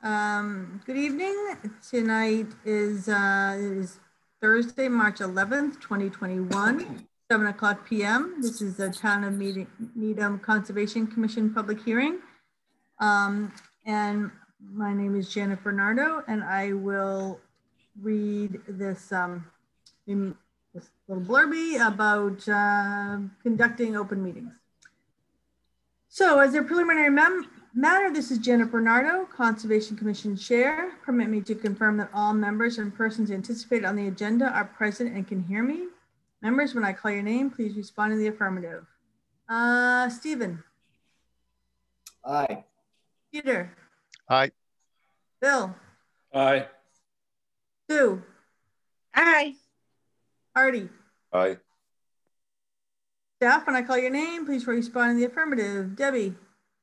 Good evening. Tonight is Thursday, March 11th, 2021, 7 o'clock p.m. This is the Town of Needham Conservation Commission public hearing. And my name is Jennifer Nardo, and I will read this, this little blurby about conducting open meetings. So as a preliminary matter, this is Jennifer Nardo, Conservation Commission Chair. Permit me to confirm that all members and persons anticipated on the agenda are present and can hear me. Members, when I call your name, please respond in the affirmative. Stephen. Aye. Peter. Aye. Bill. Aye. Sue. Aye. Artie. Aye. Staff, when I call your name, please respond in the affirmative. Debbie.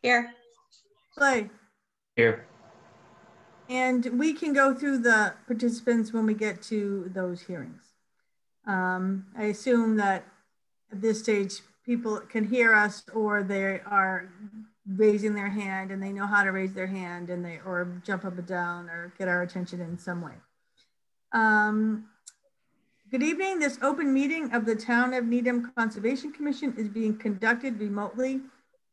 Here. Clay. Here. And we can go through the participants when we get to those hearings. I assume that at this stage, people can hear us or they are raising their hand and they know how to raise their hand and or jump up and down or get our attention in some way. Good evening. This open meeting of the Town of Needham Conservation Commission is being conducted remotely,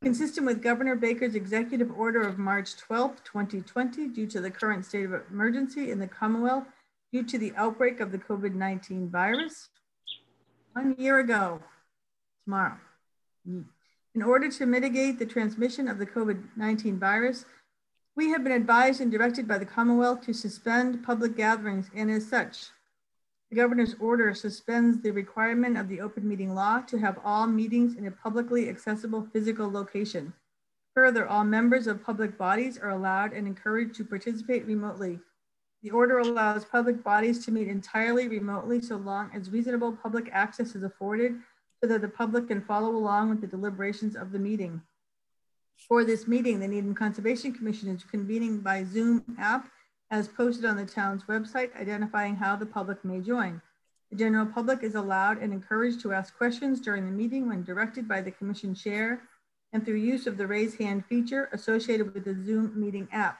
consistent with Governor Baker's executive order of March 12th, 2020, due to the current state of emergency in the Commonwealth due to the outbreak of the COVID-19 virus. 1 year ago, tomorrow. In order to mitigate the transmission of the COVID-19 virus, we have been advised and directed by the Commonwealth to suspend public gatherings, and as such, the governor's order suspends the requirement of the open meeting law to have all meetings in a publicly accessible physical location. Further, all members of public bodies are allowed and encouraged to participate remotely. The order allows public bodies to meet entirely remotely so long as reasonable public access is afforded so that the public can follow along with the deliberations of the meeting. For this meeting, the Needham Conservation Commission is convening by Zoom app as posted on the town's website, identifying how the public may join. The general public is allowed and encouraged to ask questions during the meeting when directed by the commission chair and through use of the raise hand feature associated with the Zoom meeting app.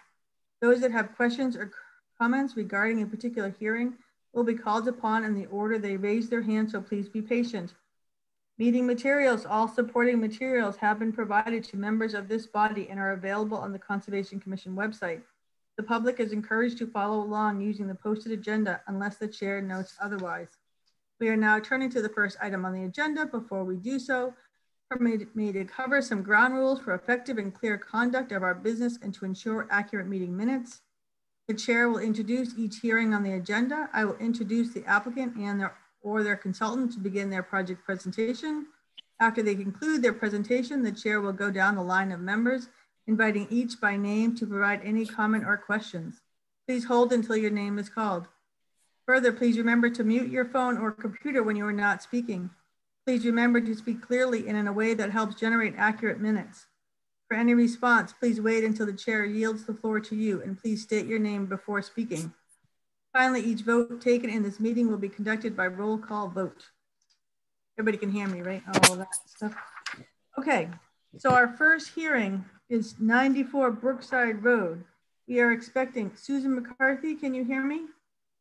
Those that have questions or comments regarding a particular hearing will be called upon in the order they raise their hand, so please be patient. Meeting materials, all supporting materials have been provided to members of this body and are available on the Conservation Commission website. The public is encouraged to follow along using the posted agenda unless the chair notes otherwise. We are now turning to the first item on the agenda. Before we do so, permit me to cover some ground rules for effective and clear conduct of our business and to ensure accurate meeting minutes. The chair will introduce each hearing on the agenda. I will introduce the applicant and their consultant to begin their project presentation. After they conclude their presentation, the chair will go down the line of members, inviting each by name to provide any comment or questions. Please hold until your name is called. Further, please remember to mute your phone or computer when you are not speaking. Please remember to speak clearly and in a way that helps generate accurate minutes. For any response, please wait until the chair yields the floor to you, and please state your name before speaking. Finally, each vote taken in this meeting will be conducted by roll call vote. Everybody can hear me, right? All of that stuff. Okay, so our first hearing is 94 Brookside Road. We are expecting Susan McCarthy. Can you hear me?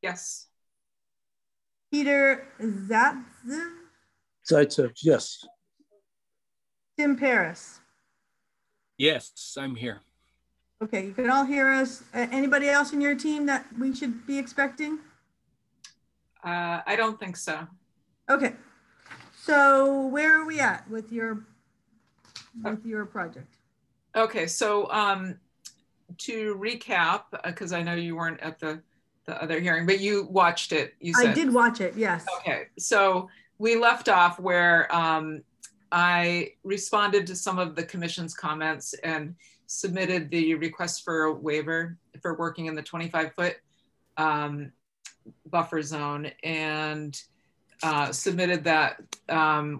Yes. Peter Zaitsev, yes. Tim Paris. Yes, I'm here. Okay, you can all hear us. Anybody else in your team that we should be expecting? I don't think so. Okay, so where are we at with your project? Okay, so to recap, because I know you weren't at the other hearing, but you watched it, you said. I did watch it, yes. Okay, so we left off where I responded to some of the commission's comments and submitted the request for a waiver for working in the 25-foot buffer zone and submitted that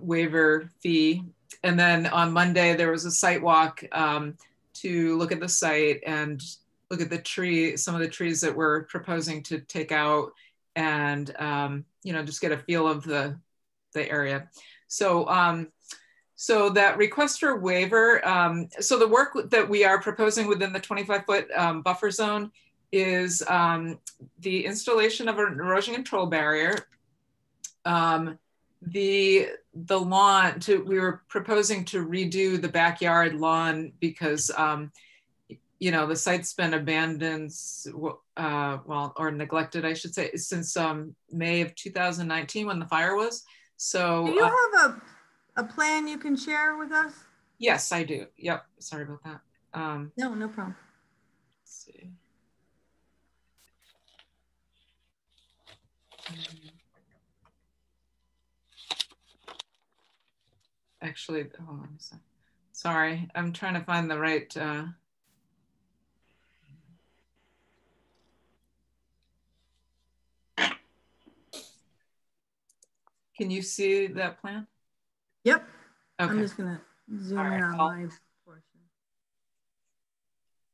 waiver fee. And then on Monday, there was a site walk to look at the site and look at the some of the trees that we're proposing to take out and, you know, just get a feel of the area. So So that request for waiver, so the work that we are proposing within the 25-foot buffer zone is the installation of an erosion control barrier. The lawn, we were proposing to redo the backyard lawn because you know, the site's been abandoned, well, or neglected, I should say, since May of 2019 when the fire was. So do you have a plan you can share with us? Yes, I do. Yep. Sorry about that. No problem. Let's see. Actually, hold on a second. Sorry, I'm trying to find the right. Can you see that plan? Yep. Okay. I'm just gonna zoom in on my portion.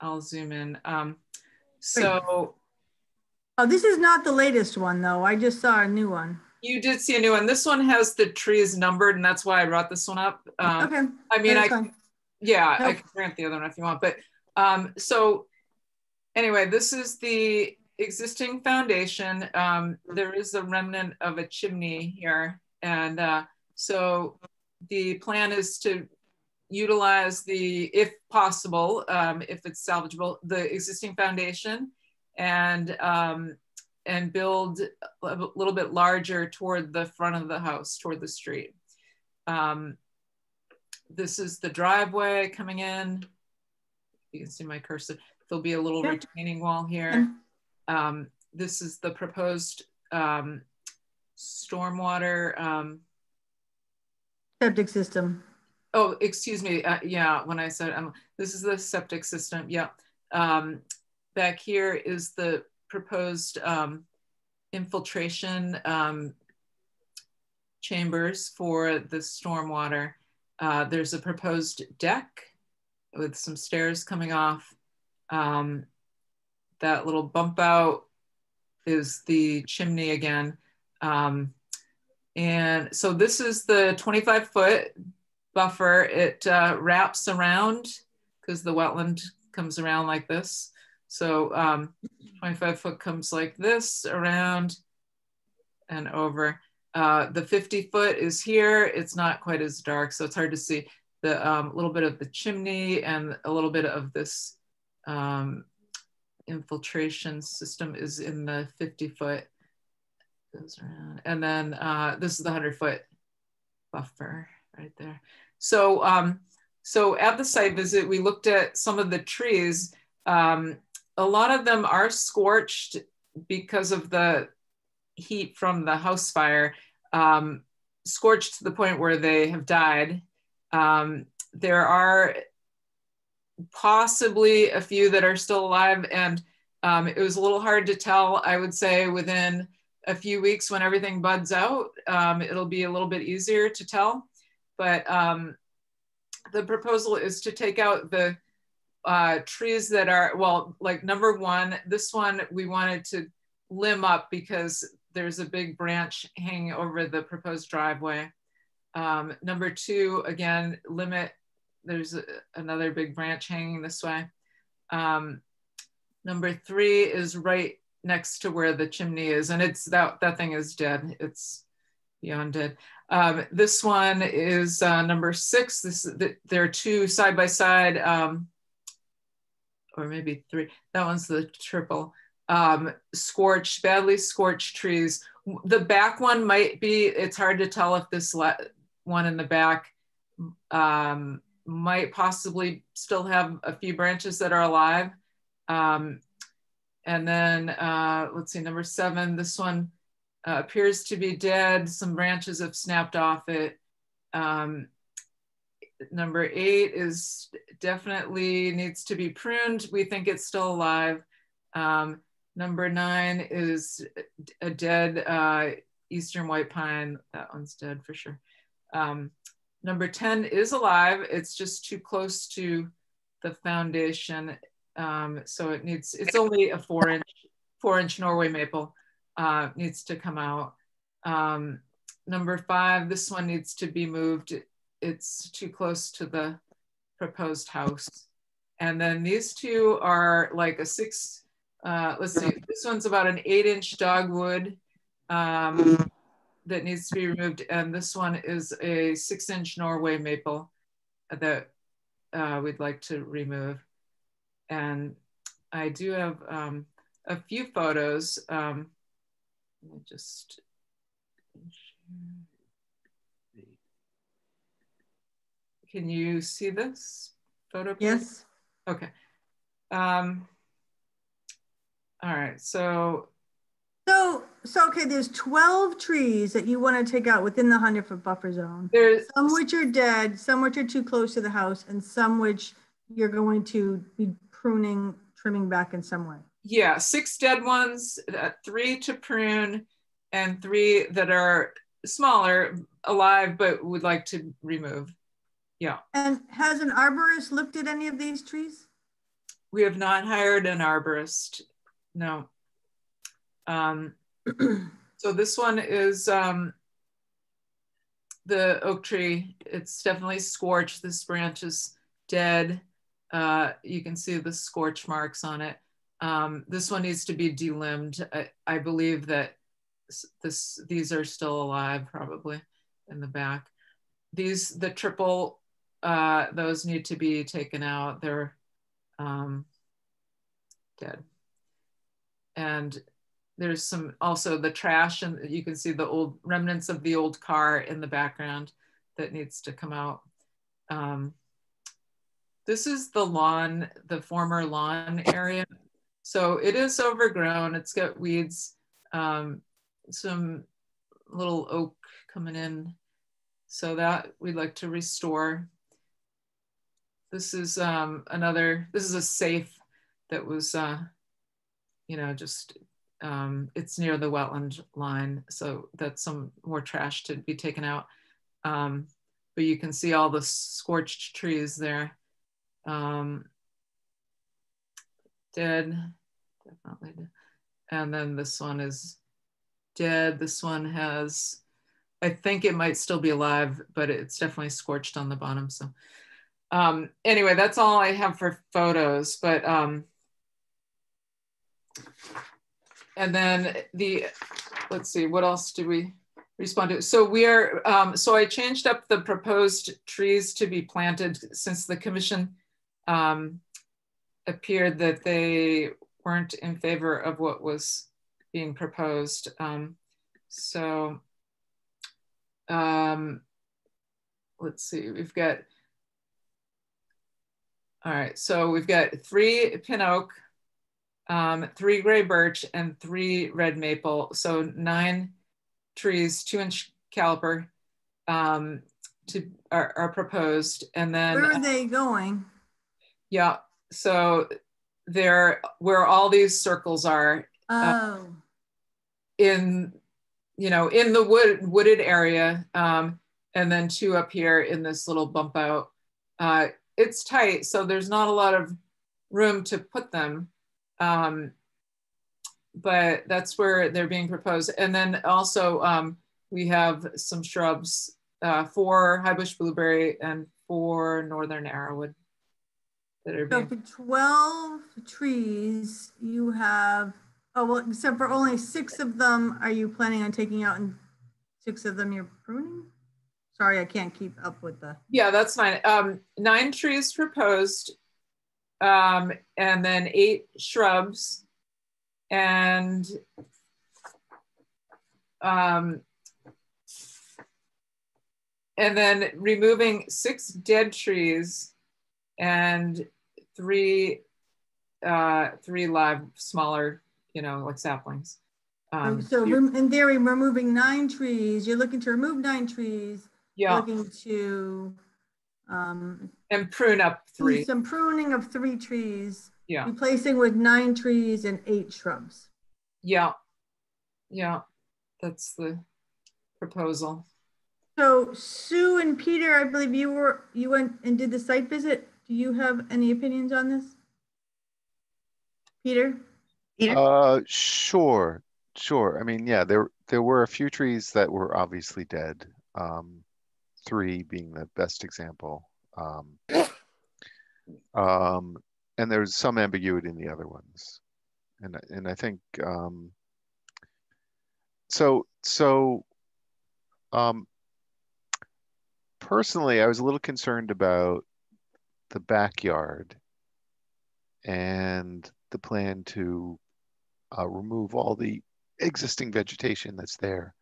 I'll zoom in. So. Oh, this is not the latest one though. I just saw a new one. You did see a new one. This one has the trees numbered, and that's why I brought this one up. Okay. I mean, I can grant the other one if you want. But so anyway, this is the existing foundation. There is a remnant of a chimney here. And so the plan is to utilize if possible, if it's salvageable, the existing foundation and build a little bit larger toward the front of the house, toward the street. This is the driveway coming in. You can see my cursor. There'll be a little retaining wall here. This is the proposed stormwater. Septic system. Oh, excuse me. Yeah, when I said, this is the septic system. Yeah. Back here is the proposed infiltration chambers for the stormwater. There's a proposed deck with some stairs coming off. That little bump out is the chimney again. And so this is the 25-foot buffer. It wraps around because the wetland comes around like this. So 25-foot comes like this around and over. The 50-foot is here. It's not quite as dark, so it's hard to see. The little bit of the chimney and a little bit of this infiltration system is in the 50-foot. Goes around, and then this is the 100-foot buffer right there. So, so at the site visit, we looked at some of the trees. A lot of them are scorched because of the heat from the house fire, scorched to the point where they have died. There are possibly a few that are still alive, and it was a little hard to tell. I would say within a few weeks when everything buds out, it'll be a little bit easier to tell. But the proposal is to take out the trees that are, well, like number one, this one we wanted to limb up because there's a big branch hanging over the proposed driveway. Number two, again, limit, there's another big branch hanging this way. Number three is right next to where the chimney is, and it's that thing is dead. It's beyond dead. This one is number six. There are two side by side, or maybe three. That one's the triple. Scorched, badly scorched trees. The back one might be, it's hard to tell if this one in the back might possibly still have a few branches that are alive. And then let's see, number seven, this one appears to be dead. Some branches have snapped off it. Number eight is definitely needs to be pruned. We think it's still alive. Number nine is a dead Eastern white pine. That one's dead for sure. Number 10 is alive. It's just too close to the foundation. So it's only a 4-inch Norway maple, needs to come out. Number 5, this one needs to be moved. it's too close to the proposed house. And then these two are like a 6, let's see, this one's about an 8-inch dogwood that needs to be removed. And this one is a 6-inch Norway maple that we'd like to remove. And I do have a few photos. Let me just, can you see this photo, please? Yes. Okay. All right, so okay, there's 12 trees that you want to take out within the 100-foot buffer zone. there's Some which are dead, some which are too close to the house, and some which you're going to be pruning, trimming back in some way. yeah, 6 dead ones, 3 to prune, and 3 that are smaller, alive, but would like to remove. Yeah. And has an arborist looked at any of these trees? We have not hired an arborist, no. So this one is the oak tree. It's definitely scorched. This branch is dead. You can see the scorch marks on it. This one needs to be delimbed. I believe that these are still alive, probably in the back. The triple, those need to be taken out. They're dead. And there's some also the trash, and you can see the old remnants of the old car in the background that needs to come out. This is the lawn, the former lawn area. So it is overgrown. It's got weeds, some little oak coming in. So that we'd like to restore. This is this is a safe that was, you know, just, it's near the wetland line. So that's some more trash to be taken out. But you can see all the scorched trees there. Dead, definitely dead. And then this one is dead. This one has, I think it might still be alive, but it's definitely scorched on the bottom. So anyway, that's all I have for photos, but and then let's see, what else do we respond to? So we are, so I changed up the proposed trees to be planted since the commission appeared that they weren't in favor of what was being proposed. So let's see, we've got, all right, so we've got 3 pin oak, 3 gray birch, and 3 red maple. So 9 trees, 2-inch caliper are proposed. And then where are they going? Yeah, so they're where all these circles are. Oh. In, you know, in the wooded area, and then 2 up here in this little bump out. It's tight, so there's not a lot of room to put them, but that's where they're being proposed. And then also we have some shrubs, 4 high bush blueberry and 4 northern arrowwood that are being. So for 12 trees, you have, oh, well, except for only 6 of them, are you planning on taking out, and 6 of them you're pruning? Sorry, I can't keep up with the. Yeah, that's fine. 9 trees proposed, and then 8 shrubs, and then removing 6 dead trees and 3 live smaller, you know, like saplings. So in theory, we're removing 9 trees. You're looking to remove 9 trees. Yeah. Looking to and prune up 3. Some pruning of 3 trees. Yeah. Replacing with 9 trees and 8 shrubs. Yeah. Yeah. That's the proposal. So Sue and Peter, I believe you went and did the site visit. Do you have any opinions on this? Peter? Sure. I mean, yeah, there were a few trees that were obviously dead. 3 being the best example. And there's some ambiguity in the other ones. And I think, personally, I was a little concerned about the backyard and the plan to remove all the existing vegetation that's there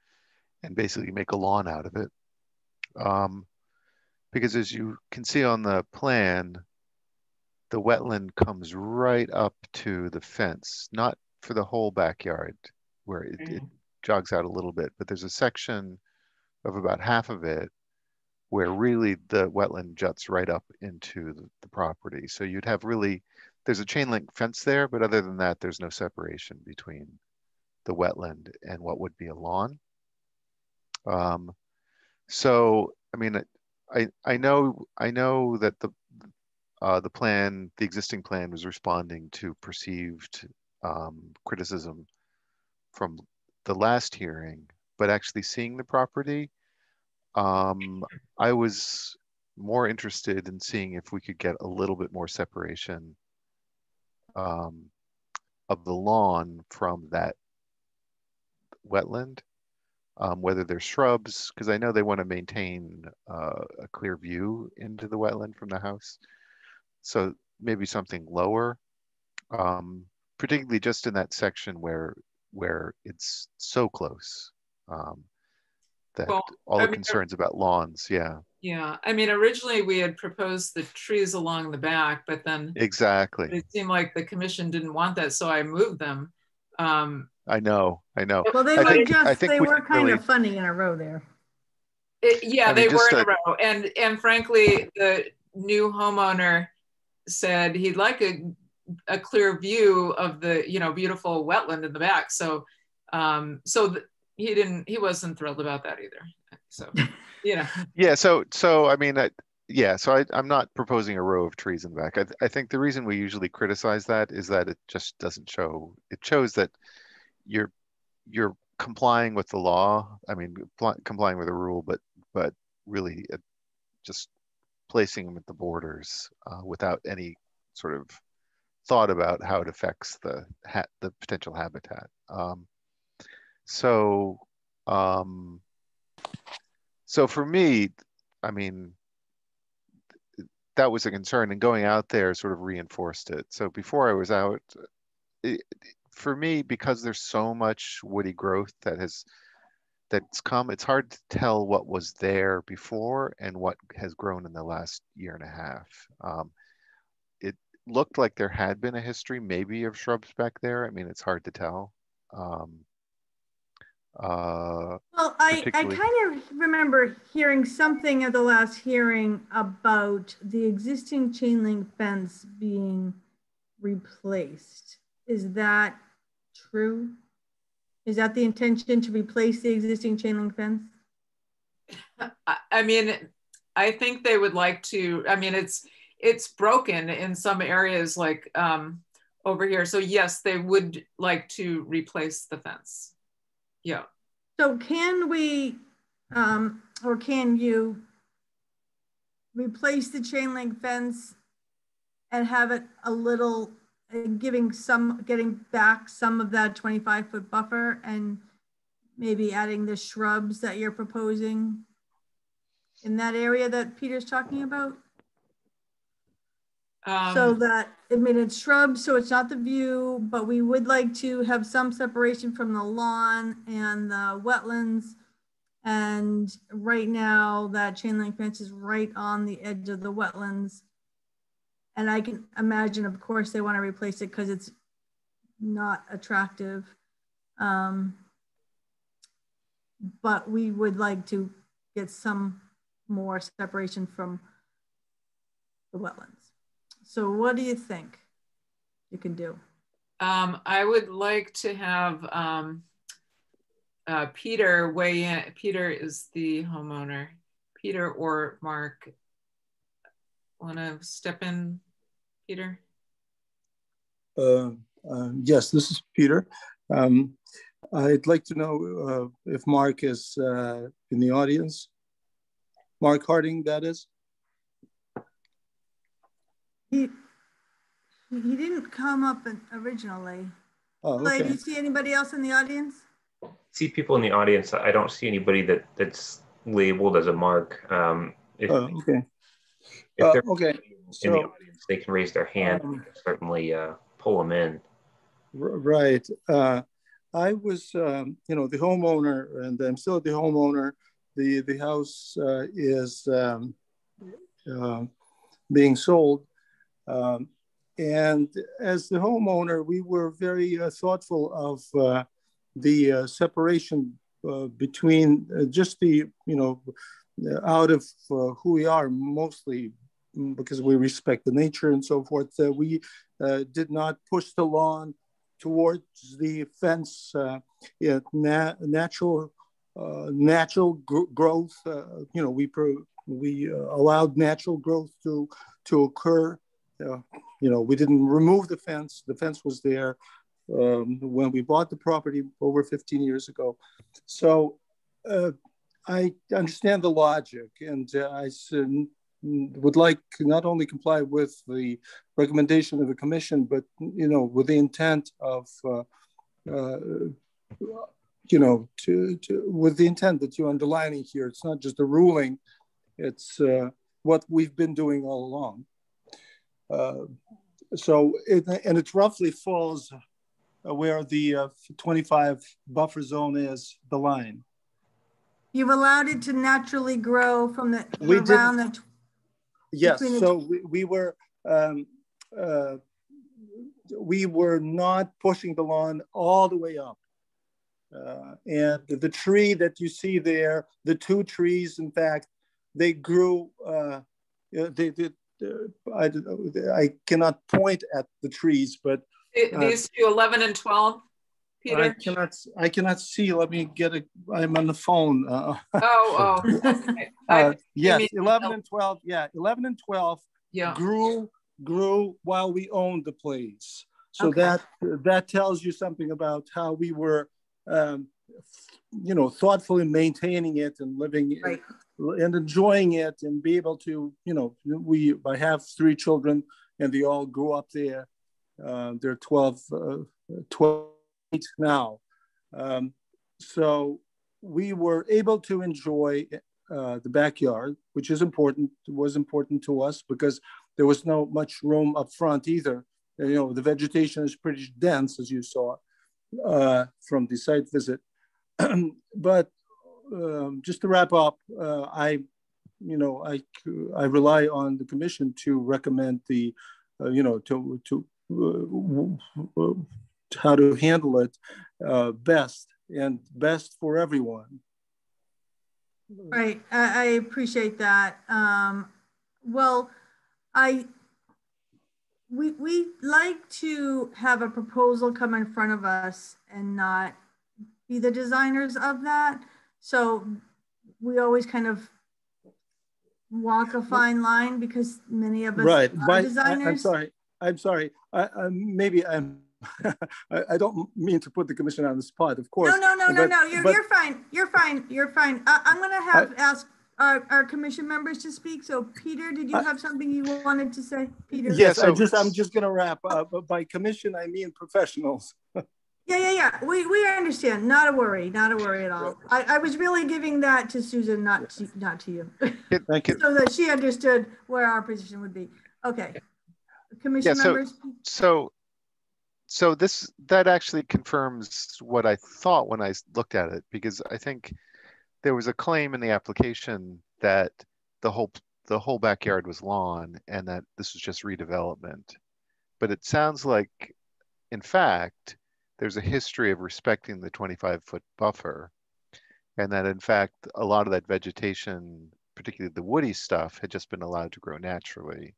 and basically make a lawn out of it. Because as you can see on the plan, the wetland comes right up to the fence, not for the whole backyard where it jogs out a little bit, but there's a section of about half of it where really the wetland juts right up into the property. So you'd have really, there's a chain link fence there, but other than that, there's no separation between the wetland and what would be a lawn. So, I mean, I know that the existing plan was responding to perceived criticism from the last hearing, but actually seeing the property, I was more interested in seeing if we could get a little bit more separation of the lawn from that wetland, whether there's shrubs, because I know they want to maintain a clear view into the wetland from the house. So maybe something lower, particularly just in that section where it's so close. That all the concerns about lawns, yeah. Yeah, I mean, originally we had proposed the trees along the back, but then exactly it seemed like the commission didn't want that, so I moved them. I know. Well, they were kind of funny in a row there. They were in a row, and frankly, the new homeowner said he'd like a clear view of the beautiful wetland in the back. So he wasn't thrilled about that either. So yeah. So I mean, so I'm not proposing a row of trees in the back. I think the reason we usually criticize that is that it just doesn't show. It shows that you're complying with the law. I mean, complying with the rule, but really just placing them at the borders without any sort of thought about how it affects the potential habitat. So for me, I mean, that was a concern, and going out there sort of reinforced it. So before I was out, for me, because there's so much woody growth that's come, it's hard to tell what was there before and what has grown in the last year and a half. It looked like there had been a history maybe of shrubs back there. I mean, it's hard to tell. Well, I kind of remember hearing something at the last hearing about the existing chain link fence being replaced. Is that true? Is that the intention, to replace the existing chain link fence? I mean, I think they would like to. I mean, it's broken in some areas, like over here. So yes, they would like to replace the fence. Yeah. So can we, or can you replace the chain link fence and have it a little, getting back some of that 25-foot buffer and maybe adding the shrubs that you're proposing in that area that Peter's talking about? So that, I mean, it's shrubs, so it's not the view, but we would like to have some separation from the lawn and the wetlands. And right now that chain link fence is right on the edge of the wetlands. And I can imagine, of course, they want to replace it because it's not attractive. But we would like to get some more separation from the wetlands. So what do you think you can do? I would like to have Peter weigh in. Peter is the homeowner. Peter or Mark, want to step in, Peter? Yes, this is Peter. I'd like to know if Mark is in the audience. Mark Harding, that is. He didn't come up originally. Oh, Clay, do okay. you see anybody else in the audience? See people in the audience. I don't see anybody that's labeled as a Mark. If Okay. they're Okay. in the So, audience, they can raise their hand. We can certainly pull them in. Right. I was, the homeowner, and I'm still the homeowner. The house is being sold. And as the homeowner, we were very thoughtful of the separation between just the, out of who we are, mostly because we respect the nature and so forth. We did not push the lawn towards the fence. Natural growth. We allowed natural growth to occur. We didn't remove the fence. The fence was there when we bought the property over 15 years ago. So I understand the logic, and I would like to not only comply with the recommendation of the commission, but with the intent of with the intent that you're underlining here. It's not just a ruling; it's what we've been doing all along. So it roughly falls where the 25 buffer zone is, the line. You've allowed it to naturally grow from the around the. Yes, so we were not pushing the lawn all the way up. And the tree that you see there, the two trees, in fact, they grew, I cannot point at the trees, but these two, 11 and 12, Peter? I cannot see. Let me get it. I'm on the phone. Okay. Yes, 11 and 12. Yeah, 11 and 12 grew while we owned the place. So Okay. that tells you something about how we were, thoughtfully maintaining it and living Right. and enjoying it, and be able to, I have 3 children, and they all grew up there. They're 12 now. So we were able to enjoy the backyard, which was important to us because there was no much room up front either. The vegetation is pretty dense, as you saw from the site visit. But just to wrap up, I rely on the commission to recommend the, how to handle it best for everyone. Right, I appreciate that. Well, we like to have a proposal come in front of us and not be the designers of that. So we always kind of walk a fine line because many of us are designers. I'm sorry. Maybe I'm. I don't mean to put the commission on the spot, of course. No. You're fine. You're fine. I'm going to ask our commission members to speak. So, Peter, did you have something you wanted to say, Peter? Yes, I'm just going to wrap up. By commission, I mean professionals. Yeah. We understand. Not a worry at all. I was really giving that to Susan, not to you. Thank you. So that she understood where our position would be. Okay. Commission members. So that actually confirms what I thought when I looked at it, because I think there was a claim in the application that the whole backyard was lawn and that this was just redevelopment. But it sounds like, in fact, there's a history of respecting the 25-foot buffer, and that in fact a lot of that vegetation, particularly the woody stuff, had just been allowed to grow naturally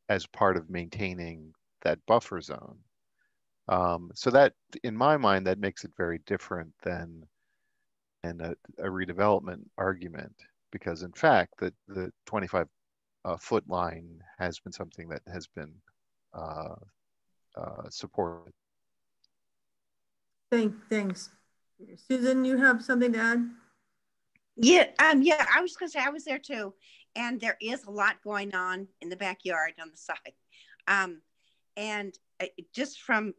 as part of maintaining that buffer zone. So that, in my mind, that makes it very different than a redevelopment argument, because in fact the 25-foot line has been something that has been supported. Thanks. Susan, you have something to add? Yeah, I was gonna say I was there too, and there is a lot going on in the backyard on the side. And just from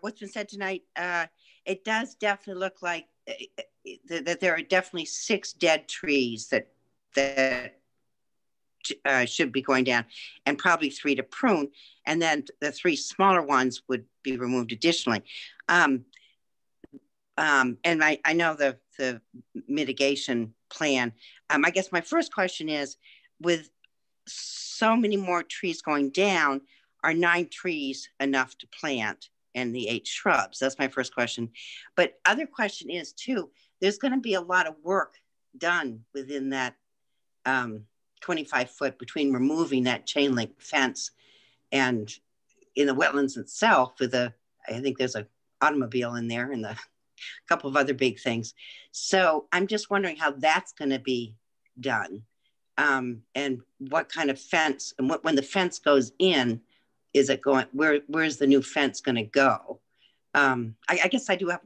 what's been said tonight, it does definitely look like that there are definitely 6 dead trees that should be going down, and probably 3 to prune, and then the 3 smaller ones would be removed additionally. And I know the mitigation plan. I guess my first question is, with so many more trees going down, are 9 trees enough to plant and the 8 shrubs? That's my first question. But other question is too, there's going to be a lot of work done within that 25 foot between removing that chain link fence and in the wetlands itself with I think there's an automobile in there and a couple of other big things. So I'm just wondering how that's going to be done. And what kind of fence, and when the fence goes in, is it going, where's the new fence going to go? I guess I do have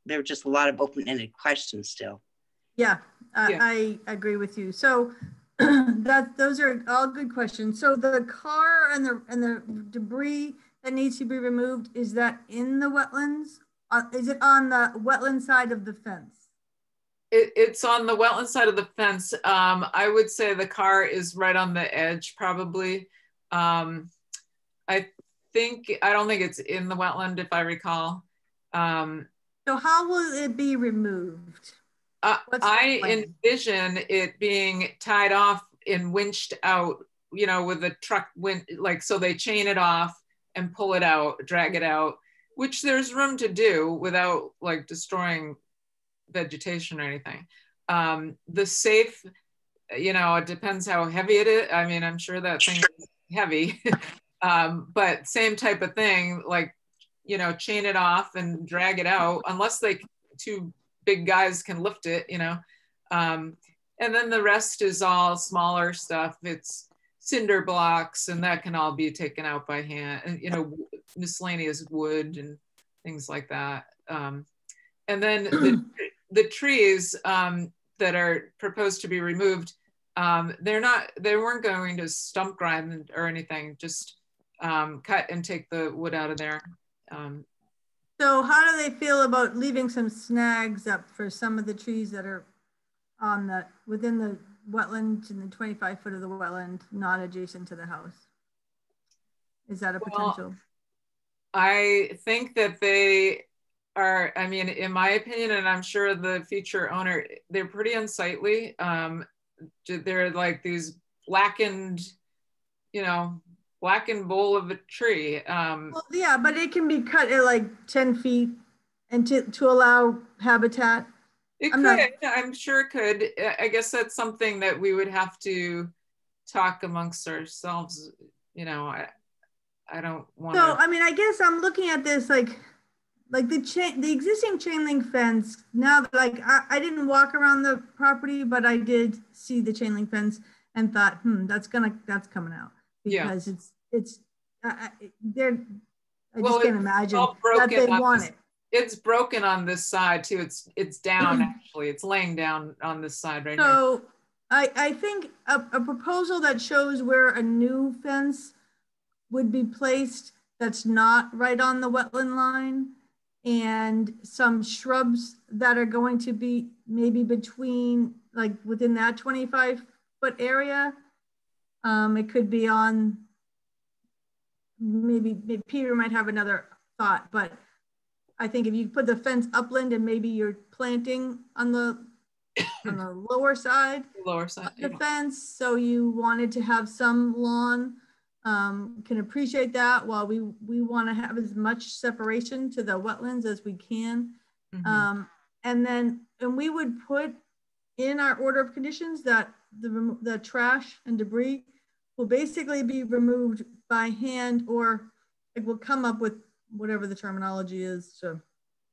there are just a lot of open-ended questions still. Yeah, I agree with you. So those are all good questions. So the car and the debris that needs to be removed, is that in the wetlands? Is it on the wetland side of the fence? It's on the wetland side of the fence. I would say the car is right on the edge, probably. I don't think it's in the wetland, if I recall. So how will it be removed? I envision it being tied off and winched out, with a truck, so they chain it off and pull it out, drag it out, which there's room to do without like destroying vegetation or anything. The safe, it depends how heavy it is. I mean, I'm sure that thing is heavy, but same type of thing, like, chain it off and drag it out, unless 2 big guys can lift it, and then the rest is all smaller stuff. It's cinder blocks, and that can all be taken out by hand, and miscellaneous wood and things like that. And then the trees that are proposed to be removed, they weren't going to stump grind or anything, just cut and take the wood out of there. So how do they feel about leaving some snags up for some of the trees that are within the wetland, in the 25 foot of the wetland, not adjacent to the house? Is that a potential? I think that they are, I mean, in my opinion, and I'm sure the future owner, they're pretty unsightly. They're like these blackened bowl of a tree. Well, yeah, but it can be cut at like 10 feet and to allow habitat. I'm sure it could. I guess that's something that we would have to talk amongst ourselves. I don't want to. So, I mean, I guess I'm looking at this like the existing chain link fence. Now, I didn't walk around the property, but I did see the chain link fence and thought, that's coming out, because it's I just can't imagine that they want it. It's broken on this side too. It's down, actually. It's laying down on this side right now. So I think a proposal that shows where a new fence would be placed that's not right on the wetland line, and some shrubs that are going to be maybe between, like, within that 25 foot area. It could be on, maybe Peter might have another thought, but I think if you put the fence upland and maybe you're planting on the lower side of the fence, so you wanted to have some lawn, can appreciate that, while we want to have as much separation to the wetlands as we can. Mm-hmm. And we would put in our order of conditions that the trash and debris will basically be removed by hand, or it will come up with whatever the terminology is to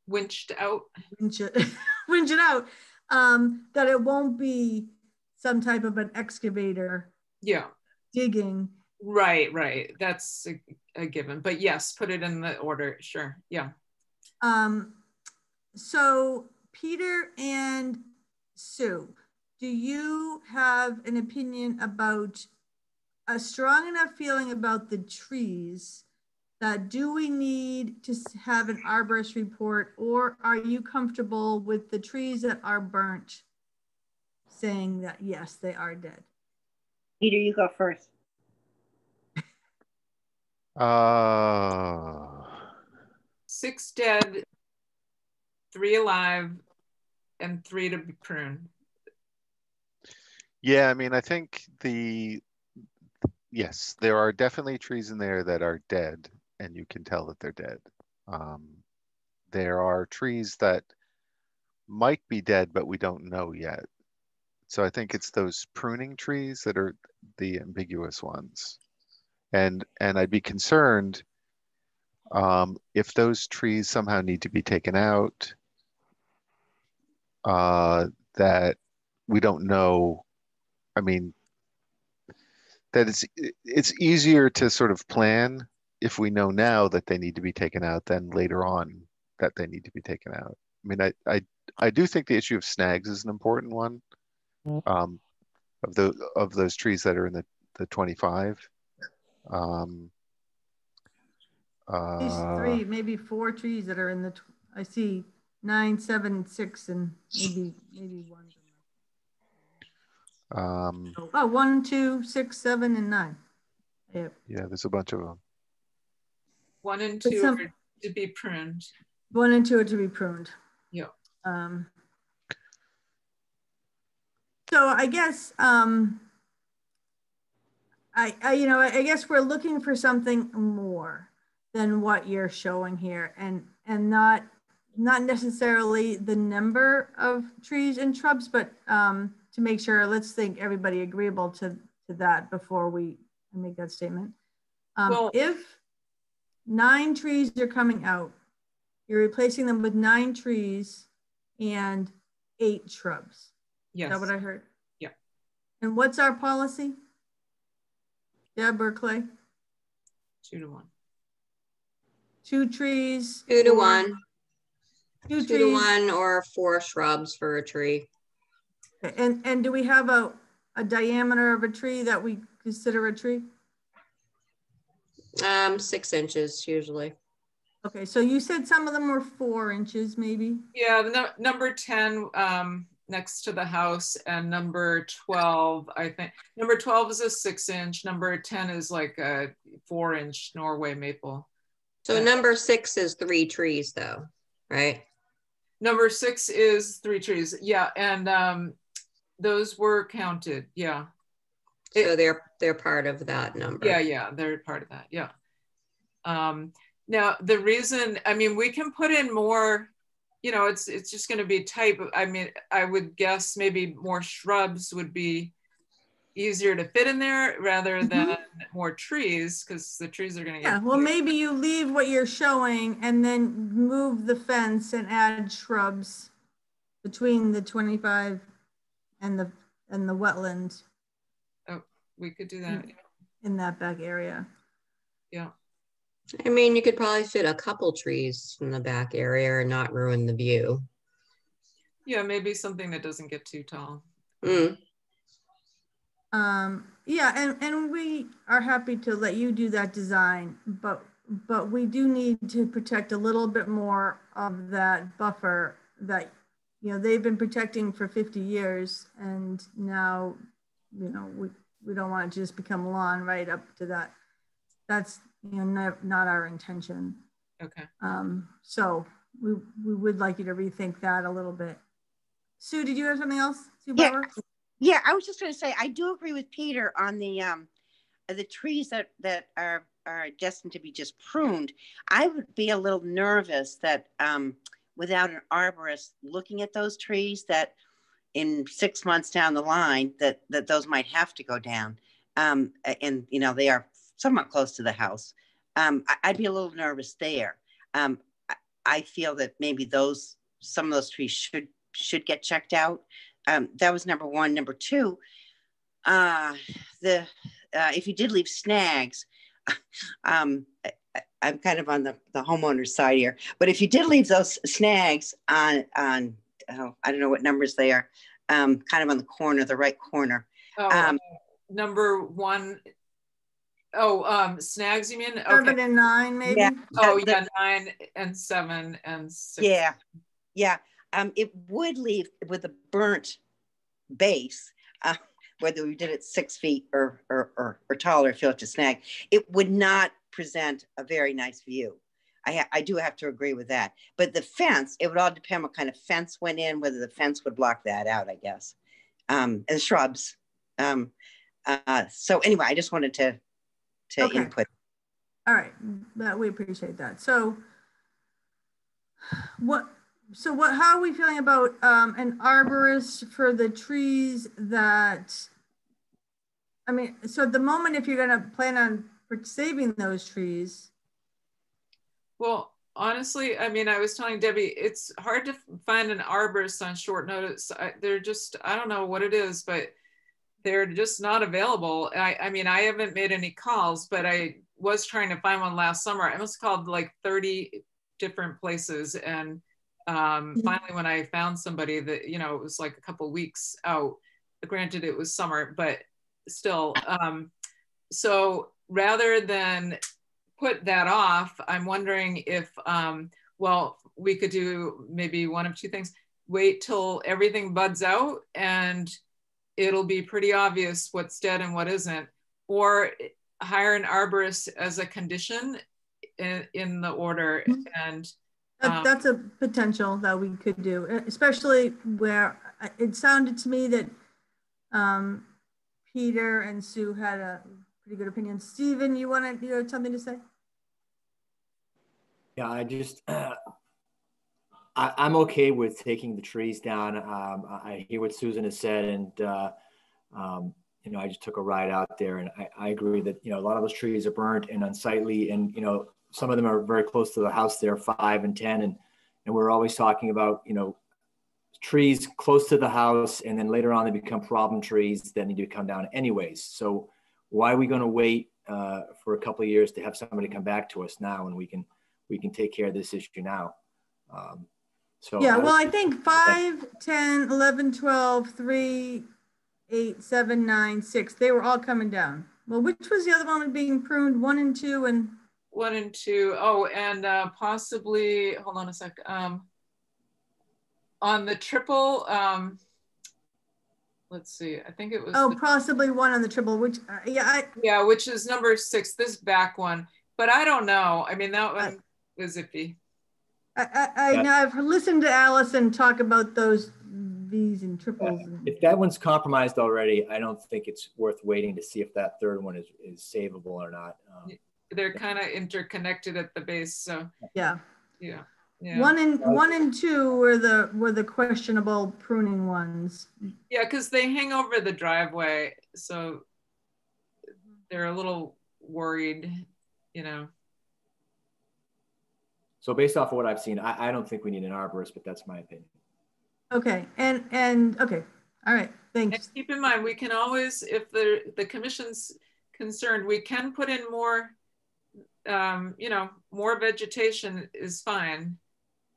winched out. Winch it out. That it won't be some type of an excavator. Yeah. Digging. Right. That's a given. But yes, put it in the order. Sure. Yeah. So Peter and Sue, do you have an opinion about a strong enough feeling about the trees that do we need to have an arborist report, or are you comfortable with the trees that are burnt saying that yes, they are dead? Peter, you go first. 6 dead, 3 alive, and 3 to be pruned. Yeah, I mean, I think yes, there are definitely trees in there that are dead, and you can tell that they're dead. There are trees that might be dead, but we don't know yet. So I think it's those pruning trees that are the ambiguous ones. And I'd be concerned if those trees somehow need to be taken out, that we don't know. I mean, that it's easier to sort of plan if we know now that they need to be taken out than later on that they need to be taken out. I mean, I do think the issue of snags is an important one, of those trees that are in the 25. These 3, maybe 4 trees that are in the, I see 9, 7, 6, and maybe 1. Oh, 1, 2, 6, 7, and 9. Yep. Yeah, there's a bunch of them. 1 and 2 are to be pruned. 1 and 2 are to be pruned. Yeah. So I guess I guess we're looking for something more than what you're showing here, and not necessarily the number of trees and shrubs, but to make sure, let's think everybody agreeable to that before we make that statement. Well, if 9 trees are coming out, you're replacing them with 9 trees and 8 shrubs. Yes. Is that what I heard? Yeah. And what's our policy? Deb or Clay? 2 to 1. 2 trees. 2 to 1. 2 2 trees. to 1 or 4 shrubs for a tree. Okay. And do we have a diameter of a tree that we consider a tree? 6 inches usually. Okay, so you said some of them were 4 inches, maybe? Yeah, number 10 next to the house, and number 12, I think. Number 12 is a 6-inch. Number 10 is like a 4-inch Norway maple. So number 6 is 3 trees though, right? Number 6 is 3 trees. Yeah, and those were counted. Yeah. So they're part of that number. Yeah, they're part of that. Yeah. Now the reason, I mean, we can put in more, it's just going to be type. I mean, I would guess maybe more shrubs would be easier to fit in there rather than more trees, because the trees are going to get. Yeah, well, maybe you leave what you're showing and then move the fence and add shrubs between the 25 and the wetland. Oh, we could do that. In that back area. Yeah. I mean, you could probably fit a couple trees in the back area and not ruin the view. Yeah, maybe something that doesn't get too tall. Yeah, and we are happy to let you do that design, but we do need to protect a little bit more of that buffer that they've been protecting for 50 years, and now we don't want it to just become lawn right up to that. That's not our intention. Okay. So we would like you to rethink that a little bit. Sue, did you have something else? Sue Yeah. Bauer? Yeah, I was just going to say, I do agree with Peter on the trees that are destined to be just pruned. I would be a little nervous that without an arborist looking at those trees, that in 6 months down the line, that those might have to go down. And they are somewhat close to the house. I'd be a little nervous there. I feel that maybe some of those trees should get checked out. That was number 1. Number 2, if you did leave snags, I'm kind of on the homeowner's side here, but if you did leave those snags on oh, I don't know what numbers they are, kind of on the corner, the right corner. Number 1. Oh, snags, you mean? Okay. 7 and 9, maybe? Yeah. Oh, yeah, 9 and 7 and 6. Yeah, yeah. It would leave with a burnt base, whether we did it 6 feet or taller if you have to snag, it would not present a very nice view. I do have to agree with that. But the fence, it would all depend what kind of fence went in, whether the fence would block that out, I guess. And shrubs. So anyway, I just wanted to okay. input. All right, we appreciate that. So how are we feeling about an arborist for the trees that, I mean, so at the moment, if you're gonna plan on saving those trees? Well, honestly, I mean, I was telling Debbie, it's hard to find an arborist on short notice. They're just, I don't know what it is, but they're just not available. I mean, I haven't made any calls, but I was trying to find one last summer. I must have called like 30 different places. And finally, when I found somebody that, you know, it was like a couple weeks out, granted it was summer, but still. So rather than put that off, I'm wondering if, well, we could do maybe one of two things. Wait till everything buds out and it'll be pretty obvious what's dead and what isn't, or hire an arborist as a condition in the order. And that's a potential that we could do, especially where it sounded to me that Peter and Sue had a pretty good opinion. Stephen, you have something to say? Yeah, I just, I'm okay with taking the trees down. I hear what Susan has said, and you know, I just took a ride out there, and I agree that, you know, a lot of those trees are burnt and unsightly, and, you know, some of them are very close to the house. They're 5 and 10, and we're always talking about, you know, trees close to the house, and then later on they become problem trees that need to come down anyways. So why are we going to wait for a couple of years to have somebody come back to us now when we can take care of this issue now? So yeah, well, I think 5, 10, 11, 12, 3, 8, 7, 9, 6, they were all coming down. Well, which was the other one being pruned? 1 and 2 and 1 and 2. Oh, and possibly, hold on a sec. On the triple, let's see, I think it was. Oh, possibly 1 on the triple, which, yeah, which is number 6, this back one. But I don't know. I mean, that one was iffy. I know I've listened to Allison talk about those V's and triples. If that one's compromised already, I don't think it's worth waiting to see if that third one is savable or not. They're kind of interconnected at the base, so yeah. 1 and 2 were the questionable pruning ones. Yeah, because they hang over the driveway, so they're a little worried, you know. So based off of what I've seen, I don't think we need an arborist, but that's my opinion. Okay, and okay, all right, thanks. And keep in mind, we can always, if the commission's concerned, we can put in more, you know, more vegetation is fine.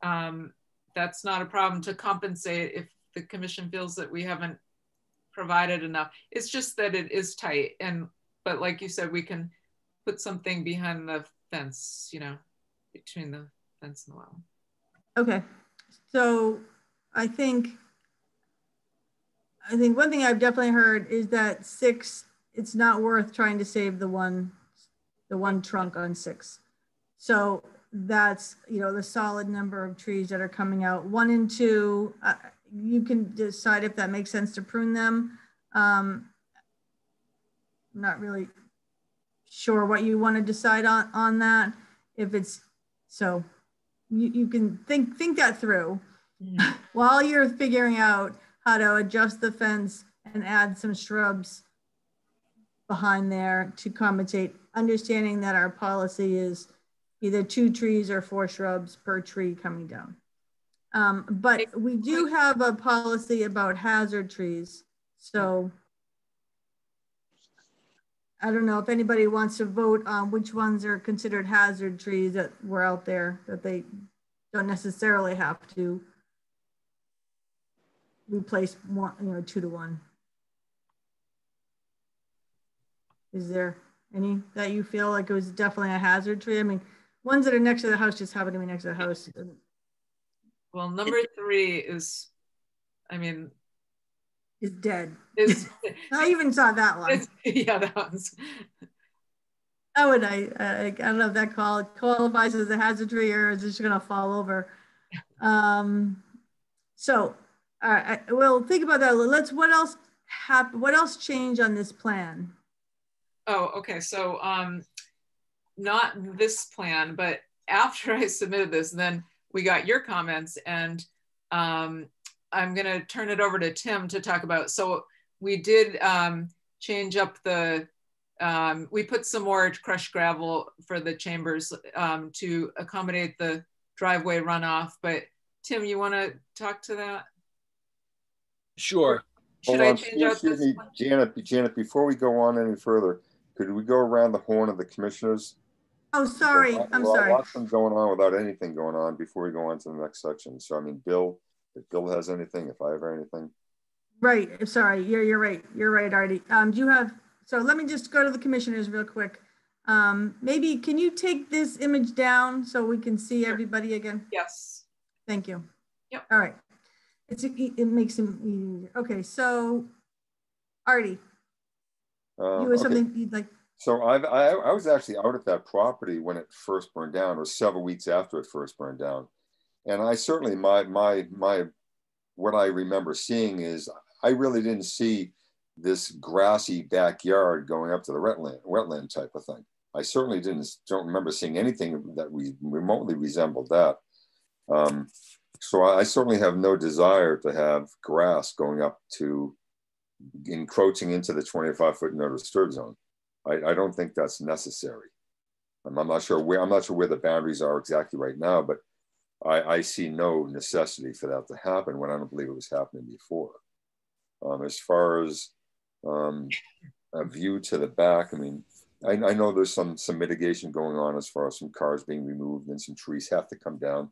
That's not a problem to compensate if the commission feels that we haven't provided enough. It's just that it is tight, but like you said, we can put something behind the fence, you know, between the fence and the well. Okay, so I think one thing I've definitely heard is that 6, it's not worth trying to save the one trunk on 6. So that's, you know, the solid number of trees that are coming out. 1 and 2, you can decide if that makes sense to prune them. I'm not really sure what you want to decide on that. If it's, so you can think that through while you're figuring out how to adjust the fence and add some shrubs behind there to compensate, understanding that our policy is either 2 trees or 4 shrubs per tree coming down. But we do have a policy about hazard trees. So I don't know if anybody wants to vote on which ones are considered hazard trees that were out there, that they don't necessarily have to. replace one, 2 to 1. Is there any that you feel like it was definitely a hazard tree? I mean, ones that are next to the house just happen to be next to the house. Well, number 3 is, I mean, is dead. Is I even saw that one. Yeah, that one's. Oh, and I don't know if that qualifies as a hazard tree or is it just gonna fall over. So we'll think about that. What else happened? What else changed on this plan? Oh, okay. So not this plan, but after I submitted this, then we got your comments, and I'm gonna turn it over to Tim to talk about. So we did change up the, we put some more crushed gravel for the chambers to accommodate the driveway runoff. But Tim, you want to talk to that? Sure. Should I change out this me, Janet, before we go on any further, could we go around the horn of the commissioners? Oh, sorry. I'm sorry. Lots of them going on without anything going on before we go on to the next section. So, I mean, Bill, if Bill has anything, if I have anything. Right. Sorry. You're right. You're right, Artie. Do you have, so let me just go to the commissioners real quick. Maybe, can you take this image down so we can see everybody again? Yes. Thank you. Yep. All right. It makes them easier. Okay. So Artie, you have something you'd like? So I was actually out at that property when it first burned down, or several weeks after it first burned down. And I certainly, what I remember seeing is I really didn't see this grassy backyard going up to the wetland type of thing. I certainly don't remember seeing anything that remotely resembled that. So I certainly have no desire to have grass going up to encroaching into the 25-foot no disturb zone. I don't think that's necessary. I'm not sure where the boundaries are exactly right now, but I see no necessity for that to happen when I don't believe it was happening before. As far as a view to the back, I mean, I know there's some mitigation going on as far as some cars being removed and some trees have to come down.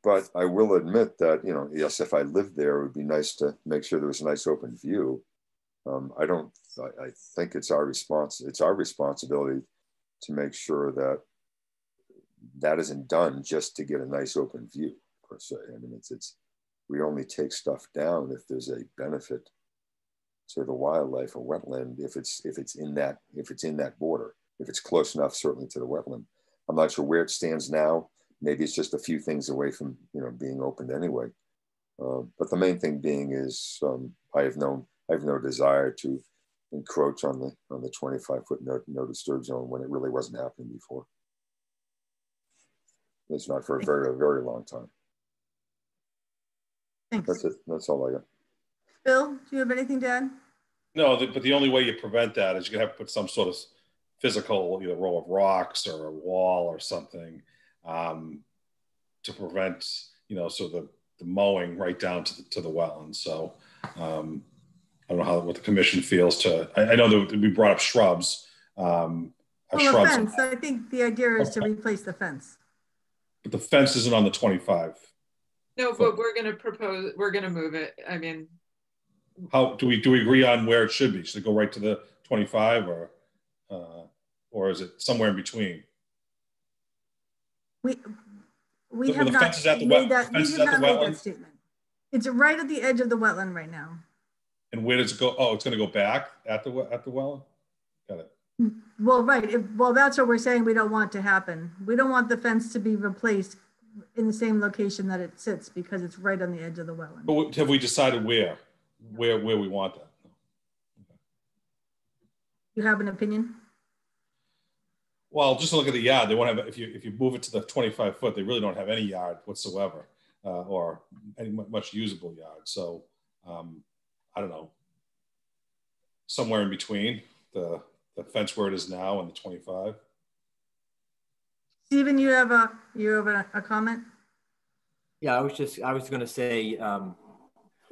But I will admit that, yes, if I lived there, it would be nice to make sure there was a nice open view. I think it's our responsibility to make sure that that isn't done just to get a nice open view per se. I mean, we only take stuff down if there's a benefit to the wildlife or wetland, if it's in that border, if it's close enough, certainly to the wetland. I'm not sure where it stands now. Maybe it's just a few things away from being opened anyway. But the main thing being is I have no desire to encroach on the 25-foot no disturb zone when it really wasn't happening before. It's not for a very, very long time. Thanks. That's it. That's all I got. Bill, do you have anything to add? No, but the only way you prevent that is you're gonna have to put some sort of physical, either row of rocks or a wall or something to prevent, so the mowing right down to the wetlands. So I don't know what the commission feels I know that we brought up shrubs. The fence. I think the idea is to replace the fence. But the fence isn't on the 25. No, but we're gonna move it. I mean, how do we agree on where it should be? Should it go right to the 25 or is it somewhere in between? We have not made that statement. It's right at the edge of the wetland right now. And where does it go? Oh, it's going to go back at the wetland? Got it. Well, right. Well, that's what we're saying we don't want to happen. We don't want the fence to be replaced in the same location that it sits because it's right on the edge of the wetland. But have we decided where we want that? You have an opinion? Well, just look at the yard. They won't have, if you move it to the 25 foot, they really don't have any yard whatsoever or any much usable yard. So I don't know, somewhere in between the fence where it is now and the 25. Stephen, you have a comment? Yeah, I was going to say,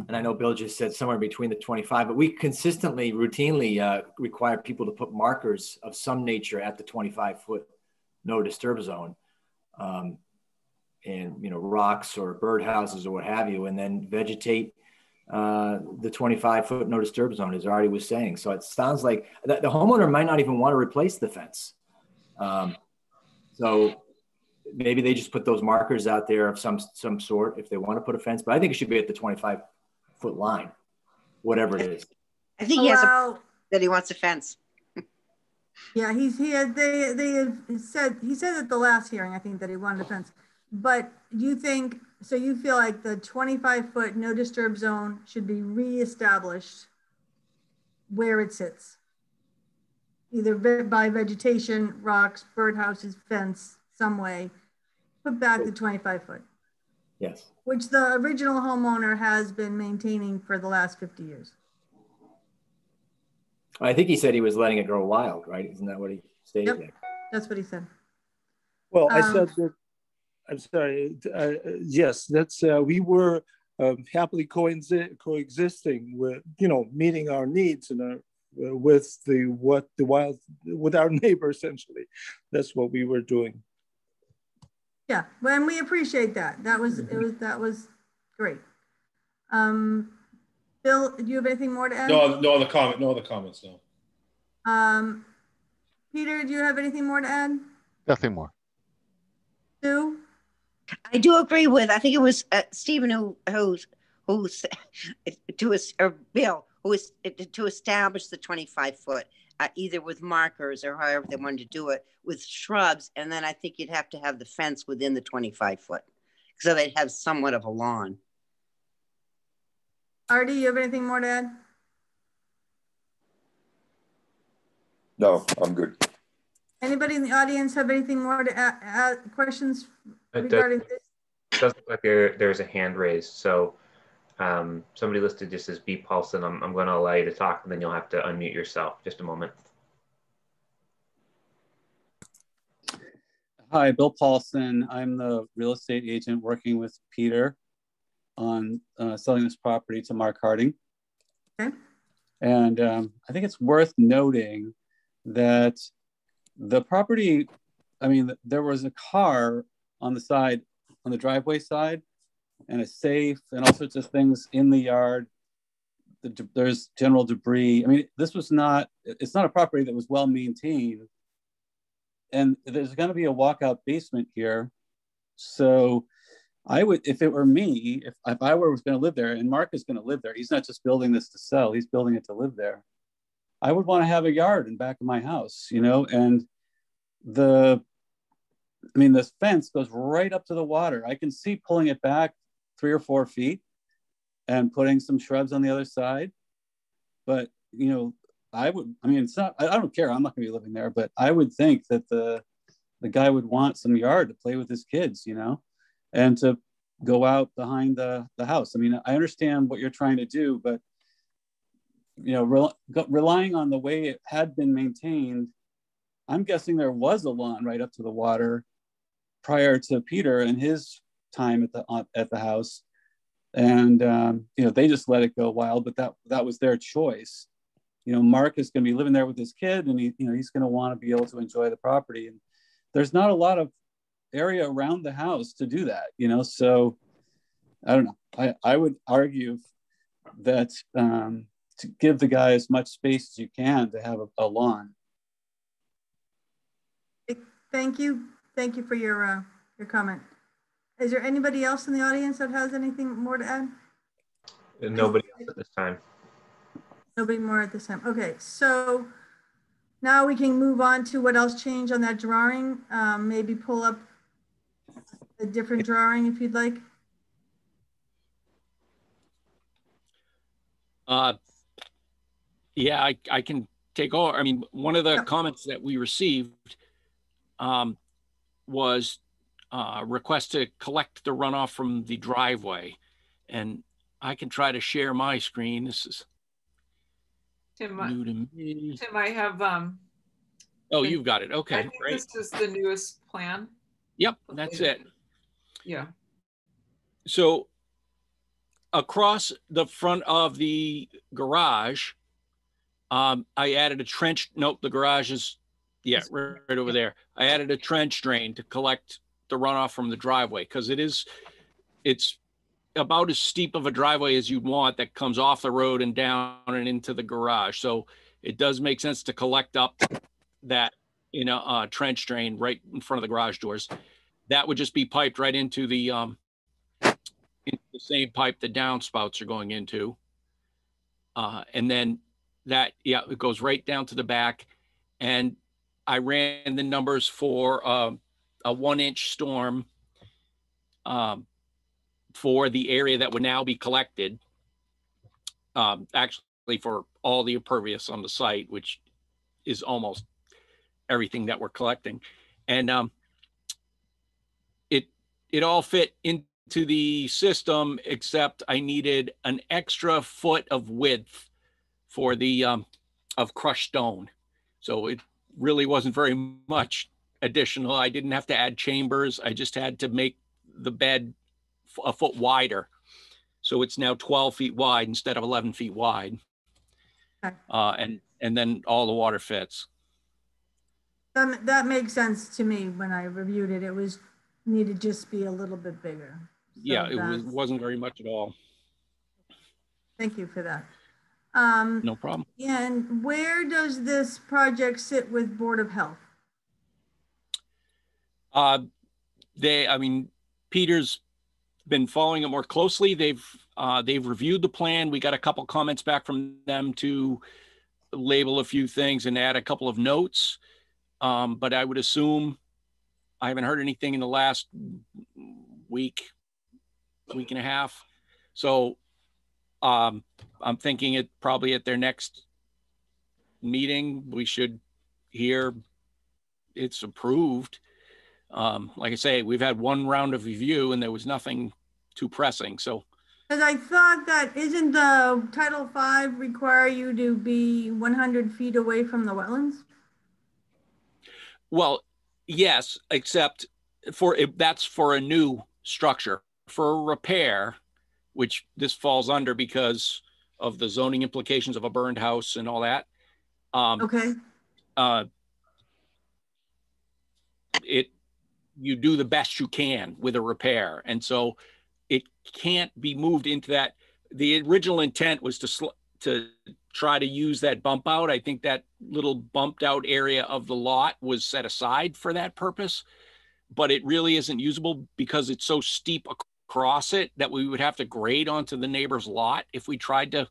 and I know Bill just said somewhere between the 25, but we consistently, routinely require people to put markers of some nature at the 25-foot no disturb zone. rocks or birdhouses or what have you, and then vegetate the 25-foot no disturb zone, as Artie was saying. So it sounds like the homeowner might not even want to replace the fence. So maybe they just put those markers out there of some sort if they want to put a fence, but I think it should be at the 25-foot line, whatever it is. I think he has that he wants a fence. Yeah, he said at the last hearing, I think, that he wanted a fence. But you feel like the 25-foot no disturb zone should be reestablished where it sits, either by vegetation, rocks, birdhouses, fence, some way, put back the 25-foot. Yes. Which the original homeowner has been maintaining for the last 50 years. I think he said he was letting it grow wild, right? Isn't that what he stated? Yep, that's what he said. Well, I said that, I'm sorry, yes, that's, we were happily coexisting with, meeting our needs and with our neighbor, essentially. That's what we were doing. Yeah, well, and we appreciate that. That was great. Bill, do you have anything more to add? No other comments, no. Peter, do you have anything more to add? Nothing more. Sue? I do agree with, I think it was Stephen or Bill, who was to establish the 25-foot, either with markers or however they wanted to do it, with shrubs. And then I think you'd have to have the fence within the 25-foot. So they'd have somewhat of a lawn. Artie, you have anything more to add? No, I'm good. Anybody in the audience have anything more to add questions regarding this? It does look like there's a hand raised. So somebody listed just as B. Paulson. I'm going to allow you to talk, and then you'll have to unmute yourself. Just a moment. Hi, Bill Paulson. I'm the real estate agent working with Peter on selling this property to Mark Harding. Okay. And I think it's worth noting that the property, there was a car on the side, on the driveway side, and a safe and all sorts of things in the yard. There's general debris. It's not a property that was well maintained. And there's going to be a walkout basement here. So I would, if it were me, if I was going to live there, and Mark is going to live there, he's not just building this to sell, he's building it to live there. I would want to have a yard in back of my house, and this fence goes right up to the water. I can see pulling it back 3 or 4 feet and putting some shrubs on the other side. But, I don't care. I'm not going to be living there, but I would think that the guy would want some yard to play with his kids, and to go out behind the house. I understand what you're trying to do, but, relying on the way it had been maintained, I'm guessing there was a lawn right up to the water prior to Peter and his time at the house. And, they just let it go wild, but that was their choice. Mark is going to be living there with his kid, and he's going to want to be able to enjoy the property. And there's not a lot of area around the house to do that, so I don't know. I would argue that to give the guy as much space as you can to have a lawn. Thank you for your comment. Is there anybody else in the audience that has anything more to add? Nobody else at this time. Nobody more at this time. Okay, so now we can move on to what else changed on that drawing. Maybe pull up a different drawing if you'd like. Yeah, I can take over. One of the comments that we received was a request to collect the runoff from the driveway. And I can try to share my screen. This is Tim, new to me. Tim, I have oh, you've got it. Okay, I think great. This is the newest plan. Yep, that's it. Yeah. So across the front of the garage, I added a trench. Nope, the garage is, right over there. I added a trench drain to collect the runoff from the driveway, because it's about as steep of a driveway as you'd want that comes off the road and down and into the garage. So it does make sense to collect up that in a trench drain right in front of the garage doors. That would just be piped right into the same pipe the downspouts are going into. And then that, yeah, it goes right down to the back. And I ran the numbers for a 1-inch storm for the area that would now be collected. Actually for all the impervious on the site, which is almost everything that we're collecting. And it all fit into the system, except I needed an extra foot of width for the of crushed stone. So it really wasn't very much additional. I didn't have to add chambers. I just had to make the bed a foot wider. So it's now 12 feet wide instead of 11 feet wide. Okay. And then all the water fits. That makes sense to me. When I reviewed it, it was needed just be a little bit bigger. So yeah, it wasn't very much at all. Thank you for that. No problem. Yeah, and where does this project sit with Board of Health? I mean, Peter's been following it more closely. They've reviewed the plan. We got a couple comments back from them to label a few things and add a couple of notes. But I would assume, I haven't heard anything in the last week and a half. So I'm thinking it probably at their next meeting, we should hear it's approved. Like I say, we've had one round of review and there was nothing too pressing. So, because I thought that isn't the Title V require you to be 100 feet away from the wetlands? Well, yes, except that's for a new structure. For a repair, which this falls under because of the zoning implications of a burned house and all that. Okay. You do the best you can with a repair. And so it can't be moved into that. The original intent was to try to use that bump out. I think that little bumped out area of the lot was set aside for that purpose, but it really isn't usable because it's so steep across it that we would have to grade onto the neighbor's lot if we tried to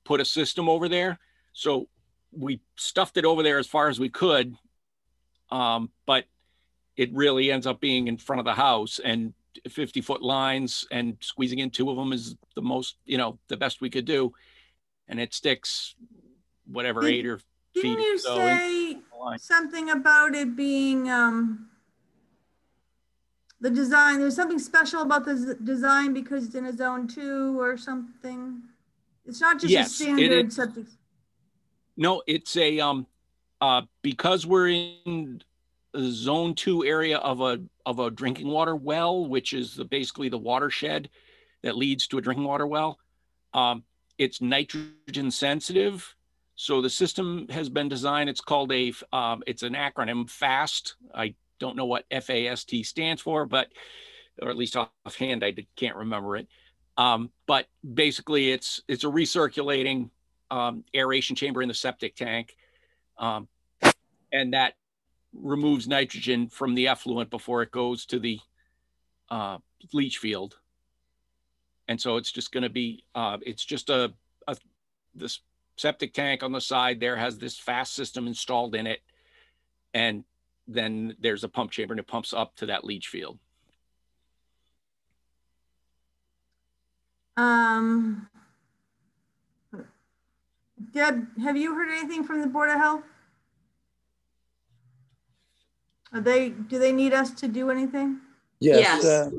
put a system over there. So we stuffed it over there as far as we could, but it really ends up being in front of the house, and 50-foot lines and squeezing in 2 of them is the most, the best we could do. And it sticks whatever 8 or feet. Didn't you so say something about it being the design? There's something special about the design because it's in a zone 2 or something. It's not just a standard septic. No, it's a because we're in the zone 2 area of a drinking water well, which is basically the watershed that leads to a drinking water well. It's nitrogen sensitive. So the system has been designed, it's called it's an acronym, FAST. I don't know what FAST stands for, but, or at least offhand, I can't remember it. But basically it's a recirculating aeration chamber in the septic tank. And that removes nitrogen from the effluent before it goes to the leach field. And so it's just going to be, it's just this septic tank on the side there has this FAST system installed in it. And then there's a pump chamber and it pumps up to that leach field. Deb, have you heard anything from the Board of Health? Do they need us to do anything? Yes.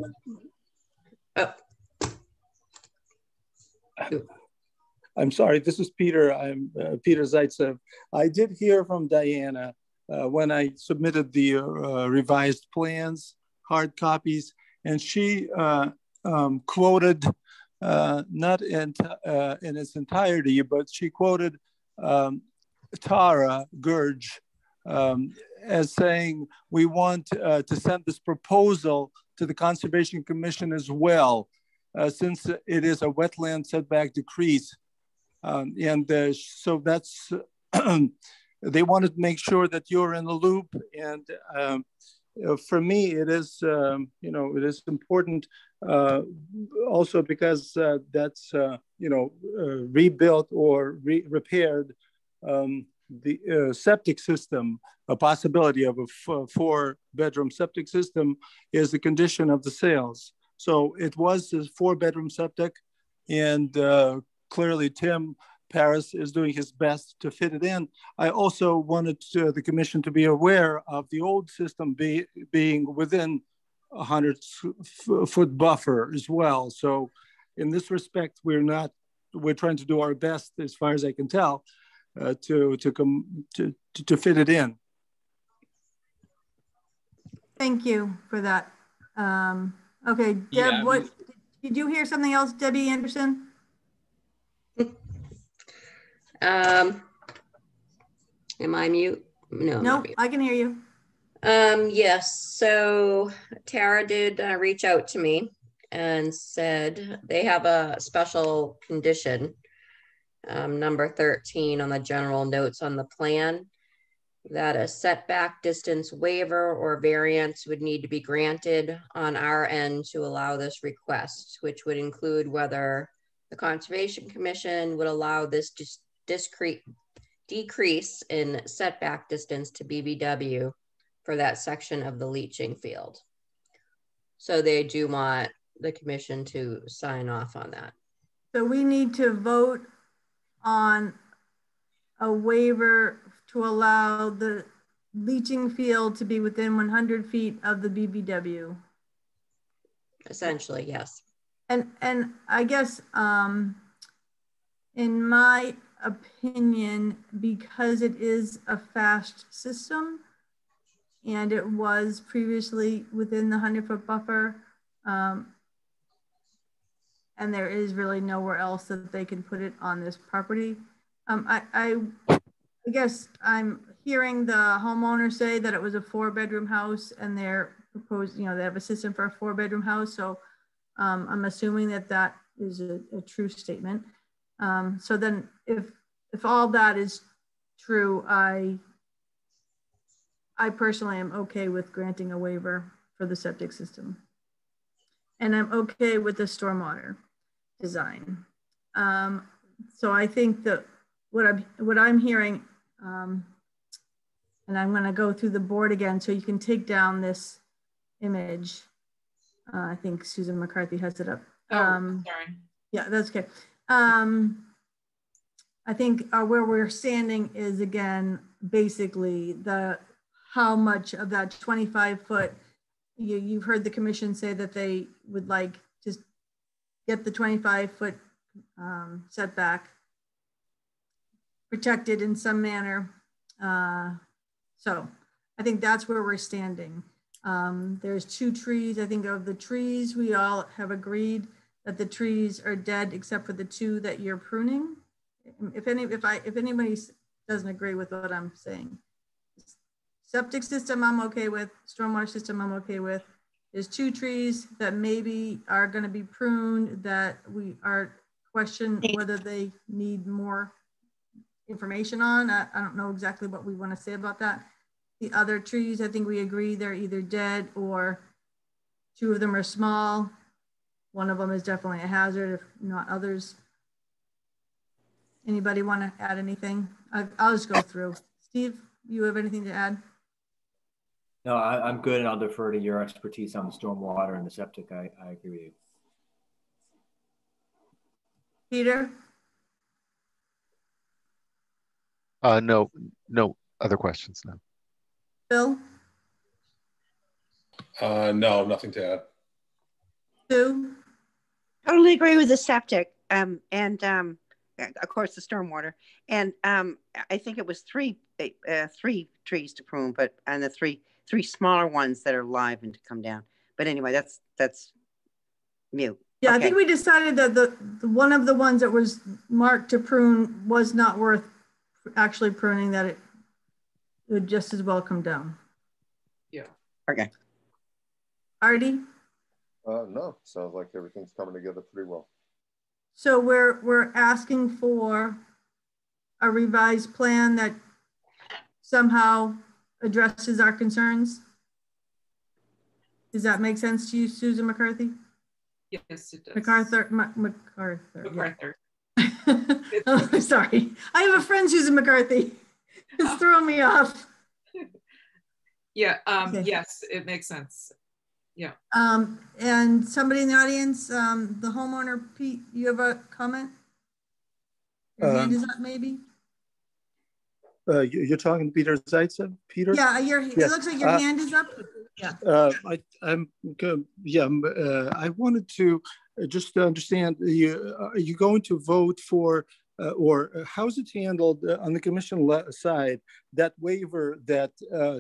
I'm sorry, this is Peter. I'm Peter Zaitsev. I did hear from Diana when I submitted the revised plans, hard copies, and she quoted, not in its entirety, but she quoted Tara Gurge as saying we want to send this proposal to the Conservation Commission as well, since it is a wetland setback decrease. So that's, they wanted to make sure that you're in the loop. And for me, it is, it is important also because that's, rebuilt or repaired the septic system. A possibility of a 4-bedroom septic system is the condition of the sales. So it was a 4-bedroom septic, and clearly Tim Paris is doing his best to fit it in. I also wanted the commission to be aware of the old system being within 100-foot buffer as well. So in this respect, we're trying to do our best, as far as I can tell, to fit it in. Thank you for that. Okay, Deb, Yeah. what did you hear something else, Debbie Anderson? Am I mute? No. Nope, I can hear you. Yes, so Tara did reach out to me and said they have a special condition, number 13 on the general notes on the plan, that a setback distance waiver or variance would need to be granted on our end to allow this request, which would include whether the Conservation Commission would allow this decrease in setback distance to BBW for that section of the leaching field. So they do want the commission to sign off on that. So we need to vote on a waiver to allow the leaching field to be within 100 feet of the BBW. Essentially, yes. And I guess in my opinion, because it is a fast system and it was previously within the 100-foot buffer, and there is really nowhere else that they can put it on this property. I guess I'm hearing the homeowner say that it was a 4-bedroom house and they're proposed, they have a system for a 4-bedroom house. So I'm assuming that that is a true statement. So then if all that is true, I personally am okay with granting a waiver for the septic system. And I'm okay with the stormwater design. So I think that what I'm hearing, and I'm gonna go through the board again so you can take down this image. I think Susan McCarthy has it up. Sorry. Yeah, that's okay. I think where we're standing is, again, basically how much of that 25-foot, you've heard the commission say that they would like to get the 25-foot setback protected in some manner. So I think that's where we're standing. There's 2 trees. I think of the trees, we all have agreed that the trees are dead except for the 2 that you're pruning. If anybody doesn't agree with what I'm saying, septic system I'm okay with, stormwater system I'm okay with. There's 2 trees that maybe are going to be pruned that we are question whether they need more information on. I don't know exactly what we want to say about that. The other trees, I think we agree they're either dead or 2 of them are small. One of them is definitely a hazard, if not others. Anybody want to add anything? I'll just go through. Steve, you have anything to add? No, I'm good, and I'll defer to your expertise on the stormwater and the septic. I agree with you. Peter? No other questions, no. Bill? No, nothing to add. Sue? Totally agree with the septic, and of course the stormwater. And I think it was three trees to prune, and the three smaller ones that are live and to come down. But anyway, that's mute. Yeah, okay. I think we decided that the one of the ones that was marked to prune was not worth actually pruning, that it would just as well come down. Yeah. Okay. Artie? No, sounds like everything's coming together pretty well. So we're asking for a revised plan that somehow addresses our concerns. Does that make sense to you, Susan McCarthy? Yes, it does. MacArthur. MacArthur. Oh, sorry. I have a friend, Susan McCarthy. It's throwing me off. Yeah, Okay. yes, it makes sense. Yeah. And somebody in the audience, the homeowner, Pete, you have a comment? Your hand is up, maybe? You're talking to Peter Zaitsev, Peter? Yeah, it looks like your hand is up. Yeah. I'm good. Yeah, I wanted to just understand, are you going to vote for, or how's it handled on the commission side, that waiver that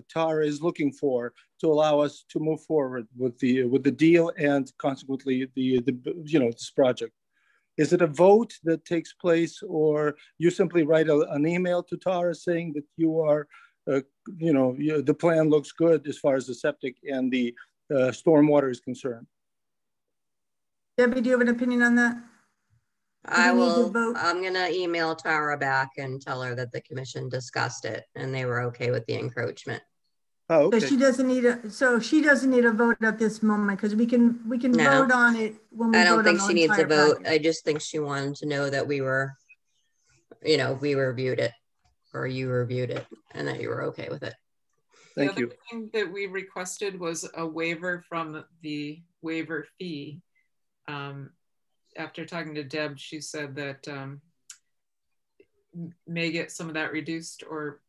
Tara is looking for to allow us to move forward with the deal and consequently this project? Is it a vote that takes place, or you simply write an email to Tara saying that you are, the plan looks good as far as the septic and the stormwater is concerned? Debbie, do you have an opinion on that? I will. I'm going to email Tara back and tell her that the commission discussed it and they were okay with the encroachment. Oh, okay. So she doesn't need a vote at this moment, because we can vote on it when we I don't vote think on she the needs a entire vote. package. I just think she wanted to know that we were, we reviewed it, or you reviewed it, and that you were okay with it. Thank you. The other thing that we requested was a waiver from the waiver fee. After talking to Deb, she said that may get some of that reduced, or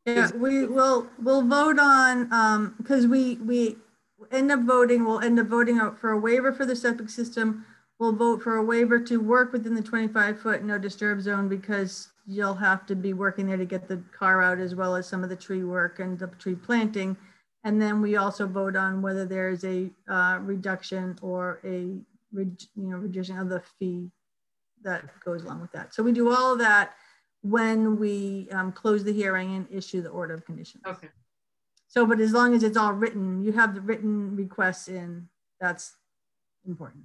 yeah, we'll vote on, because we end up voting, we'll end up voting out for a waiver for the septic system. We'll vote for a waiver to work within the 25-foot no disturb zone, because you'll have to be working there to get the car out, as well as some of the tree work and the tree planting. And then we also vote on whether there's a reduction or a reduction of the fee that goes along with that. So we do all of that when we close the hearing and issue the order of conditions. okay. So, but as long as it's all written, you have the written requests in, that's important.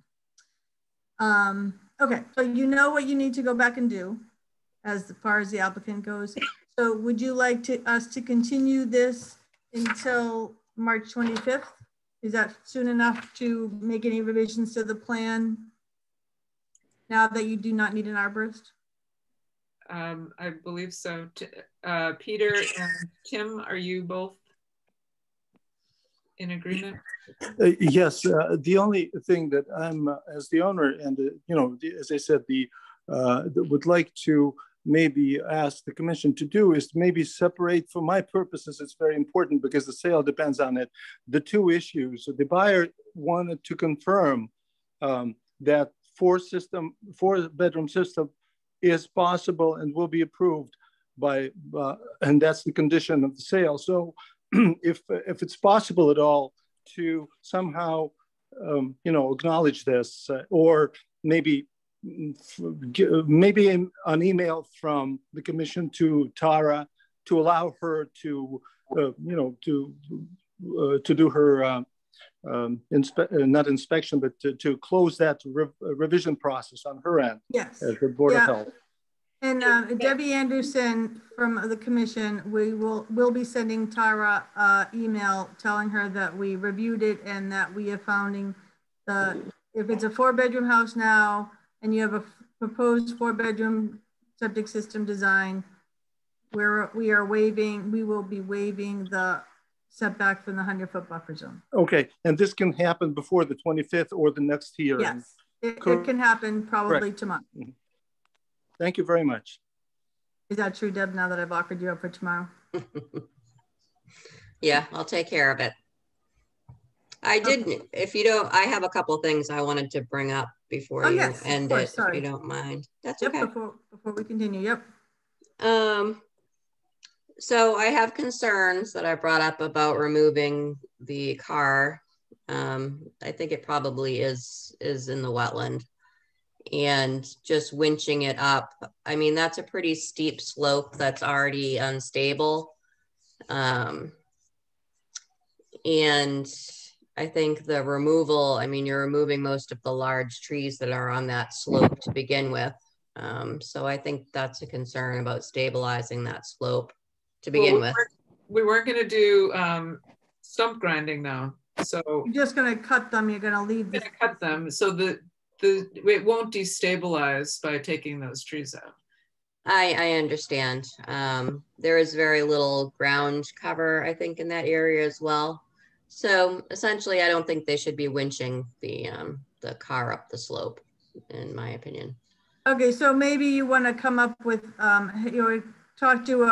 Okay, so you know what you need to go back and do as far as the applicant goes. So would you like us to continue this until March 25th? Is that soon enough to make any revisions to the plan now that you do not need an arborist? I believe so. Peter and Tim, are you both in agreement? Yes, the only thing that I'm, as the owner, and as I said, would like to maybe ask the commission to do is to maybe separate, for my purposes, it's very important because the sale depends on it, the two issues. The buyer wanted to confirm that four-bedroom system is possible and will be approved by, and that's the condition of the sale. So if it's possible at all to somehow, acknowledge this, or maybe an email from the commission to Tara to allow her to, to do her not inspection, but to close that revision process on her end. Yes. As the Board of Health. And Debbie Anderson from the commission, we'll be sending Tara email telling her that we reviewed it and that we are finding if it's a 4-bedroom house now and you have a proposed 4-bedroom septic system design, we will be waiving the setback from the 100-foot buffer zone. Okay, and this can happen before the 25th or the next hearing? Yes, it can happen probably tomorrow. Mm-hmm. Thank you very much. Is that true, Deb, now that I've offered you up for tomorrow? Yeah, I'll take care of it. I didn't, if you don't, I have a couple things I wanted to bring up before you end it, if you don't mind. That's okay. Before we continue, yep. So I have concerns that I brought up about removing the car. I think it probably is in the wetland. and just winching it up. I mean, that's a pretty steep slope that's already unstable. And I think the removal, I mean, you're removing most of the large trees that are on that slope to begin with. So I think that's a concern about stabilizing that slope to begin with. We weren't going to do stump grinding now. So you're just going to cut them. You're going to leave them. Cut them so it won't destabilize by taking those trees out. I understand. There is very little ground cover, I think, in that area as well. So essentially, I don't think they should be winching the car up the slope, in my opinion. Okay, so maybe you want to come up with, talk to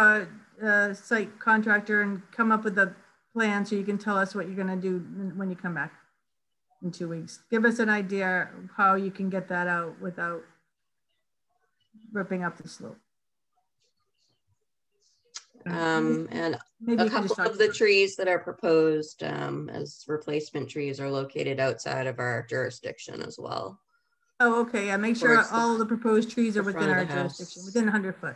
a site contractor and come up with a plan so you can tell us what you're going to do when you come back in 2 weeks. Give us an idea of how you can get that out without ripping up the slope. And maybe a couple of the trees that are proposed as replacement trees are located outside of our jurisdiction as well. Oh, okay. Yeah, make sure all the proposed trees are within our jurisdiction, within 100 foot.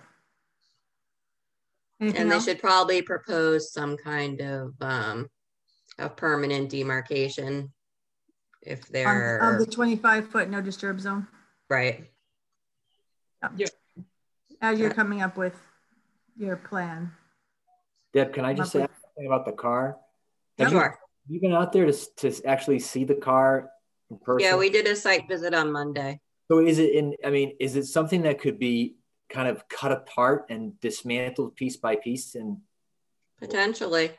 Anything else? They should probably propose some kind of permanent demarcation if they're of the 25 foot no disturb zone. Right. Yeah. As you're coming up with your plan. Deb, can I just say something about the car? Sure. Have you been out there to actually see the car in person? Yeah, we did a site visit on Monday. So is it something that could be kind of cut apart and dismantled piece by piece? And potentially.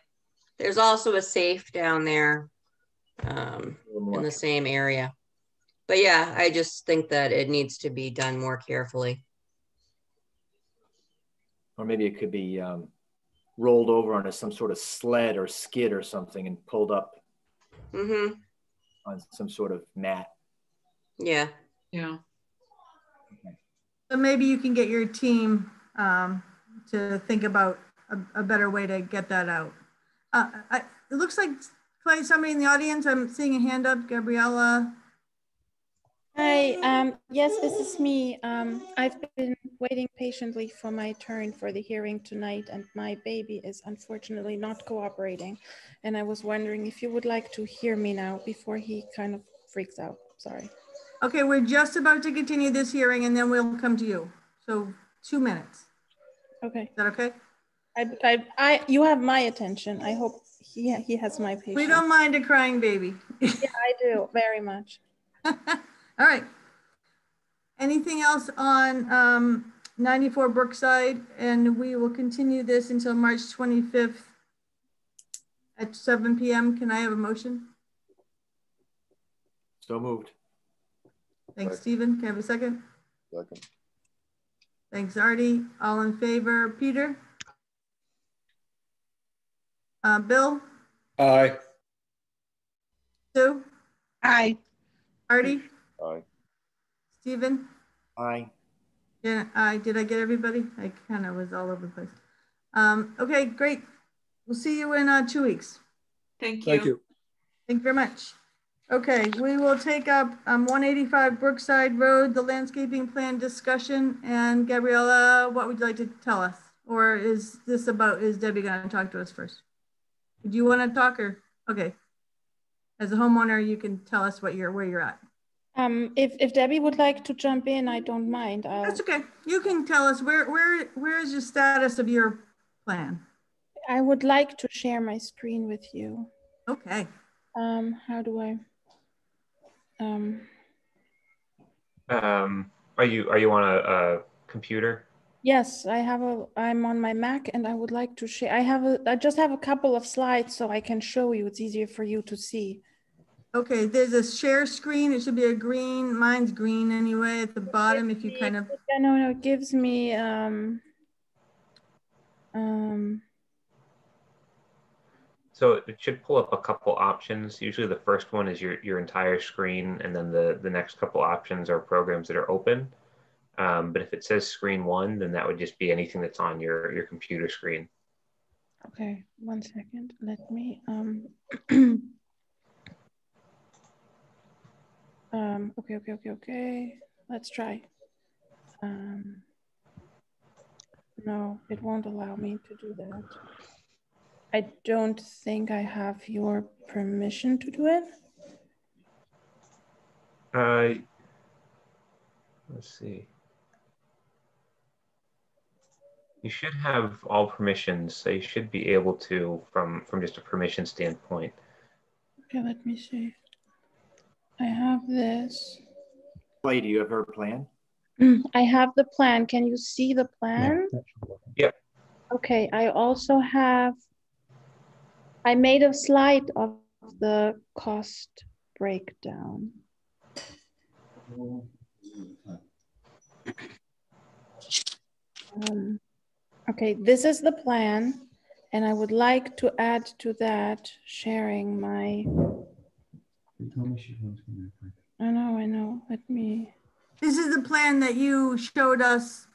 There's also a safe down there in the same area. But yeah, I just think that it needs to be done more carefully. Or maybe it could be rolled over onto some sort of sled or skid or something and pulled up on some sort of mat. Yeah. Yeah. Okay. So maybe you can get your team to think about a better way to get that out. It looks like somebody in the audience. I'm seeing a hand up, Gabriella. Hi, yes, this is me. I've been waiting patiently for my turn for the hearing tonight, and my baby is unfortunately not cooperating. And I was wondering if you would like to hear me now before he kind of freaks out. Sorry. Okay, we're just about to continue this hearing and then we'll come to you. So 2 minutes. Okay. Is that okay? You have my attention. I hope he has my patience. We don't mind a crying baby. Yeah, I do very much. All right. Anything else on 94 Brookside? And we will continue this until March 25th at 7 p.m. Can I have a motion? So moved. Thanks, Stephen. Can I have a second? Second. Thanks, Artie. All in favor? Peter? Bill? Aye. Sue? Aye. Artie? Aye. Stephen? Aye. Yeah, aye. Did I get everybody? I kind of was all over the place. Okay, great. We'll see you in 2 weeks. Thank you. Thank you. Thank you very much. Okay, we will take up 185 Brookside Road, the landscaping plan discussion. And Gabriella, what would you like to tell us? Or is Debbie gonna talk to us first? Do you wanna talk or, okay. As a homeowner, you can tell us where you're at. If Debbie would like to jump in, I don't mind. That's okay. You can tell us where is your status of your plan? I would like to share my screen with you. Okay. How do I? Are you on a computer? Yes, I'm on my Mac and I would like to share. I just have a couple of slides so I can show you. It's easier for you to see. Okay, there's a share screen. It should be a green. Mine's green anyway at the bottom. If you kind of. Yeah, no, it gives me. So it should pull up a couple options. Usually the first one is your entire screen, and then the next couple options are programs that are open. But if it says screen 1, then that would just be anything that's on your computer screen. Okay, 1 second. Let me. Okay. let's try. No, it won't allow me to do that. I don't think I have your permission to do it. Let's see. You should have all permissions, so you should be able to, from just a permission standpoint. Okay, let me see. I have this. Clay, do you have her plan? I have the plan. Can you see the plan? Yep. Okay, I also have, I made a slide of the cost breakdown. Okay, this is the plan, and I would like to add to that sharing my. I know. Let me. This is the plan that you showed us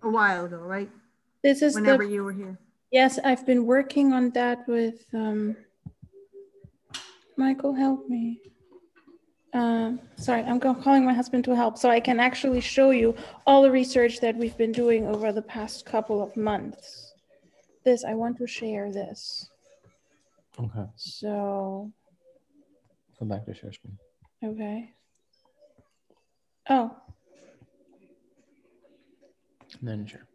a while ago, right? This is whenever you were here. Yes, I've been working on that with Michael. Help me. Sorry, I'm calling my husband to help so I can actually show you all the research that we've been doing over the past couple of months. I want to share this. Okay. So. Come back to share screen. Okay. Oh. And then share.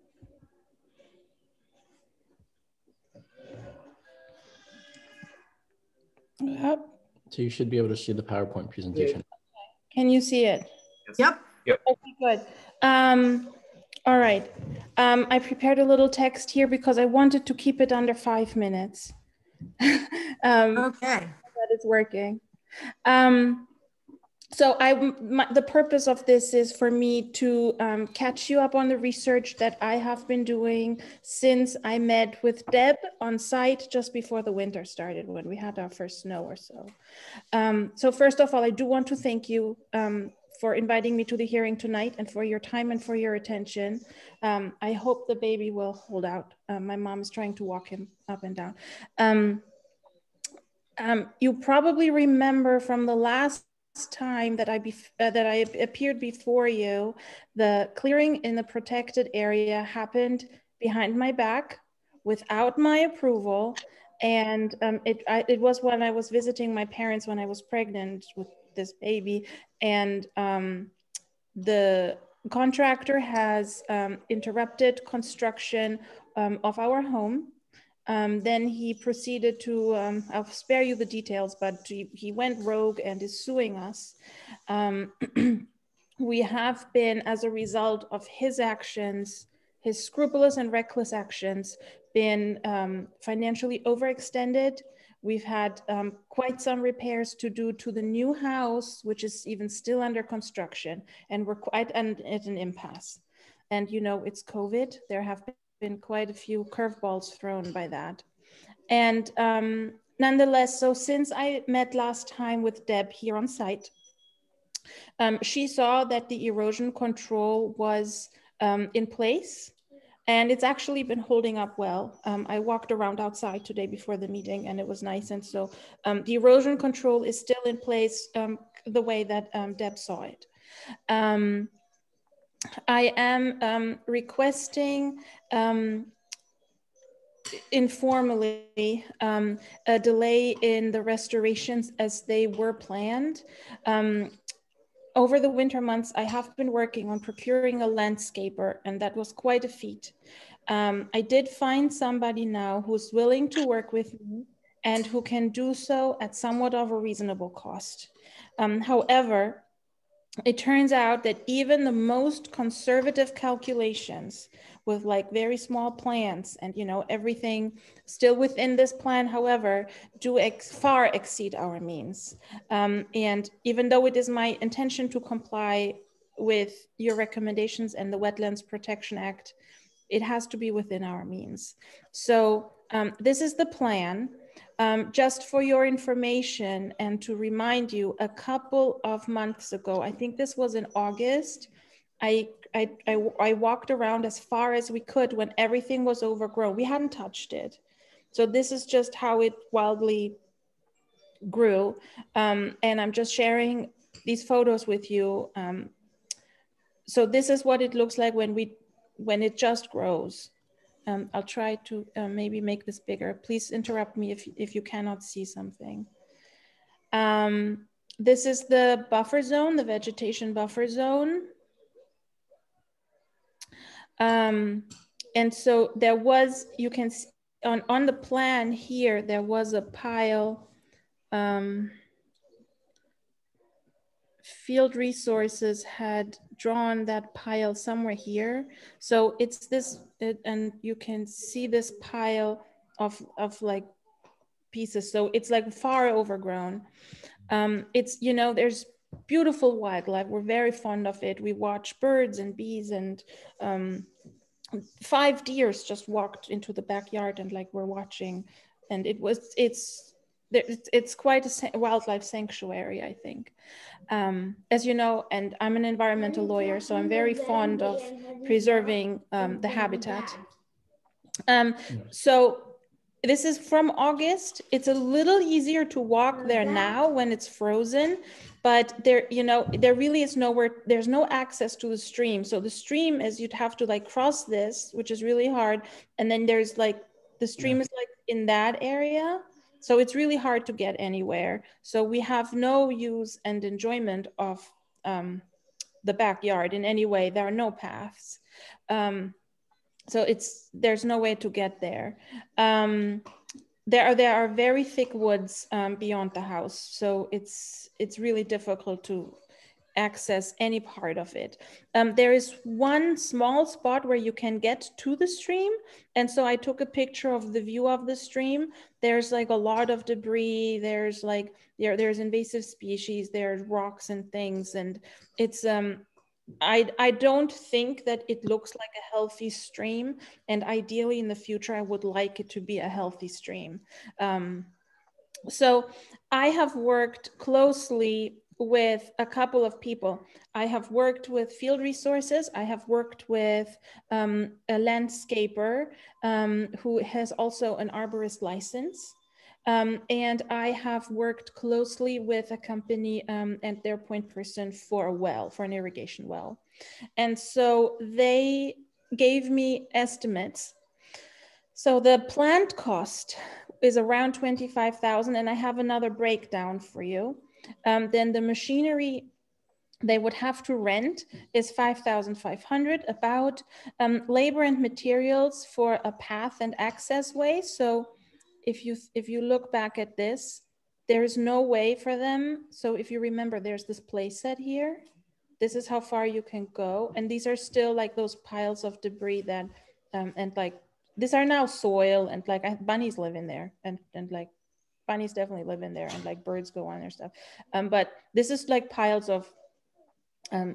Yep. So you should be able to see the PowerPoint presentation. Can you see it? Yep. Yep. Okay, good. All right. I prepared a little text here because I wanted to keep it under 5 minutes. Okay. That is working. So the purpose of this is for me to catch you up on the research that I have been doing since I met with Deb on site just before the winter started, when we had our first snow or so. So first of all, I do want to thank you for inviting me to the hearing tonight and for your time and for your attention. I hope the baby will hold out. My mom is trying to walk him up and down. You probably remember from the last time that I appeared before you, the clearing in the protected area happened behind my back without my approval, and it was when I was visiting my parents when I was pregnant with this baby, and the contractor has interrupted construction of our home. Then he proceeded to, I'll spare you the details, but he went rogue and is suing us. We have been, as a result of his actions, his scrupulous and reckless actions, been financially overextended. We've had quite some repairs to do to the new house, which is even still under construction, and we're quite at an impasse. And you know, it's COVID. There have been quite a few curveballs thrown by that. And nonetheless, so since I met last time with Deb here on site, she saw that the erosion control was in place, and it's actually been holding up well. I walked around outside today before the meeting and it was nice. And so the erosion control is still in place the way that Deb saw it. I am requesting informally a delay in the restorations as they were planned. Over the winter months, I have been working on procuring a landscaper, and that was quite a feat. I did find somebody now who's willing to work with me and who can do so at somewhat of a reasonable cost. However, it turns out that even the most conservative calculations with like very small plans and, you know, everything still within this plan, however, do far exceed our means. And even though it is my intention to comply with your recommendations and the Wetlands Protection Act, it has to be within our means. So this is the plan. Just for your information and to remind you, a couple of months ago, I think this was in August, I walked around as far as we could when everything was overgrown. We hadn't touched it. So this is just how it wildly grew. And I'm just sharing these photos with you so this is what it looks like when it just grows. I'll try to maybe make this bigger. Please interrupt me if you cannot see something. This is the buffer zone, the vegetation buffer zone. And so there was, you can see on the plan here, there was a pile. Field Resources had drawn that pile somewhere here. So it's this, and you can see this pile of like pieces. So it's like far overgrown. It's, you know, there's beautiful wildlife. We're very fond of it. We watch birds and bees, and 5 deers just walked into the backyard and like we're watching. And it's quite a wildlife sanctuary, I think. As you know, and I'm an environmental lawyer, so I'm very fond of preserving the habitat. So this is from August. It's a little easier to walk there now when it's frozen, but there, you know, there really is nowhere, there's no access to the stream. So the stream is, you'd have to like cross this, which is really hard. And then there's like, the stream is like in that area. So it's really hard to get anywhere. So we have no use and enjoyment of the backyard in any way. There are no paths. So there's no way to get there. There are very thick woods beyond the house. So it's really difficult to access any part of it. There is one small spot where you can get to the stream. And so I took a picture of the view of the stream. There's like a lot of debris. There's like, there's invasive species, there's rocks and things. And it's, I don't think that it looks like a healthy stream. And ideally in the future, I would like it to be a healthy stream. So I have worked closely with a couple of people. I have worked with Field Resources. I have worked with a landscaper who has also an arborist license. And I have worked closely with a company and their point person for a well, for an irrigation well. And so they gave me estimates. So the plant cost is around 25,000, and I have another breakdown for you. Then the machinery they would have to rent is 5,500, about labor and materials for a path and access way. So if you look back at this, there's no way for them. So if you remember, there's this play set here. This is how far you can go. And these are still like those piles of debris that, and like, these are now soil, and like bunnies live in there, and like bunnies definitely live in there, and like birds go on their stuff. But this is like piles of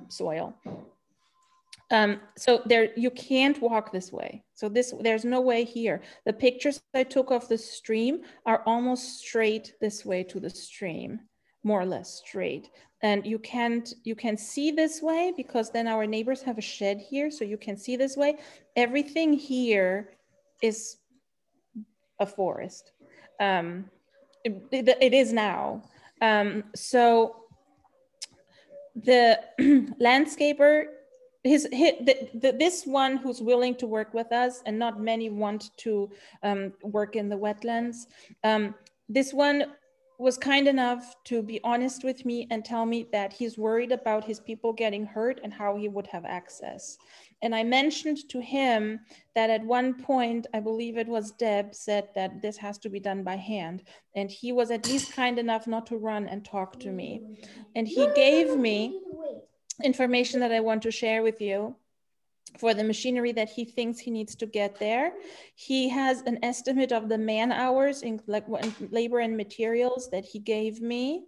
soil. So there, you can't walk this way. So there's no way here. The pictures I took of the stream are almost straight this way to the stream, more or less straight. And you can see this way because then our neighbors have a shed here. So you can see this way. Everything here is a forest. It is now. So the landscaper, this one who's willing to work with us, and not many want to work in the wetlands. This one was kind enough to be honest with me and tell me that he's worried about his people getting hurt and how he would have access. And I mentioned to him that at one point, I believe it was Deb, said that this has to be done by hand. And he was at least kind enough not to run and talk to me. And he gave me information that I want to share with you for the machinery that he thinks he needs to get there. He has an estimate of the man hours in like labor and materials that he gave me.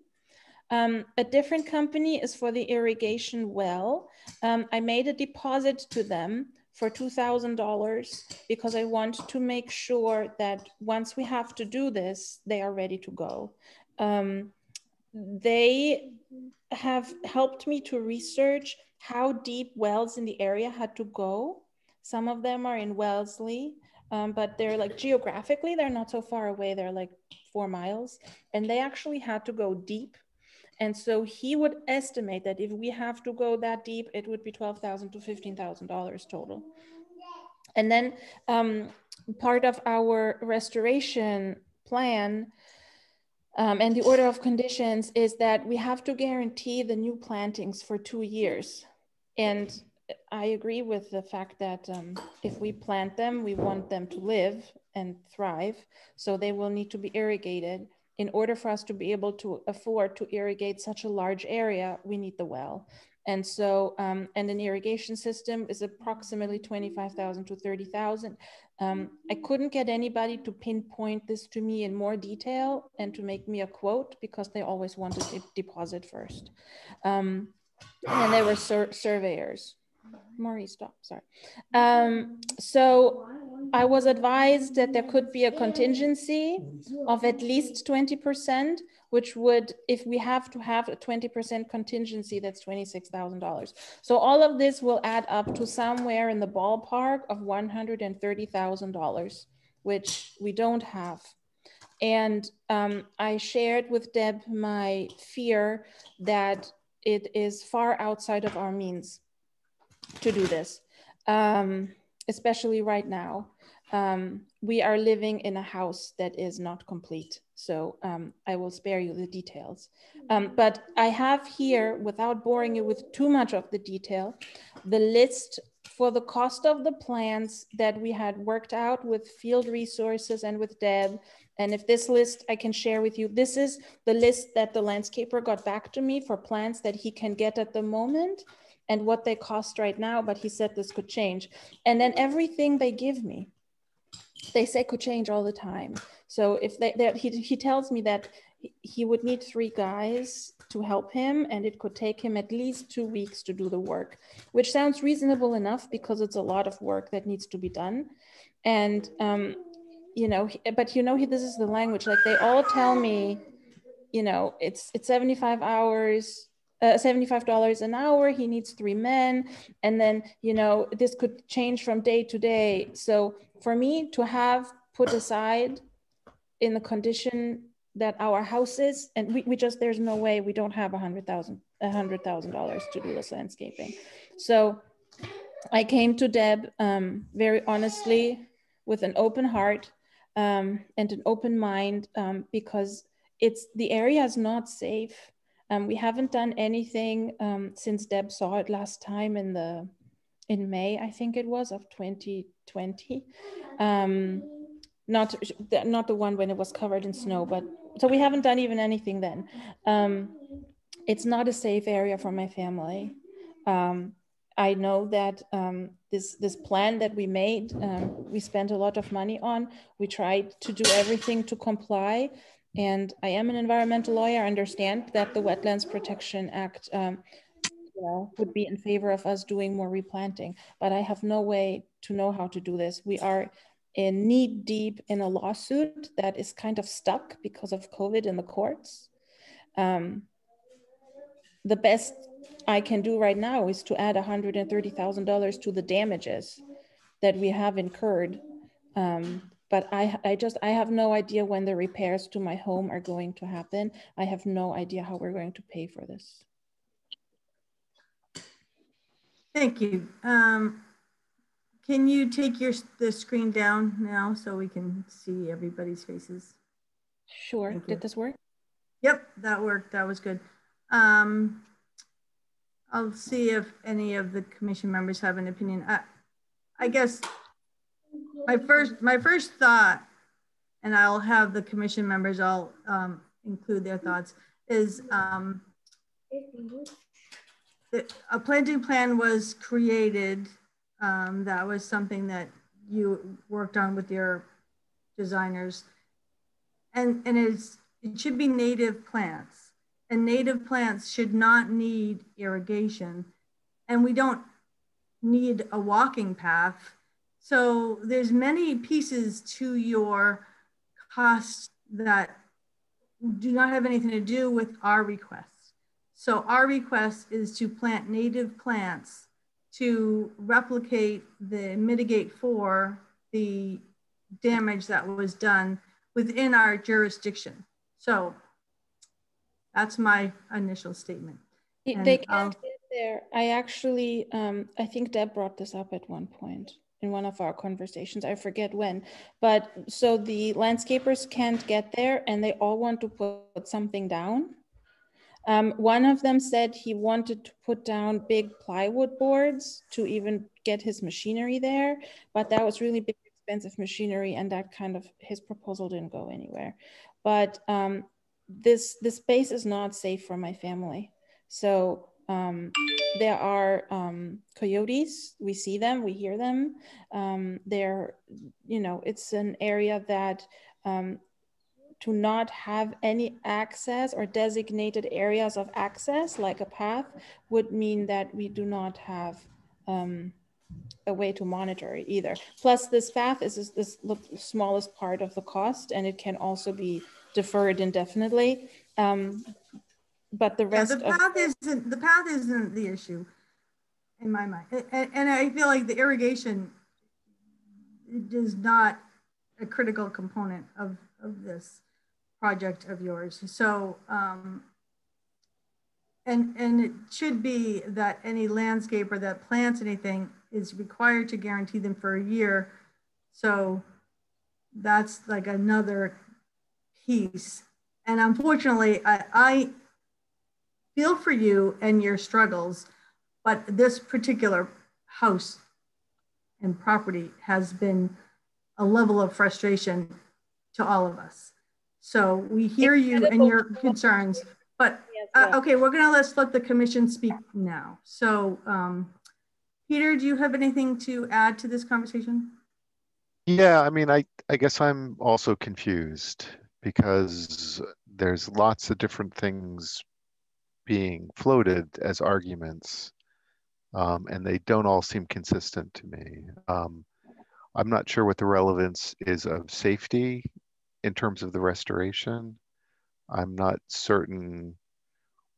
A different company is for the irrigation well. I made a deposit to them for $2,000 because I want to make sure that once we have to do this, they are ready to go. They have helped me to research how deep wells in the area had to go. Some of them are in Wellesley, but they're like geographically, they're not so far away. They're like 4 miles, and they actually had to go deep. And so he would estimate that if we have to go that deep, it would be $12,000 to $15,000 total. And then part of our restoration plan and the order of conditions is that we have to guarantee the new plantings for 2 years. And I agree with the fact that if we plant them, we want them to live and thrive. So they will need to be irrigated. In order for us to be able to afford to irrigate such a large area, we need the well. And so, and an irrigation system is approximately 25,000 to 30,000. I couldn't get anybody to pinpoint this to me in more detail and to make me a quote because they always wanted a deposit first. And they were surveyors. Maurice, stop, sorry. So I was advised that there could be a contingency of at least 20%, which would, if we have to have a 20% contingency, that's $26,000. So all of this will add up to somewhere in the ballpark of $130,000, which we don't have. And I shared with Deb my fear that it is far outside of our means to do this, especially right now. We are living in a house that is not complete. So I will spare you the details. But I have here, without boring you with too much of the detail, the list for the cost of the plans that we had worked out with field resources and with Deb. And if this list I can share with you, this is the list that the landscaper got back to me for plants that he can get at the moment and what they cost right now, but he said this could change. And then everything they give me, they say could change all the time. So if he tells me that he would need 3 guys to help him and it could take him at least 2 weeks to do the work, which sounds reasonable enough because it's a lot of work that needs to be done. And, you know, but you know, this is the language, like they all tell me, you know, it's 75 hours, $75 an hour, he needs 3 men. And then, you know, this could change from day to day. So for me to have put aside in the condition that our house is, and we just, there's no way we don't have $100,000 to do this landscaping. So I came to Deb very honestly with an open heart and an open mind because the area is not safe. We haven't done anything since Deb saw it last time in May, I think it was, of 2020. Not the one when it was covered in snow, but so we haven't done even anything then. It's not a safe area for my family. I know that this plan that we made, we spent a lot of money on. We tried to do everything to comply. And I am an environmental lawyer. I understand that the Wetlands Protection Act would be in favor of us doing more replanting, but I have no way to know how to do this. We are knee deep in a lawsuit that is kind of stuck because of COVID in the courts. The best I can do right now is to add $130,000 to the damages that we have incurred. But I have no idea when the repairs to my home are going to happen. I have no idea how we're going to pay for this. Thank you. Can you take the screen down now so we can see everybody's faces? Sure. Did this work? Yep, that worked. That was good. I'll see if any of the commission members have an opinion. I guess my first thought, and I'll have the commission members all include their thoughts, is a planting plan was created. That was something that you worked on with your designers, and it should be native plants, and native plants should not need irrigation, and we don't need a walking path. So there's many pieces to your cost that do not have anything to do with our request. So our request is to plant native plants to mitigate for the damage that was done within our jurisdiction. So That's my initial statement. And they can't get there. I actually, I think Deb brought this up at one point in one of our conversations. I forget when, but so the landscapers can't get there and they all want to put something down. One of them said he wanted to put down big plywood boards to even get his machinery there, but that was really big, expensive machinery, and that kind of, his proposal didn't go anywhere. But this space is not safe for my family. So there are coyotes, we see them, we hear them. They're, you know, it's an area that to not have any access or designated areas of access like a path would mean that we do not have a way to monitor it either. Plus this path is the smallest part of the cost, and it can also be deferred indefinitely. But the rest the path isn't the issue in my mind. And I feel like the irrigation is not a critical component of this project of yours. So, and it should be that any landscaper that plants anything is required to guarantee them for a year. So that's like another piece. And unfortunately, I feel for you and your struggles, but this particular house and property has been a level of frustration to all of us. So we hear you and your concerns, but okay, we're gonna let the commission speak now. So Peter, do you have anything to add to this conversation? Yeah, I mean, I guess I'm also confused because there's lots of different things being floated as arguments, and they don't all seem consistent to me. I'm not sure what the relevance is of safety in terms of the restoration. I'm not certain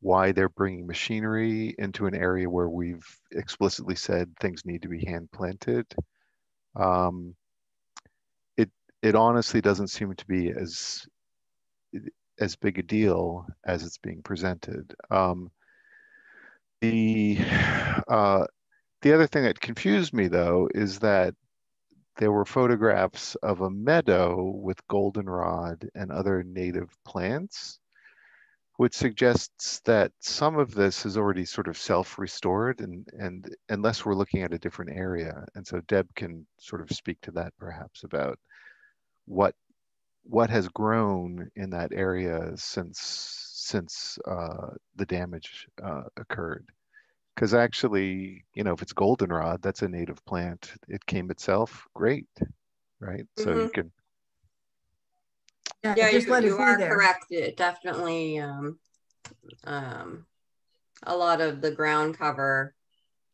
why they're bringing machinery into an area where we've explicitly said things need to be hand planted. It honestly doesn't seem to be as big a deal as it's being presented. The other thing that confused me though is that there were photographs of a meadow with goldenrod and other native plants, which suggests that some of this is already sort of self-restored, and unless we're looking at a different area. And so Deb can sort of speak to that perhaps about what has grown in that area since the damage occurred. Because actually, you know, if it's goldenrod, that's a native plant. It came itself, great, right? Mm-hmm. So you can. Yeah, you are correct. It definitely, a lot of the ground cover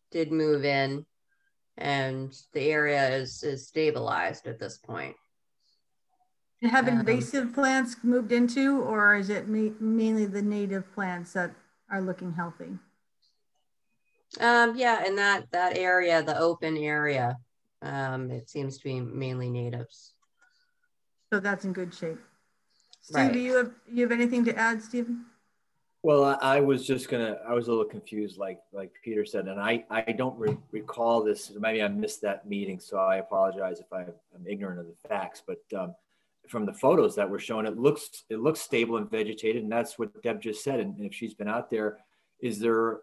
did move in, and the area is stabilized at this point. Have invasive plants moved into, or is it mainly the native plants that are looking healthy? Yeah, in that area, the open area, it seems to be mainly natives. So that's in good shape. Steve, right. you have anything to add, Stephen? Well, I was a little confused, like Peter said, and I don't recall this. Maybe I missed that meeting, so I apologize if I'm ignorant of the facts. But from the photos that were shown, it looks stable and vegetated, and that's what Deb just said. And if she's been out there, is there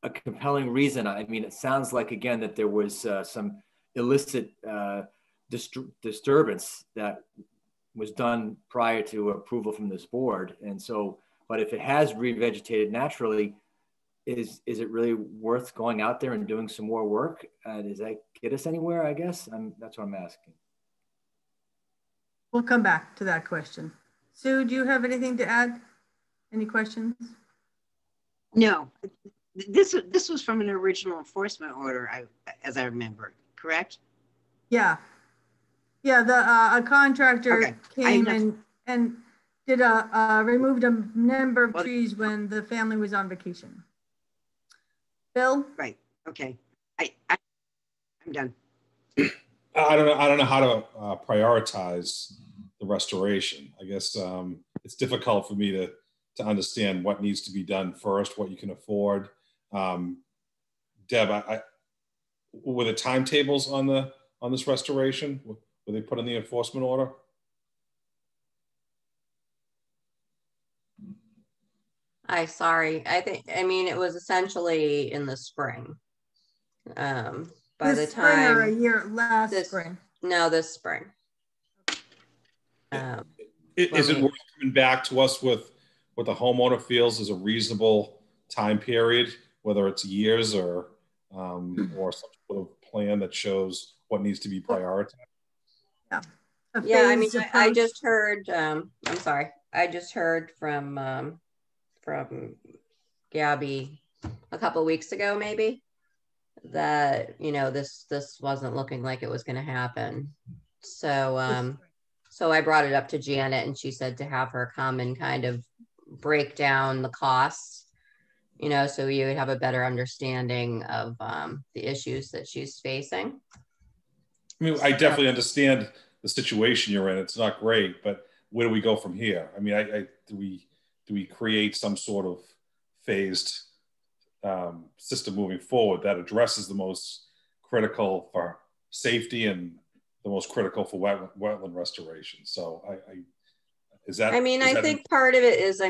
a compelling reason? I mean, it sounds like again that there was some illicit disturbance that was done prior to approval from this board, and so. But if it has revegetated naturally, is it really worth going out there and doing some more work? Does that get us anywhere? I guess that's what I'm asking. We'll come back to that question. Sue, do you have anything to add? Any questions? No. This was from an original enforcement order, as I remember, correct? Yeah. Yeah, a contractor came and did removed a number of trees when the family was on vacation. Bill? Right. Okay. I'm done. I don't know how to prioritize the restoration. I guess it's difficult for me to to understand what needs to be done first, what you can afford. Deb, were the timetables on this restoration? Were they put in the enforcement order? Sorry. I mean, it was essentially in the spring. By the spring time or a year last spring? No, this spring. Is it worth coming back to us with what the homeowner feels is a reasonable time period, whether it's years or some sort of plan that shows what needs to be prioritized? Yeah, I mean, I just heard. I'm sorry. I just heard from Gabby a couple of weeks ago, maybe, that this wasn't looking like it was going to happen. So so I brought it up to Janet, and she said to have her come and kind of break down the costs, so you would have a better understanding of the issues that she's facing. I mean, I definitely understand the situation you're in. It's not great, but where do we go from here? I mean, do we create some sort of phased system moving forward that addresses the most critical for safety and the most critical for wetland restoration? So I think part of it is,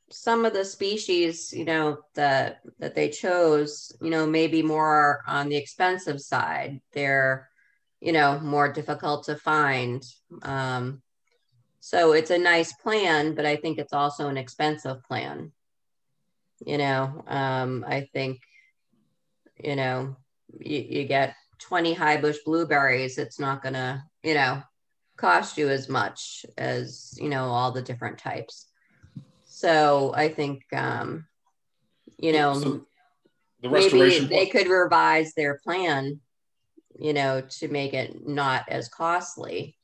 some of the species, that they chose, maybe more on the expensive side. They're, more difficult to find. So it's a nice plan, but I think it's also an expensive plan. I think, you get 20 high bush blueberries, it's not gonna, cost you as much as, all the different types. So I think, so the restoration, maybe they could revise their plan, to make it not as costly,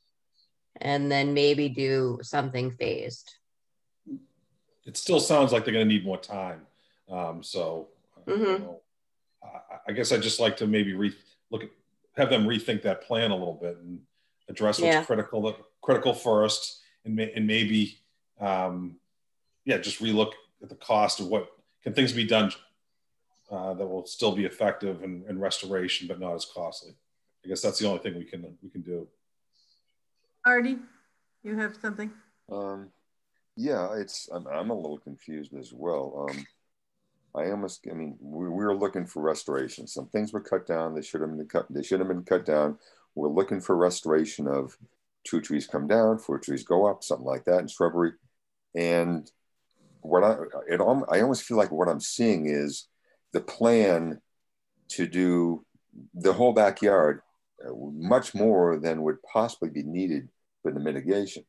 and then maybe do something phased. It still sounds like they're going to need more time. I guess I'd just like to maybe have them rethink that plan a little bit and address what's critical first, and maybe, just relook at the cost of what can things be done that will still be effective in restoration, but not as costly. I guess that's the only thing we can do. Artie, you have something? Yeah, I'm a little confused as well. We were looking for restoration. Some things were cut down. They should have been cut down. We're looking for restoration of 2 trees come down, 4 trees go up, something like that in shrubbery. And I almost feel like what I'm seeing is the plan to do the whole backyard much more than would possibly be needed for the mitigation.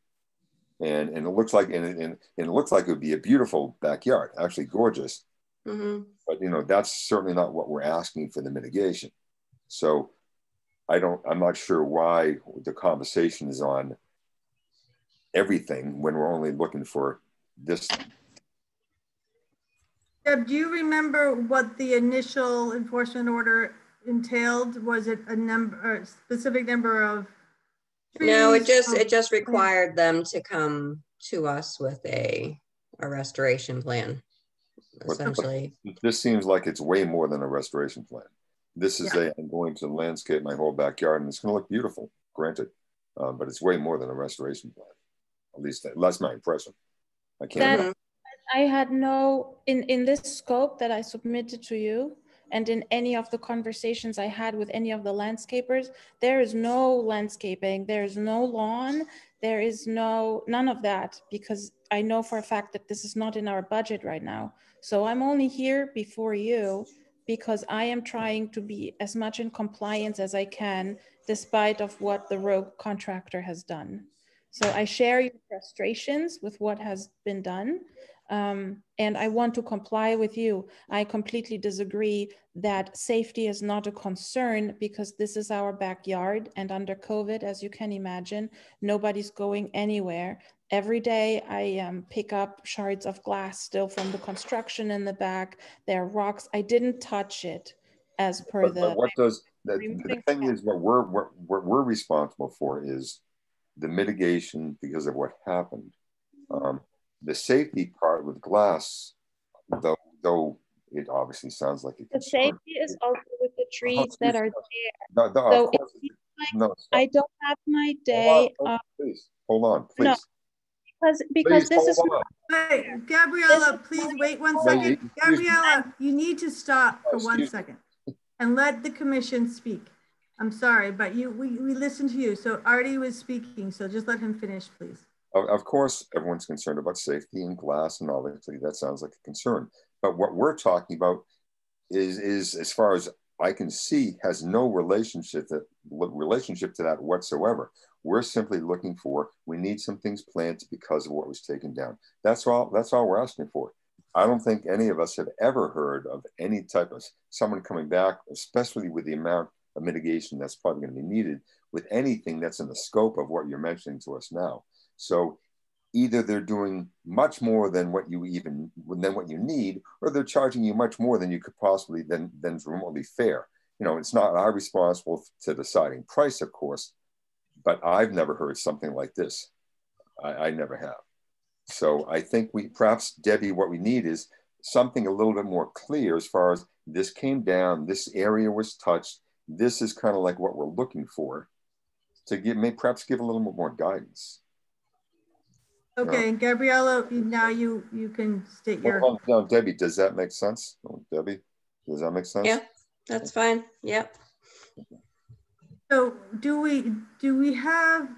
And it looks like it would be a beautiful backyard, actually gorgeous. Mm-hmm. But that's certainly not what we're asking for the mitigation. So I'm not sure why the conversation is on everything when we're only looking for this. Deb, do you remember what the initial enforcement order entailed? Was it a specific number of trees? No, it just required them to come to us with a restoration plan, essentially. This seems like it's way more than a restoration plan. This is I'm going to landscape my whole backyard, and it's going to look beautiful, granted, but it's way more than a restoration plan. At least that's my impression. I can't. I had in this scope that I submitted to you, and in any of the conversations I had with any of the landscapers, there is no landscaping, there is no lawn, there is none of that, because I know for a fact that this is not in our budget right now. So I'm only here before you because I am trying to be as much in compliance as I can, despite of what the rogue contractor has done. So I share your frustrations with what has been done. And I want to comply with you. I completely disagree that safety is not a concern, because this is our backyard, and under COVID, as you can imagine, nobody's going anywhere. Every day I pick up shards of glass still from the construction in the back. There are rocks. I didn't touch it as per but what does the thing is, what we're responsible for is the mitigation because of what happened. The safety part with glass, though it obviously sounds like a The concern. safety is also with the trees that are there. No, So it seems like I don't have my day. Please, hold on, please. No, because this is. Hey, Gabriella, please wait one second. Gabriella, you need to stop for 1 second and let the commission speak. I'm sorry, but we listened to you. So Artie was speaking, so just let him finish, please. Of course, everyone's concerned about safety and glass, and obviously that sounds like a concern. But what we're talking about is as far as I can see, has no relationship to that whatsoever. We're simply looking for, we need some things planted because of what was taken down. That's all we're asking for. I don't think any of us have ever heard of any type of someone coming back, especially with the amount of mitigation that's probably going to be needed, with anything that's in the scope of what you're mentioning to us now. So either they're doing much more than what you need, or they're charging you much more than you could possibly than's remotely fair. You know, it's not our responsible to deciding price, of course, but I've never heard something like this. I never have. So I think perhaps, Debbie, what we need is something a little bit more clear as far as this came down, this area was touched. This is kind of like what we're looking for, to perhaps give a little bit more guidance. Okay, Gabriella, now you can state your. No, Debbie, does that make sense? Debbie, does that make sense? Yeah, that's fine. Yep. So do we have,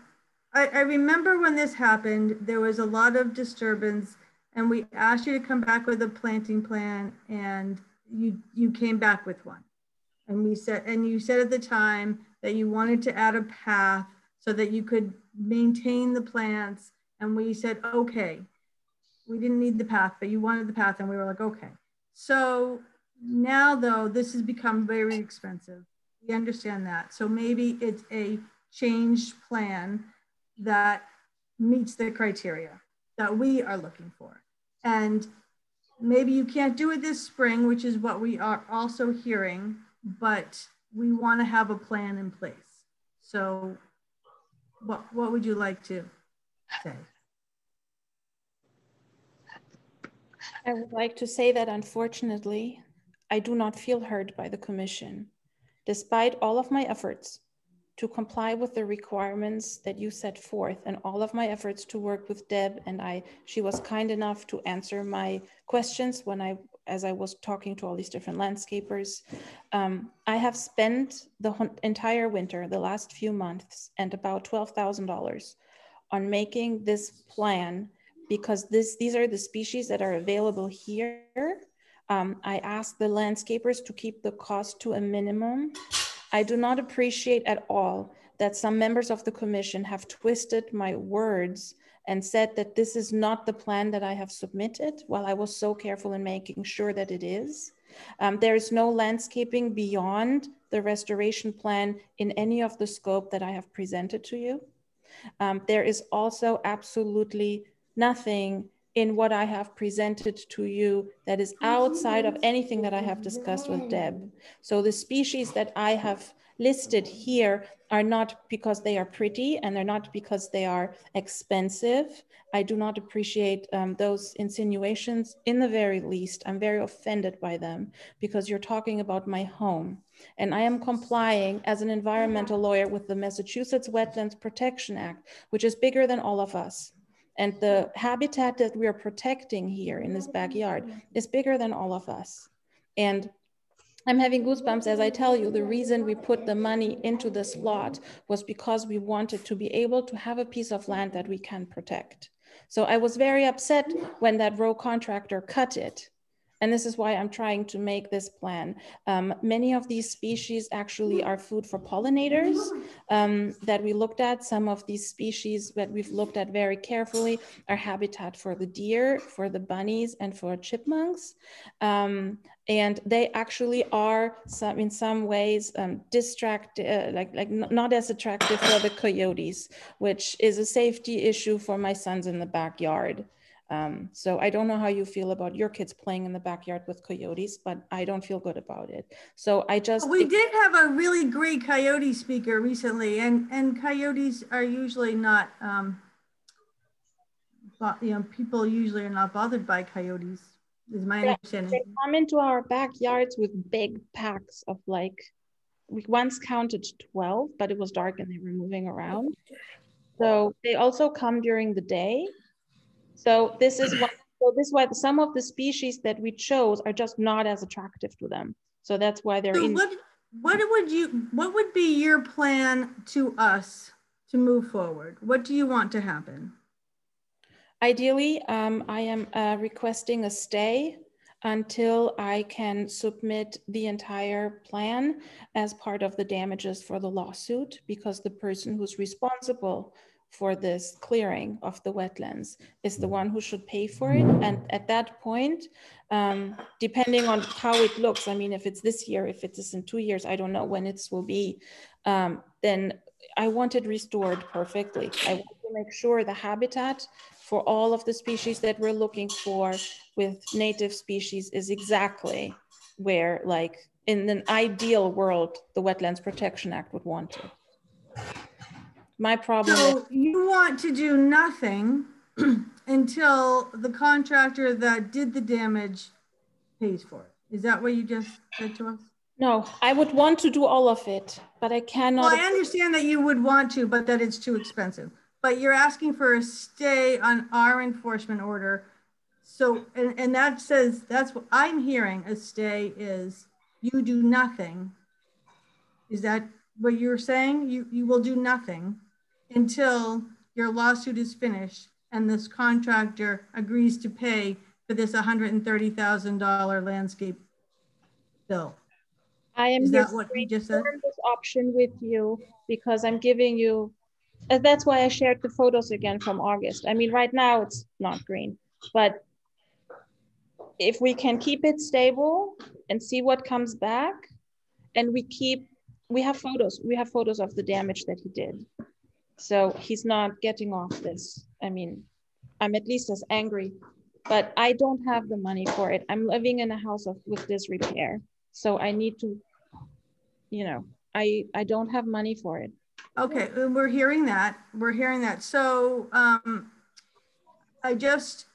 I remember when this happened, there was a lot of disturbance and we asked you to come back with a planting plan, and you came back with one. And you said at the time that you wanted to add a path so that you could maintain the plants. And we said, okay, we didn't need the path, but you wanted the path. And we were like, okay. So now though, this has become very expensive. We understand that. So maybe it's a changed plan that meets the criteria that we are looking for. And maybe you can't do it this spring, which is what we are also hearing, but we want to have a plan in place. So what would you like to say? I would like to say that unfortunately, I do not feel heard by the commission, despite all of my efforts to comply with the requirements that you set forth and all of my efforts to work with Deb. And she was kind enough to answer my questions as I was talking to all these different landscapers. I have spent the entire winter, the last few months, and about $12,000 on making this plan, because these are the species that are available here. I asked the landscapers to keep the cost to a minimum. I do not appreciate at all that some members of the commission have twisted my words and said that this is not the plan that I have submitted, while I was so careful in making sure that it is. There is no landscaping beyond the restoration plan in any of the scope that I have presented to you. There is also absolutely nothing in what I have presented to you that is outside of anything that I have discussed with Deb. So the species that I have listed here are not because they are pretty, and they're not because they are expensive. I do not appreciate those insinuations in the very least. I'm very offended by them, because you're talking about my home. And I am complying as an environmental lawyer with the Massachusetts Wetlands Protection Act, which is bigger than all of us. And the habitat that we are protecting here in this backyard is bigger than all of us. And I'm having goosebumps as I tell you, the reason we put the money into this lot was because we wanted to be able to have a piece of land that we can protect. So I was very upset when that row contractor cut it. And this is why I'm trying to make this plan. Many of these species actually are food for pollinators that we looked at. Some of these species that we've looked at very carefully are habitat for the deer, for the bunnies, and for chipmunks. And they actually are in some ways not as attractive for the coyotes, which is a safety issue for my sons in the backyard. So I don't know how you feel about your kids playing in the backyard with coyotes, but I don't feel good about it. So we did have a really great coyote speaker recently, and coyotes are usually not people usually are not bothered by coyotes, is my understanding. They come into our backyards with big packs of like, we once counted 12, but it was dark and they were moving around. So they also come during the day. So this is why some of the species that we chose are just not as attractive to them. So that's why they're in. What would be your plan to us to move forward? What do you want to happen? Ideally, I am requesting a stay until I can submit the entire plan as part of the damages for the lawsuit, because the person who's responsible for this clearing of the wetlands is the one who should pay for it. And at that point, depending on how it looks, I mean, if it's this year, if it is in 2 years, I don't know when it will be, then I want it restored perfectly. I want to make sure the habitat for all of the species that we're looking for with native species is exactly where, like, in an ideal world, the Wetlands Protection Act would want it. My problem is, you want to do nothing until the contractor that did the damage pays for it. Is that what you just said to us? No, I would want to do all of it, but I cannot. Well, I understand that you would want to, but that it's too expensive. But you're asking for a stay on our enforcement order. So, and that says, that's what I'm hearing, a stay is you do nothing. Is that what you're saying? You will do nothing until your lawsuit is finished and this contractor agrees to pay for this $130,000 landscape bill. I am is here that what you just said? This option with you because I'm giving you, that's why I shared the photos again from August. I mean, right now it's not green, but if we can keep it stable and see what comes back, and we have photos of the damage that he did. So he's not getting off this. I mean, I'm at least as angry, but I don't have the money for it. I'm living in a house with disrepair. So I need to, I don't have money for it. Okay, we're hearing that. We're hearing that. So I guess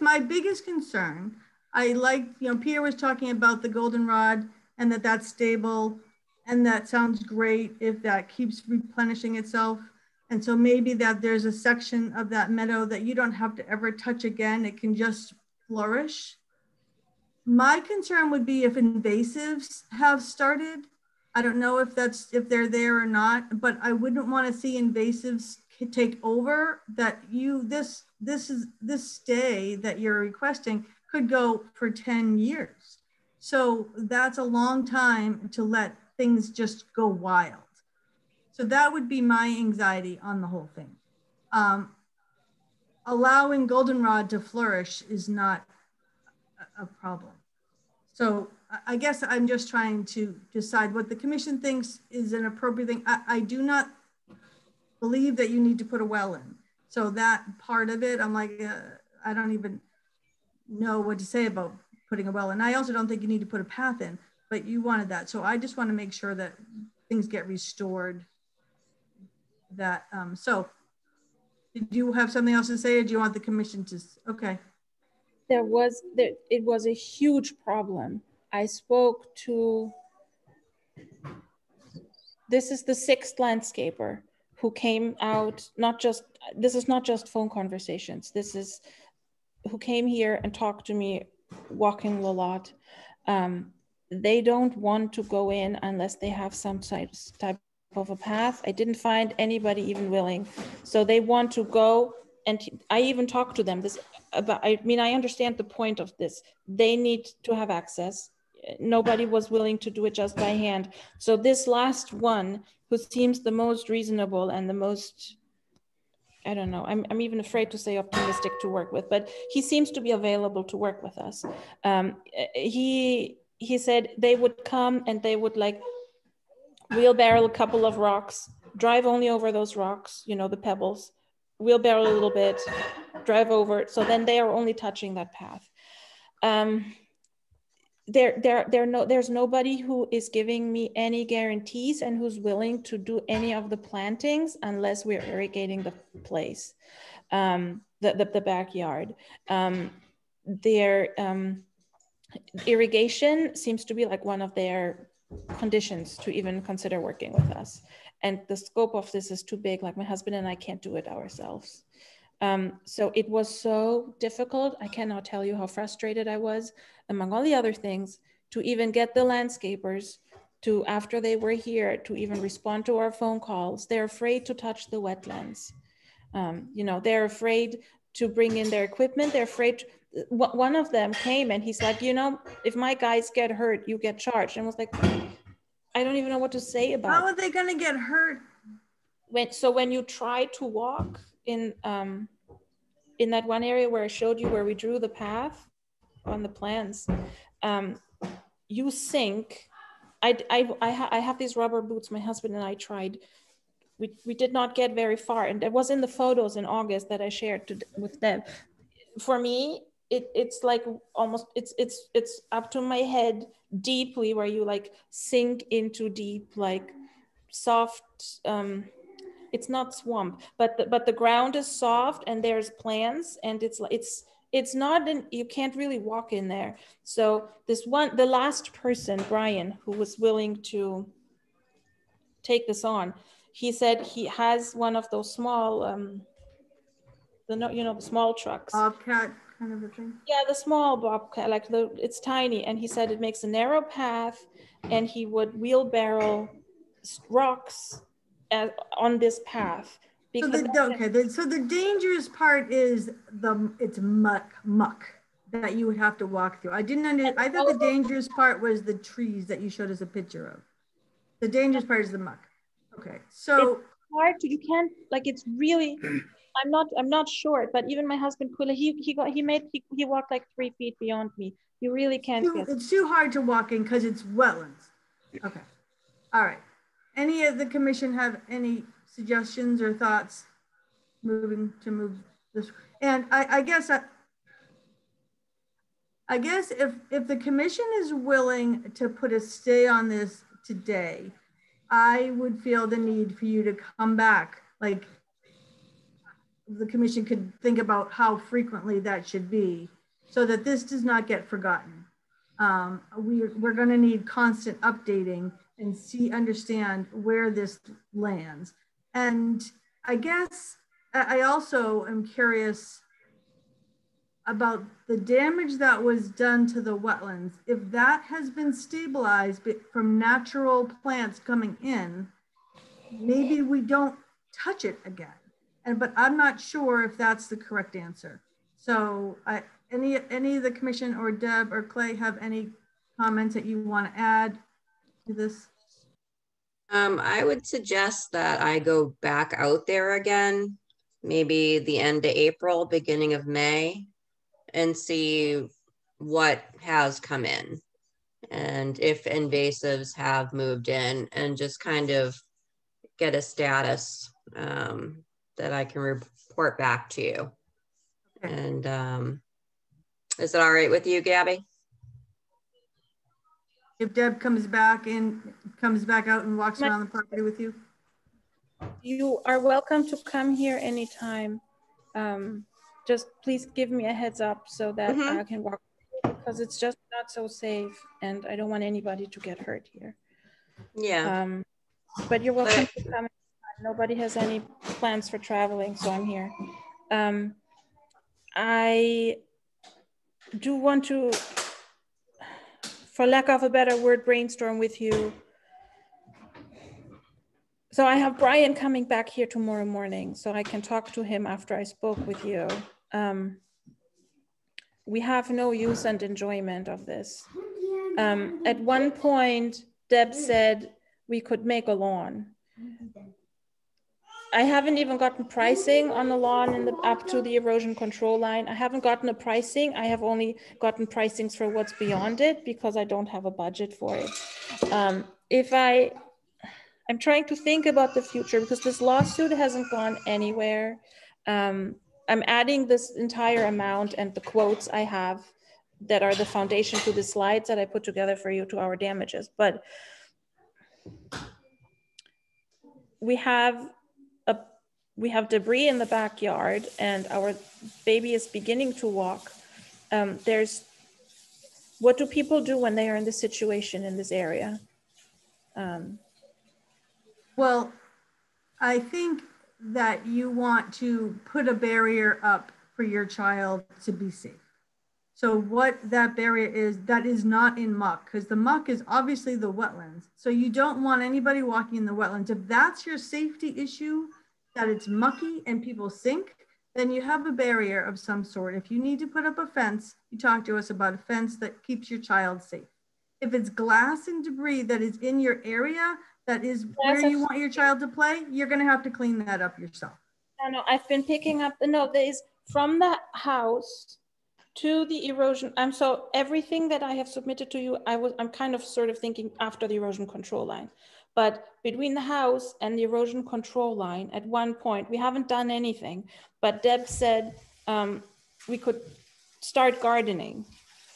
my biggest concern, Peter was talking about the goldenrod and that's stable, and that sounds great if that keeps replenishing itself. And so maybe that there's a section of that meadow that you don't have to ever touch again. It can just flourish. My concern would be if invasives have started. I don't know if they're there or not, but I wouldn't want to see invasives take over. That this stay that you're requesting could go for 10 years. So that's a long time to let things just go wild. So that would be my anxiety on the whole thing. Allowing goldenrod to flourish is not a problem. So I guess I'm just trying to decide what the commission thinks is an appropriate thing. I do not believe that you need to put a well in. So that part of it, I'm like, I don't even know what to say about putting a well in. I also don't think you need to put a path in, but you wanted that. So I just want to make sure that things get restored. So did you have something else to say, or do you want the commission to, okay. It was a huge problem. I spoke to, this is the 6th landscaper who came out, this is not just phone conversations. This is who came here and talked to me walking the lot. They don't want to go in unless they have some type of a path. I didn't find anybody even willing. So they want to go, and I even talked to them I understand the point of this. They need to have access. Nobody was willing to do it just by hand. So this last one, who seems the most reasonable and the most, I don't know, I'm even afraid to say optimistic to work with, but he seems to be available to work with us. He said they would come and they would like wheelbarrow a couple of rocks, drive only over those rocks, the pebbles, wheelbarrow a little bit, drive over. So then they are only touching that path. there's nobody who is giving me any guarantees and who's willing to do any of the plantings unless we're irrigating the place, the backyard. Their irrigation seems to be like one of their conditions to even consider working with us. And the scope of this is too big, like my husband and I can't do it ourselves. So it was so difficult. I cannot tell you how frustrated I was, among all the other things, to even get the landscapers to, after they were here, to even respond to our phone calls. They're afraid to touch the wetlands. You know, they're afraid to bring in their equipment. They're afraid. One of them came and he's like, you know, if my guys get hurt, you get charged. And I was like, I don't even know what to say about it. How are they going to get hurt? When you try to walk in that one area where I showed you where we drew the path on the plans, you sink. I have these rubber boots. My husband and I tried. We did not get very far, and it was in the photos in August that I shared with them. For me, it's like almost it's up to my head deeply, where you like sink into deep, like soft. It's not swamp, but the ground is soft and there's plants, and it's not you can't really walk in there. So the last person, Brian, who was willing to take this on, he said he has one of those small the small trucks. Bobcat kind of a thing. Yeah, the small bobcat, like it's tiny, and he said it makes a narrow path, and he would wheelbarrow rocks on this path. Because so the dangerous part is it's muck that you would have to walk through. I thought the dangerous part was the trees that you showed us a picture of. The dangerous part is the muck. Okay, so it's hard to, you can't, like, it's really, I'm not short, but even my husband Kula, he walked like 3 feet beyond me. You really can't it's too hard to walk in because it's wetlands. Okay, all right. Any of the commission have any suggestions or thoughts move this? And I guess if the commission is willing to put a stay on this today, I would feel the need for you to come back. Like, the commission could think about how frequently that should be so that this does not get forgotten. We're going to need constant updating and understand where this lands. And I guess I also am curious about the damage that was done to the wetlands. If that has been stabilized from natural plants coming in, maybe we don't touch it again. But I'm not sure if that's the correct answer. So any of the commission or Deb or Clay have any comments that you want to add to this? I would suggest that I go back out there again, maybe the end of April, beginning of May, and see what has come in and if invasives have moved in, and just kind of get a status that I can report back to you. Okay. And is it all right with you, Gabby? If Deb comes back out and walks around the property with you? You are welcome to come here anytime. Just please give me a heads up so that I can walk, because it's just not so safe and I don't want anybody to get hurt here. Yeah. But you're welcome to come. Nobody has any plans for traveling, so I'm here. I do want to, for lack of a better word, brainstorm with you. So I have Brian coming back here tomorrow morning, so I can talk to him after I spoke with you. We have no use and enjoyment of this. At one point, Deb said we could make a lawn. I haven't even gotten pricing on the lawn up to the erosion control line. I haven't gotten a pricing. I have only gotten pricings for what's beyond it because I don't have a budget for it. I'm trying to think about the future because this lawsuit hasn't gone anywhere. I'm adding this entire amount and the quotes I have that are the foundation to the slides that I put together for you, to our damages. But we have debris in the backyard, and our baby is beginning to walk. What do people do when they are in this situation in this area? Well, I think that you want to put a barrier up for your child to be safe. So what that barrier is, that is not in muck, because the muck is obviously the wetlands. So you don't want anybody walking in the wetlands. If that's your safety issue, that it's mucky and people sink, then you have a barrier of some sort. If you need to put up a fence, you talk to us about a fence that keeps your child safe. If it's glass and debris that is in your area, that is where you want your child to play, you're going to have to clean that up yourself. No, I've been picking up the note. There is from the house to the erosion. So everything that I have submitted to you, I'm kind of sort of thinking after the erosion control line. But between the house and the erosion control line, at one point, we haven't done anything, but Deb said we could start gardening.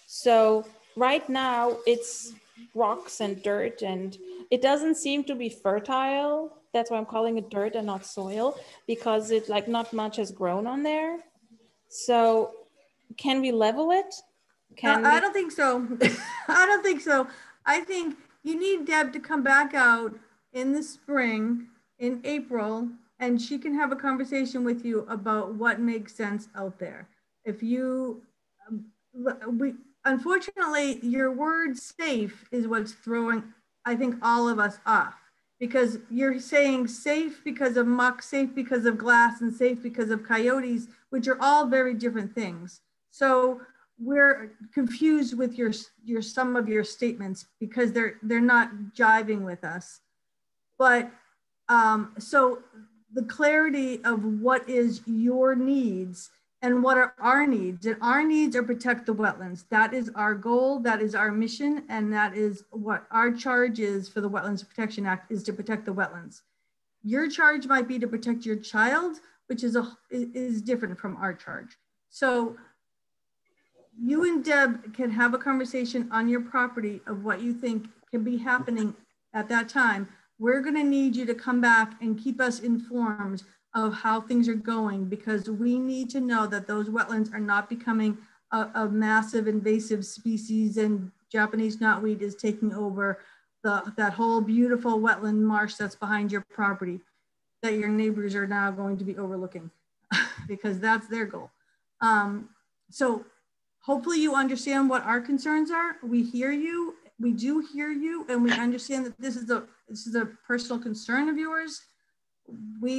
So right now it's rocks and dirt, and it doesn't seem to be fertile. That's why I'm calling it dirt and not soil, because it's like not much has grown on there. So can we level it? I don't think so. I don't think so. I think you need Deb to come back out in the spring, in April, and she can have a conversation with you about what makes sense out there. If you, unfortunately, your word safe is what's throwing, I think, all of us off, because you're saying safe because of muck, safe because of glass, and safe because of coyotes, which are all very different things. So we're confused with some of your statements because they're not jiving with us. But so the clarity of what is your needs and what are our needs, and our needs are protect the wetlands. That is our goal, that is our mission, and that is what our charge is for the Wetlands Protection Act, is to protect the wetlands. Your charge might be to protect your child, which is different from our charge. So you and Deb can have a conversation on your property of what you think can be happening at that time. We're going to need you to come back and keep us informed of how things are going, because we need to know that those wetlands are not becoming a massive invasive species and Japanese knotweed is taking over that whole beautiful wetland marsh that's behind your property that your neighbors are now going to be overlooking because that's their goal. So hopefully you understand what our concerns are. We hear you, we do hear you, and we understand that this is a personal concern of yours.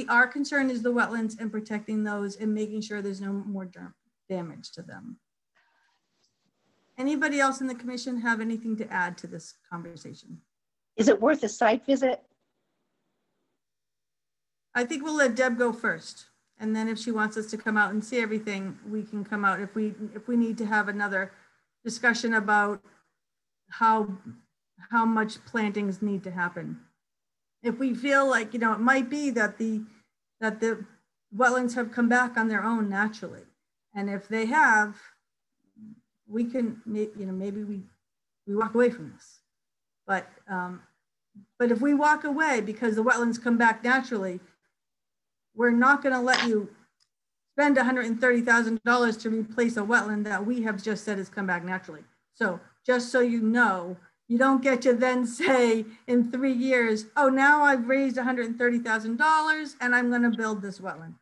Our concern is the wetlands and protecting those and making sure there's no more damage to them. Anybody else in the commission have anything to add to this conversation? Is it worth a site visit? I think we'll let Deb go first. And then if she wants us to come out and see everything, we can come out. If we need to have another discussion about how much plantings need to happen. If we feel like, it might be that the wetlands have come back on their own naturally. And if they have, we can, maybe we walk away from this. But if we walk away because the wetlands come back naturally, we're not going to let you spend $130,000 to replace a wetland that we have just said has come back naturally. So just so you know, you don't get to then say in 3 years, oh, now I've raised $130,000 and I'm going to build this wetland.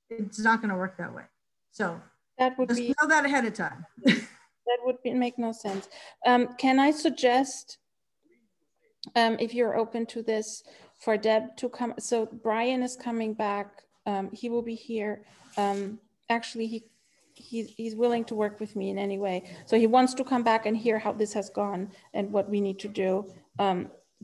It's not going to work that way. So that would just know that ahead of time. That would make no sense. Can I suggest, if you're open to this, for Deb to come? So Brian is coming back. He will be here. Actually, he's willing to work with me in any way. So he wants to come back and hear how this has gone and what we need to do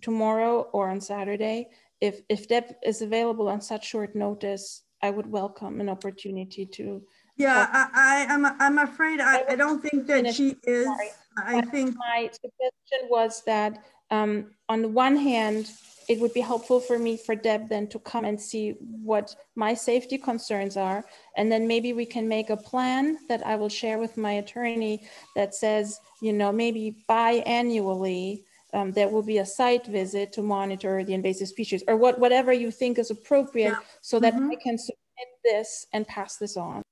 tomorrow or on Saturday. If Deb is available on such short notice, I would welcome an opportunity to. Yeah, I'm afraid I don't think that she is. Sorry. I think my suggestion was that on the one hand, it would be helpful for me, for Deb then to come and see what my safety concerns are. And then maybe we can make a plan that I will share with my attorney that says, you know, maybe biannually, there will be a site visit to monitor the invasive species, or whatever you think is appropriate, Yeah. so that I can submit this and pass this on.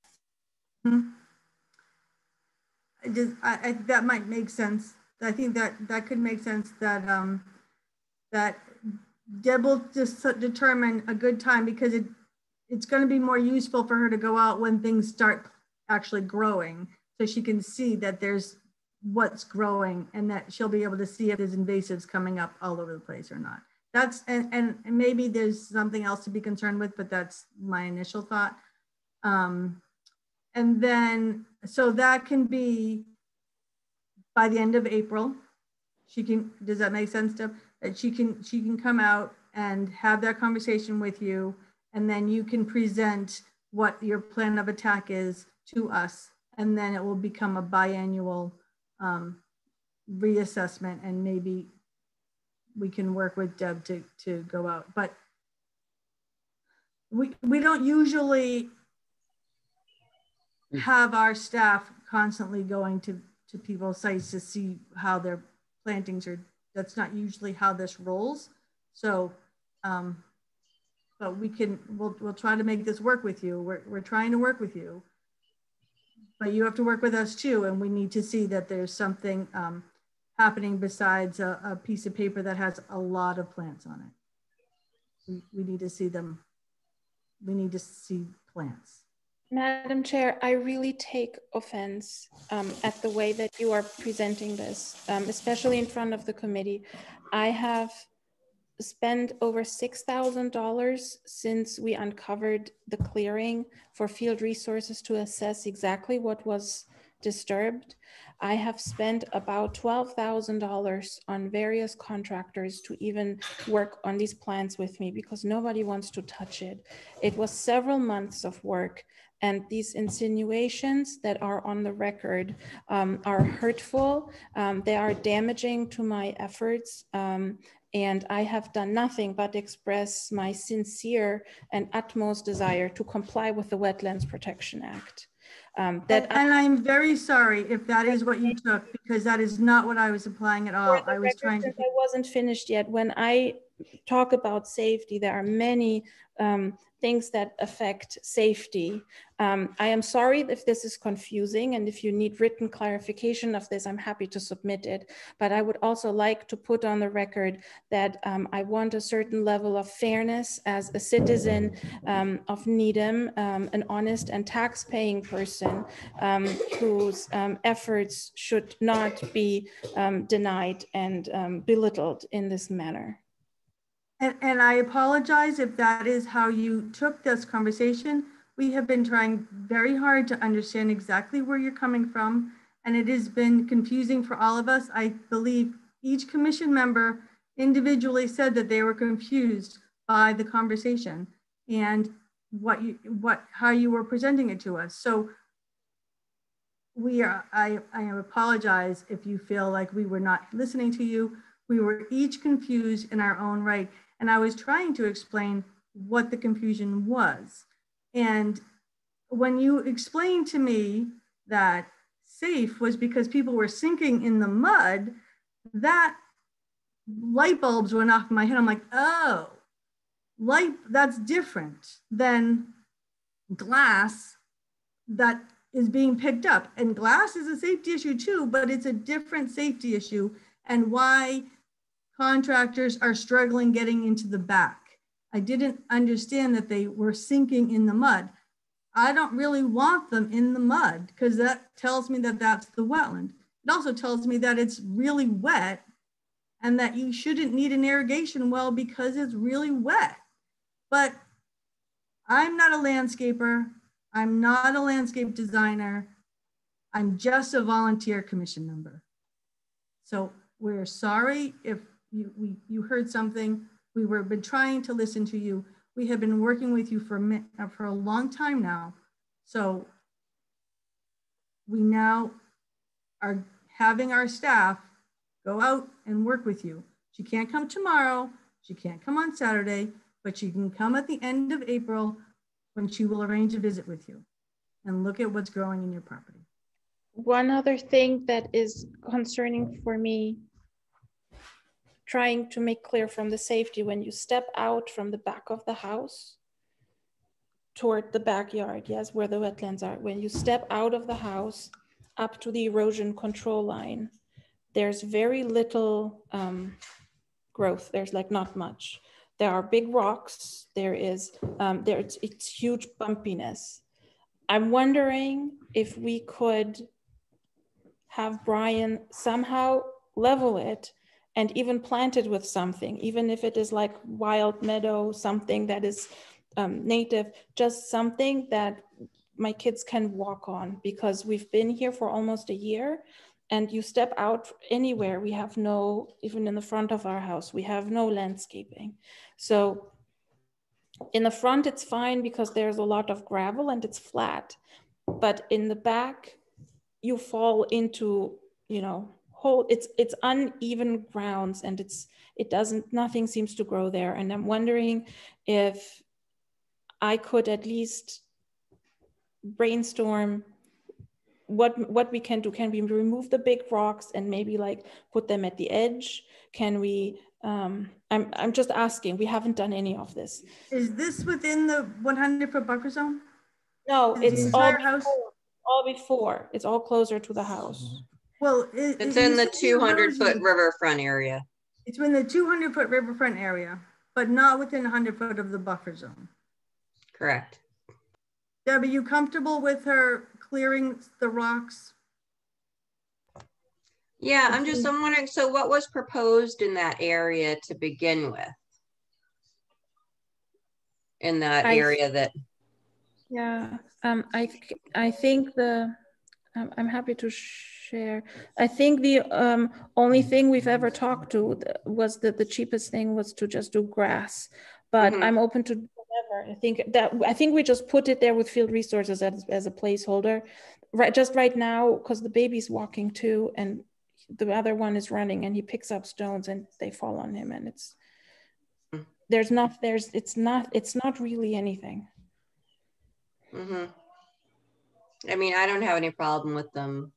That might make sense. I think that could make sense, that that Deb will just determine a good time, because it's going to be more useful for her to go out when things start actually growing, so she can see that there's what's growing, and that she'll be able to see if there's invasives coming up all over the place or not. That's, and maybe there's something else to be concerned with, but that's my initial thought. And then, so that can be by the end of April. She can, does that make sense, Deb? That she can come out and have that conversation with you, and then you can present what your plan of attack is to us, and then it will become a biannual reassessment, and maybe we can work with Deb to go out. But we don't usually have our staff constantly going to people's sites to see how their plantings are. That's not usually how this rolls. So, but we'll try to make this work with you. We're trying to work with you, but you have to work with us too. And we need to see that there's something happening besides a piece of paper that has a lot of plants on it. We need to see them. We need to see plants. Madam Chair, I really take offense at the way that you are presenting this, especially in front of the committee. I have spent over $6,000 since we uncovered the clearing for field resources to assess exactly what was disturbed. I have spent about $12,000 on various contractors to even work on these plants with me, because nobody wants to touch it. It was several months of work, and these insinuations that are on the record are hurtful. They are damaging to my efforts. And I have done nothing but express my sincere and utmost desire to comply with the Wetlands Protection Act. And I'm very sorry if that is what you took, because that is not what I was applying at all. I was trying to. I wasn't finished yet. When I talk about safety, there are many things that affect safety. I am sorry if this is confusing, and if you need written clarification of this, I'm happy to submit it. But I would also like to put on the record that I want a certain level of fairness as a citizen of Needham, an honest and tax-paying person whose efforts should not be denied and belittled in this manner. And I apologize if that is how you took this conversation. We have been trying very hard to understand exactly where you're coming from, and it has been confusing for all of us. I believe each commission member individually said that they were confused by the conversation and how you were presenting it to us. So I apologize if you feel like we were not listening to you. We were each confused in our own right. And I was trying to explain what the confusion was. And when you explained to me that safe was because people were sinking in the mud, that light bulbs went off in my head. I'm like, oh, that's different than glass that is being picked up. And glass is a safety issue too, but it's a different safety issue, and why contractors are struggling getting into the back. I didn't understand that they were sinking in the mud. I don't really want them in the mud, because that tells me that that's the wetland. It also tells me that it's really wet and that you shouldn't need an irrigation well because it's really wet. But I'm not a landscaper. I'm not a landscape designer. I'm just a volunteer commission member. So we're sorry if you heard something. We were been trying to listen to you. We have been working with you for a long time now. So we now are having our staff go out and work with you. She can't come tomorrow. She can't come on Saturday, but she can come at the end of April when she will arrange a visit with you and look at what's growing in your property. One other thing that is concerning for me, trying to make clear from the safety, when you step out from the back of the house toward the backyard, yes, where the wetlands are, when you step out of the house up to the erosion control line, there's very little growth. There's like not much. There are big rocks. There is, it's huge bumpiness. I'm wondering if we could have Brian somehow level it and even plant it with something, even if it is like wild meadow, something that is native, just something that my kids can walk on, because we've been here for almost a year, and you step out anywhere, we have no, even in the front of our house, we have no landscaping. So in the front, it's fine because there's a lot of gravel and it's flat, but in the back, you fall into, you know, whole, it's uneven grounds, and nothing seems to grow there. And I'm wondering if I could at least brainstorm what we can do. Can we remove the big rocks and maybe like put them at the edge? Can we, I'm just asking, we haven't done any of this. Is this within the 100-foot buffer zone? No, it's all house? before. It's all closer to the house. Well, it's in the 200-foot riverfront area. It's in the 200-foot riverfront area, but not within 100 foot of the buffer zone. Correct. Deb, are you comfortable with her clearing the rocks? Yeah, I'm wondering, so what was proposed in that area to begin with? In that area that... Yeah, I think I'm happy to share. I think the only thing we've ever talked to was that the cheapest thing was to just do grass, but I'm open to whatever. I think we just put it there with field resources as a placeholder, right now, because the baby's walking too, and the other one is running, and he picks up stones and they fall on him, and it's not really anything. I mean, I don't have any problem with them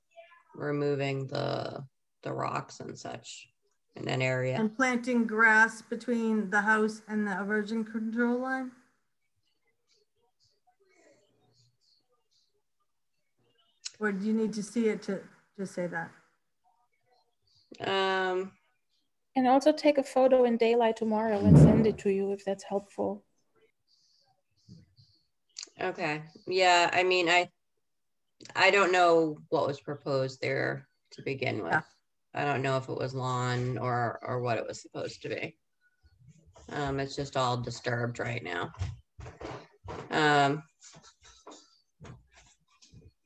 removing the rocks and such in that area. And planting grass between the house and the erosion control line? Or do you need to see it to just say that? And also take a photo in daylight tomorrow and send it to you if that's helpful. Okay. Yeah, I mean, I don't know what was proposed there to begin with. Yeah. I don't know if it was lawn or what it was supposed to be. It's just all disturbed right now.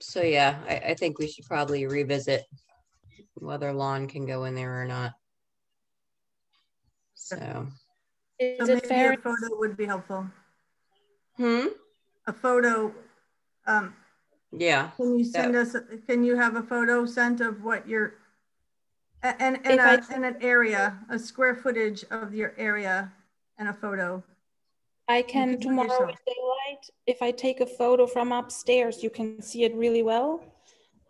So yeah, I think we should probably revisit whether lawn can go in there or not. So maybe a photo would be helpful. A photo. Yeah. Can you send us? Can you have a photo sent of what your and an area, a square footage of your area, and a photo? I can tomorrow with daylight. If I take a photo from upstairs, you can see it really well.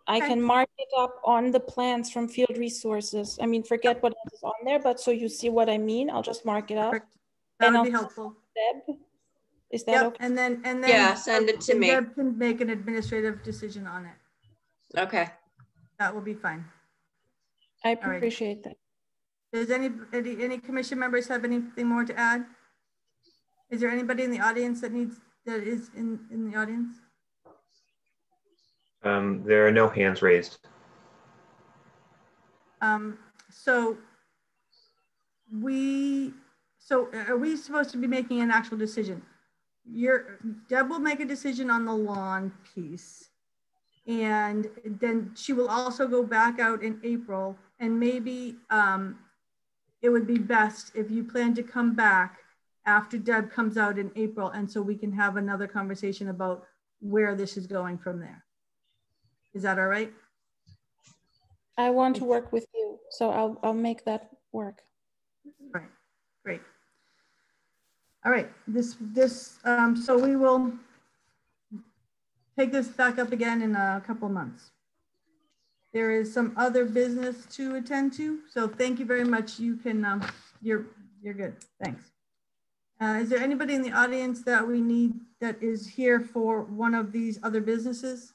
I can mark it up on the plans from field resources. I mean, forget what else is on there, but so you see what I mean. I'll just mark it up. Perfect. That would be helpful. Deb, is that okay? And then yeah, send it to me. Deb can make an administrative decision on it. Okay. That will be fine. I appreciate that. Does any commission members have anything more to add? Is there anybody in the audience that is in the audience? There are no hands raised. So are we supposed to be making an actual decision? Deb will make a decision on the lawn piece, and then she will also go back out in April, and maybe it would be best if you plan to come back after Deb comes out in April, and so we can have another conversation about where this is going from there. Is that all right? I want to work with you, so I'll make that work. Right, great. All right, so we will take this back up again in a couple of months. There is some other business to attend to, so thank you very much. You can, you're good, thanks. Is there anybody in the audience that we need that is here for one of these other businesses?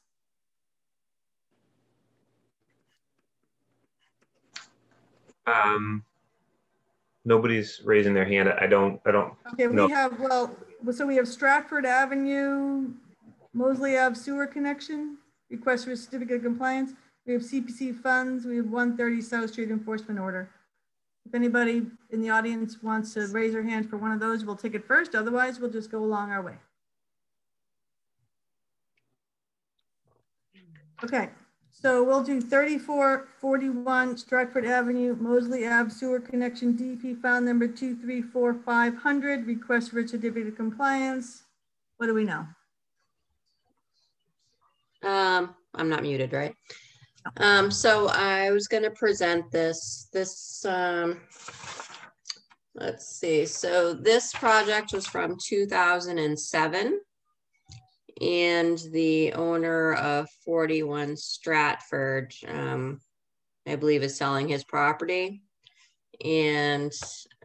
Nobody's raising their hand. I don't Okay, know. we have, so we have Stratford Avenue, Mosley Ave sewer connection, request for certificate of compliance. We have CPC funds. We have 130 South Street enforcement order. If anybody in the audience wants to raise their hand for one of those, we'll take it first. Otherwise, we'll just go along our way. Okay, so we'll do 3441 Stratford Avenue, Mosley Ave sewer connection, DP file number 234-500, request for certificate of compliance. What do we know? I'm not muted, right? So I was going to present this, let's see. So this project was from 2007. And the owner of 41 Stratford, I believe, is selling his property. And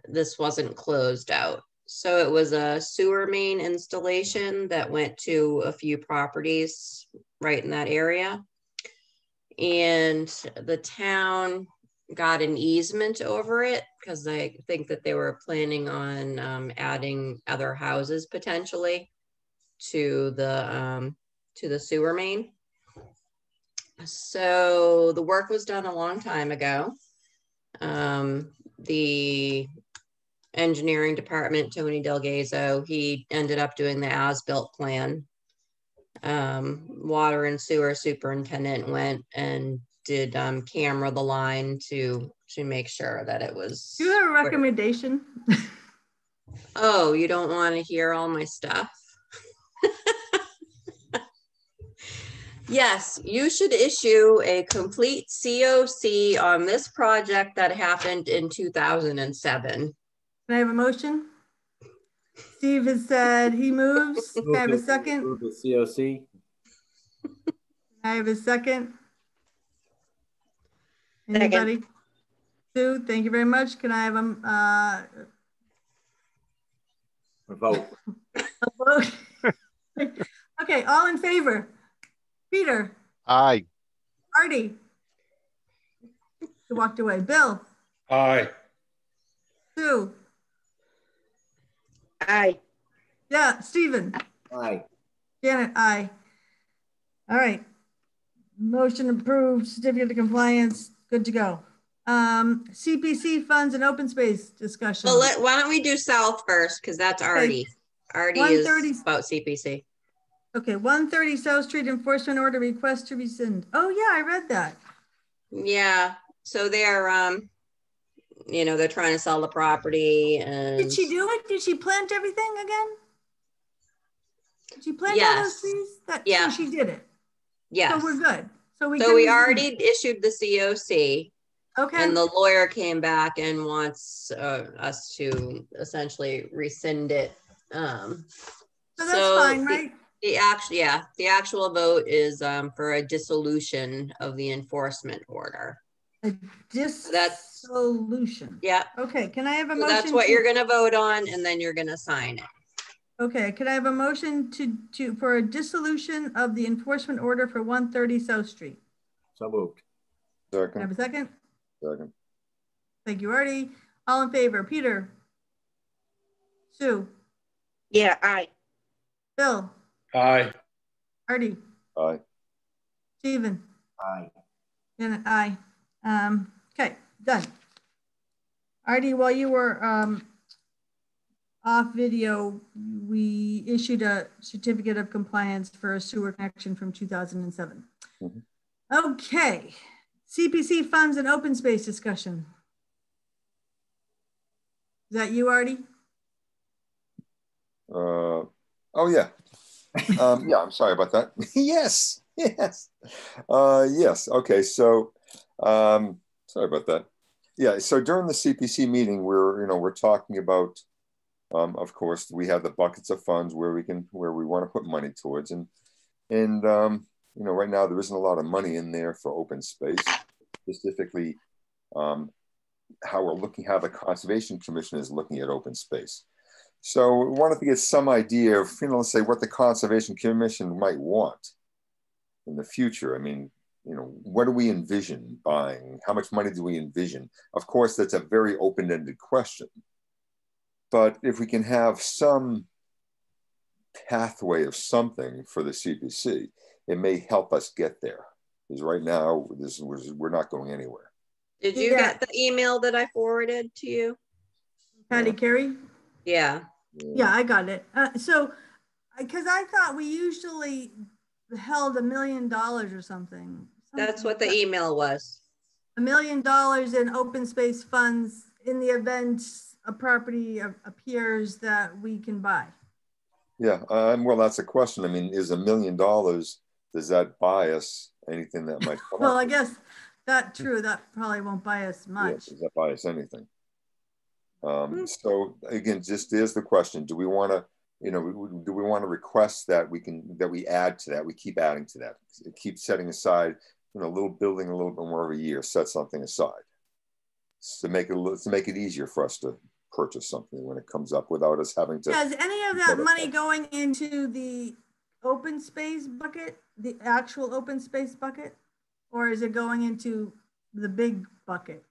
this wasn't closed out. So it was a sewer main installation that went to a few properties right in that area. And the town got an easement over it because I think that they were planning on adding other houses potentially to the sewer main. So the work was done a long time ago. The engineering department, Tony Delgazo, he ended up doing the as-built plan. Water and sewer superintendent went and did camera the line to make sure that it was. Do you have a recommendation? Oh, you don't want to hear all my stuff? Yes, you should issue a complete COC on this project that happened in 2007. Can I have a motion? Steve has said he moves. Can I have a second? Move the COC. Can I have a second? Anybody? Second. Sue, thank you very much. Can I have a vote? A vote. Okay, all in favor? Peter. Aye. Artie. He walked away. Bill. Aye. Sue. Aye. Yeah, Stephen. Aye. Janet, aye. All right. Motion approved, certificate of compliance, good to go. CPC funds and open space discussion. Well, why don't we do South first? Because that's Artie. Artie is about CPC. Okay, 130 South Street enforcement order request to rescind. Oh yeah, I read that. Yeah, so they're, you know, they're trying to sell the property and. Did she do it? Did she plant everything again? Did she plant all those trees? Yeah. So she did it. Yes. So we're good. So we already issued the COC. Okay. And the lawyer came back and wants us to essentially rescind it. So that's fine, right? The actual vote is for a dissolution of the enforcement order. A dissolution. Yeah. Okay. Can I have a motion? That's what you're going to vote on, and then you're going to sign it. Okay. Can I have a motion for a dissolution of the enforcement order for 130 South Street? So moved. Second. Can I have a second? Second. Thank you, Artie. All in favor? Peter. Sue. Yeah, aye. Bill. Aye. Artie. Aye. Stephen. Aye. Janet, aye. Okay, done. Artie, while you were off video, we issued a certificate of compliance for a sewer connection from 2007. Mm-hmm. Okay, CPC funds and open space discussion. Is that you, Artie? Oh yeah. Yeah, I'm sorry about that. Yes. Yes. Okay. So, sorry about that. Yeah. So during the CPC meeting, we're talking about Of course, we have the buckets of funds where we want to put money towards, and you know, right now there isn't a lot of money in there for open space, specifically how the Conservation Commission is looking at open space. So we wanted to get some idea of, you know, let's say what the Conservation Commission might want in the future. I mean, you know, what do we envision buying? How much money do we envision? Of course, that's a very open-ended question. But if we can have some pathway of something for the CPC, it may help us get there. Because right now, we're not going anywhere. Did you get the email that I forwarded to you? Patty Carey? Yeah. Yeah, I got it. So, because I thought we usually held $1 million or something. That's what the email was. $1 million in open space funds in the event a property appears that we can buy. Yeah, well, that's a question. I mean, is $1 million, does that buy us anything that might come Well, up? I guess that probably won't buy us much. Yeah, does that buy us anything? So again, just there's the question: do we want to, you know, do we want to request that we add to that? We keep adding to that. Keep setting aside, you know, a little building a little bit more of a year. Set something aside to make it easier for us to purchase something when it comes up without us having to. Yeah, is any of that money going into the open space bucket, the actual open space bucket, or is it going into the big bucket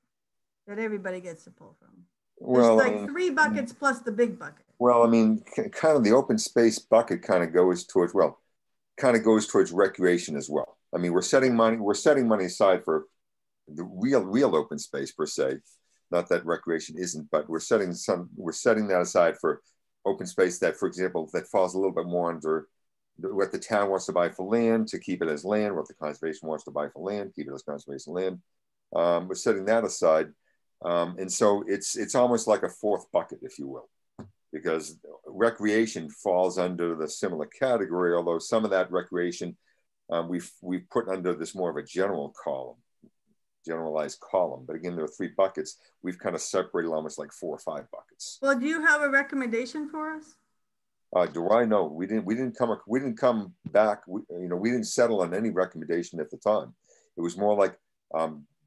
that everybody gets to pull from? Well, there's like 3 buckets plus the big bucket. Well, I mean, kind of the open space bucket kind of goes towards recreation as well. I mean, we're setting money aside for the real open space per se. Not that recreation isn't, but we're setting that aside for open space that, for example, that falls a little bit more under what the town wants to buy for land, to keep it as land, what the conservation wants to buy for land, keep it as conservation land. We're setting that aside. And so it's almost like a 4th bucket, if you will, because recreation falls under the similar category, although some of that recreation we've put under this more of a generalized column. But again, there are 3 buckets. We've kind of separated almost like 4 or 5 buckets. Well, do you have a recommendation for us? Do I know? We didn't come back. We didn't settle on any recommendation at the time. It was more like,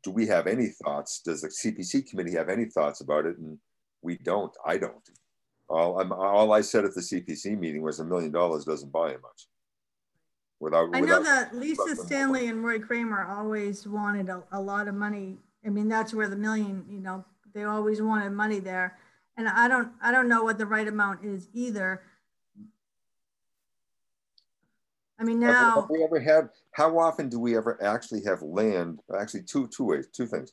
do we have any thoughts? Does the CPC committee have any thoughts about it? And we don't. I don't. All I said at the CPC meeting was $1 million doesn't buy it much. I know that Lisa Stanley and Roy Kramer always wanted a lot of money. I mean, that's where the million, you know, they always wanted money there. And I don't know what the right amount is either. I mean, now have we ever had, how often do we ever actually have land? Actually, two things.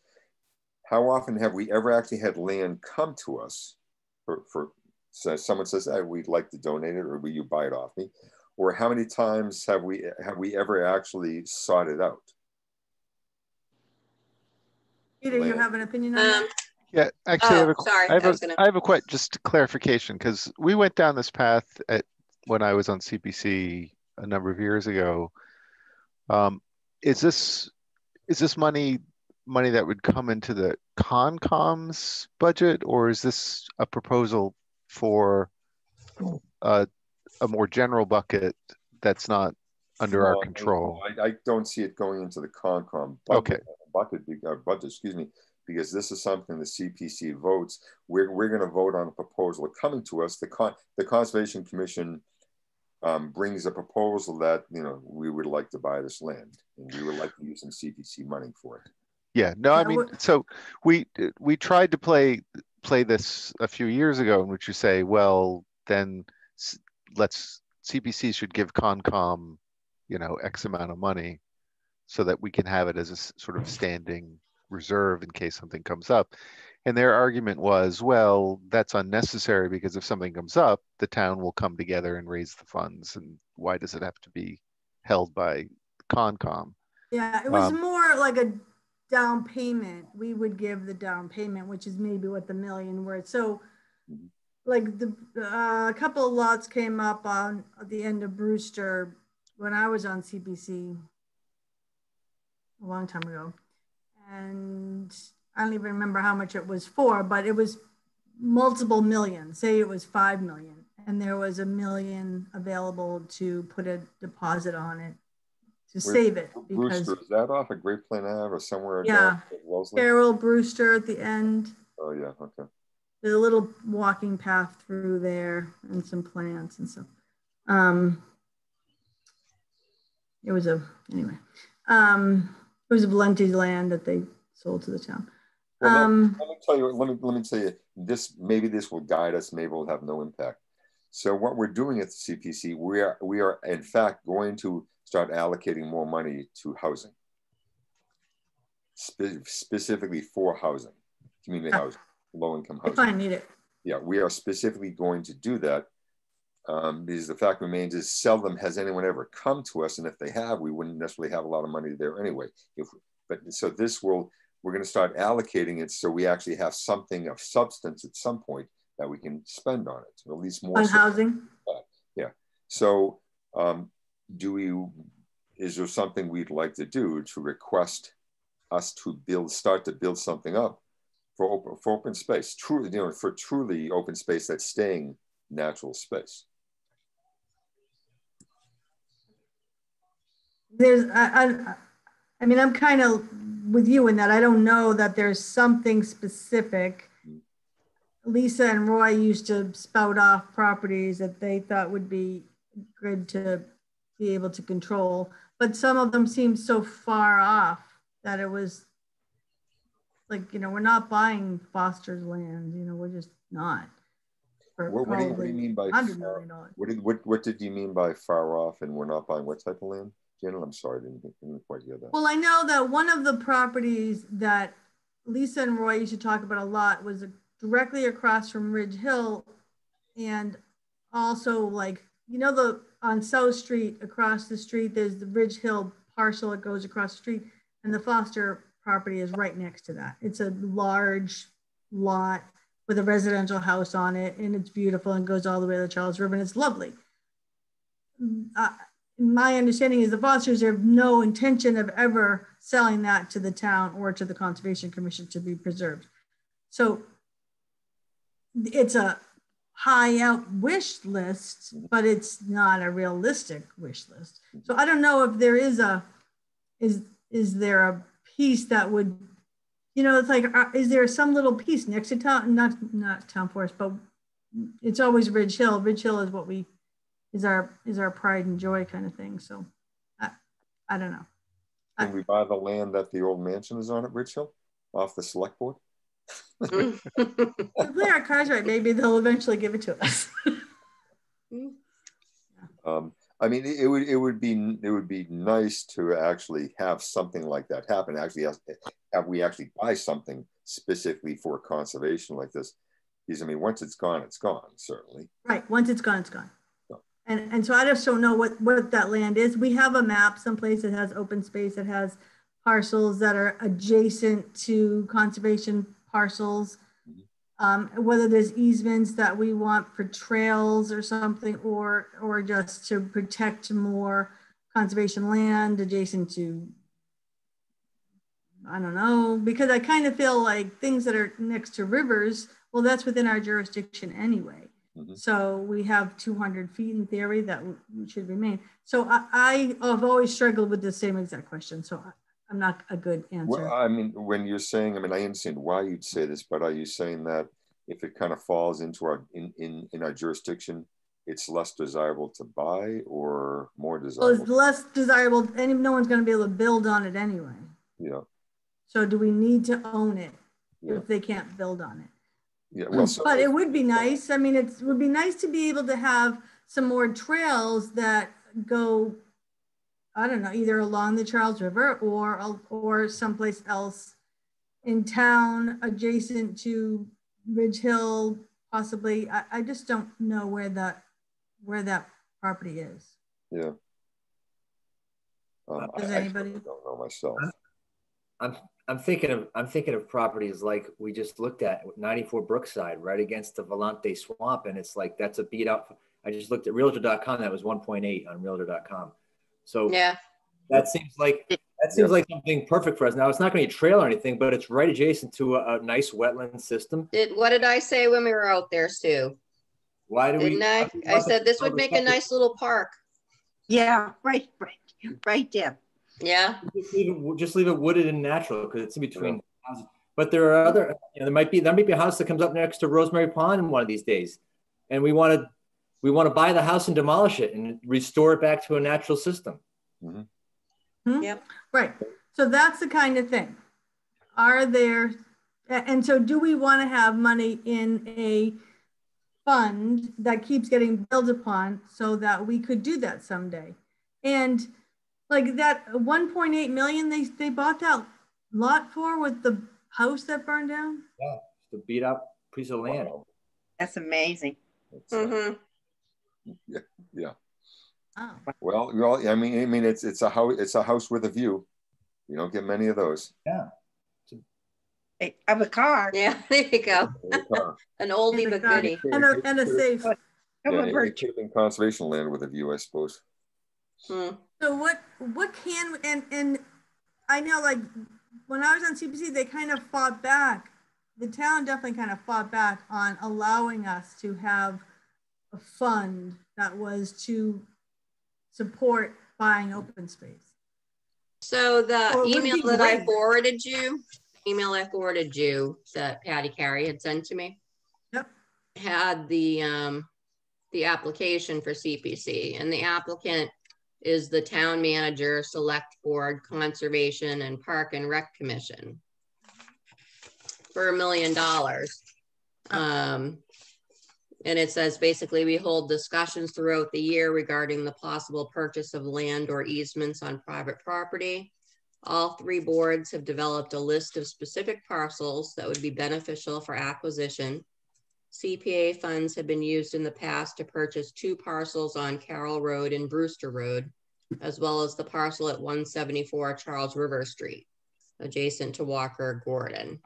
How often have we ever actually had land come to us so someone says, hey, we'd like to donate it, or will you buy it off me? Or how many times have we ever actually sought it out? Peter, you have an opinion on that? Yeah, actually, I have a quick just clarification, because we went down this path when I was on CPC a number of years ago. Is this money that would come into the Concom's budget, or is this a proposal for a more general bucket that's not under our control? I don't see it going into the Concom bucket. Budget, excuse me, because this is something the CPC votes. We're going to vote on a proposal coming to us. The Conservation Commission brings a proposal that, you know, we would like to buy this land, and we would like to use some CPC money for it. Yeah, no, I mean, so we tried to play this a few years ago, in which you say, well, then CPC should give Concom, you know, X amount of money so that we can have it as a sort of standing reserve in case something comes up. And their argument was, well, that's unnecessary, because if something comes up, the town will come together and raise the funds. And why does it have to be held by Concom? Yeah, it was more like a down payment. We would give the down payment, which is maybe what the $1 million were. So like a couple of lots came up on the end of Brewster when I was on CPC a long time ago. And I don't even remember how much it was for, but it was multiple millions, say it was 5 million, and there was $1 million available to put a deposit on it to save it. Because Brewster, is that off of Great Plain Ave or somewhere? Yeah, down Wellesley? Carol Brewster at the end. Oh yeah, okay. There's a little walking path through there and some plants and stuff. It was a Valenti's land that they sold to the town. Well, let me tell you this. Maybe this will guide us. Maybe it will have no impact. So what we're doing at the CPC, we are in fact going to start allocating more money to housing, specifically for housing, community housing, low-income housing. If I need it. Yeah, we are specifically going to do that because the fact remains is seldom has anyone ever come to us, and if they have, we wouldn't necessarily have a lot of money there anyway. So this will. We're going to start allocating it so we actually have something of substance at some point that we can spend on it, or at least more. On housing? Yeah. So is there something we'd like to do to request us to start to build something up for open space, truly, for truly open space that's staying natural space? I mean, I'm kind of with you in that I don't know that there's something specific. Lisa and Roy used to spout off properties that they thought would be good to be able to control, but some of them seemed so far off that it was like, we're not buying Foster's land, we're just not. What do you mean by $100 million? What did you mean by far off, and we're not buying what type of land? Janet, I'm sorry, I didn't quite hear that. Well, I know that one of the properties that Lisa and Roy used to talk about a lot was directly across from Ridge Hill, and also on South Street, across the street, there's the Ridge Hill parcel that goes across the street, and the Foster property is right next to that. It's a large lot with a residential house on it, and it's beautiful and goes all the way to the Charles River, and it's lovely. My understanding is the Fosters have no intention of ever selling that to the town or to the Conservation Commission to be preserved. So it's a high out wish list, but it's not a realistic wish list. So I don't know if there is is there a piece that would, it's like, is there some little piece next to town, not Town Forest, but it's always Ridge Hill. Ridge Hill is what is our pride and joy kind of thing. So I don't know. Can we buy the land that the old mansion is on at Ridge Hill off the select board? If we play our cards right, maybe they'll eventually give it to us. I mean, it would be nice to actually have something like that happen. Actually, have we actually buy something specifically for conservation like this? Because I mean, once it's gone, certainly. Right. Once it's gone, it's gone. And so I just don't know what that land is. We have a map someplace that has open space, that has parcels that are adjacent to conservation parcels. Whether there's easements that we want for trails or something, or just to protect more conservation land adjacent to, I don't know, because I kind of feel like things that are next to rivers, well, that's within our jurisdiction anyway. So we have 200 feet in theory that should remain. So I have always struggled with the same exact question. So I'm not a good answer. Well, I mean, when you're saying, I mean, I understand why you'd say this, but are you saying that if it kind of falls into our in our jurisdiction, it's less desirable to buy or more desirable? Well, it's less desirable, and no one's going to be able to build on it anyway. Yeah. So do we need to own it if they can't build on it? Yeah, well, but it would be nice. I mean, it would be nice to be able to have some more trails that go, I don't know, either along the Charles River or someplace else in town adjacent to Ridge Hill, possibly. I just don't know where that property is. Yeah. Does anybody? I don't know myself. I'm thinking of properties like we just looked at, 94 Brookside, right against the Volante Swamp, and it's like that's a beat out. I just looked at Realtor.com. That was 1.8 on Realtor.com. So yeah, that seems like That seems like something perfect for us. Now, it's not going to be a trail or anything, but it's right adjacent to a nice wetland system. What did I say when we were out there, Sue? Why do Didn't I? I said this would make a nice little park. Yeah, right there. Yeah. Just leave it wooded and natural because it's in between houses. But there are other, there might be a house that comes up next to Rosemary Pond in one of these days, and we want to buy the house and demolish it and restore it back to a natural system. Yep. Right. So that's the kind of thing. Are there, and so do we want to have money in a fund that keeps getting built upon so that we could do that someday? And like that 1.8 million they bought that lot for with the house that burned down? Yeah, it's a beat up piece of land. Wow. That's amazing. Yeah. Oh. Well, I mean, it's a house with a view. You don't get many of those. Yeah. I have a car. Yeah, there you go. An oldie but goodie. And a safe. Yeah, it could have been conservation land with a view, I suppose. So what can, and I know like when I was on CPC, they kind of fought back. The town definitely kind of fought back on allowing us to have a fund that was to support buying open space. So the email that I forwarded you, that Patty Carey had sent to me, had the application for CPC, and the applicant is the town manager, select board, conservation, and park and rec commission for $1 million. And it says basically we hold discussions throughout the year regarding the possible purchase of land or easements on private property. All 3 boards have developed a list of specific parcels that would be beneficial for acquisition. CPA funds have been used in the past to purchase 2 parcels on Carroll Road and Brewster Road, as well as the parcel at 174 Charles River Street, adjacent to Walker Gordon.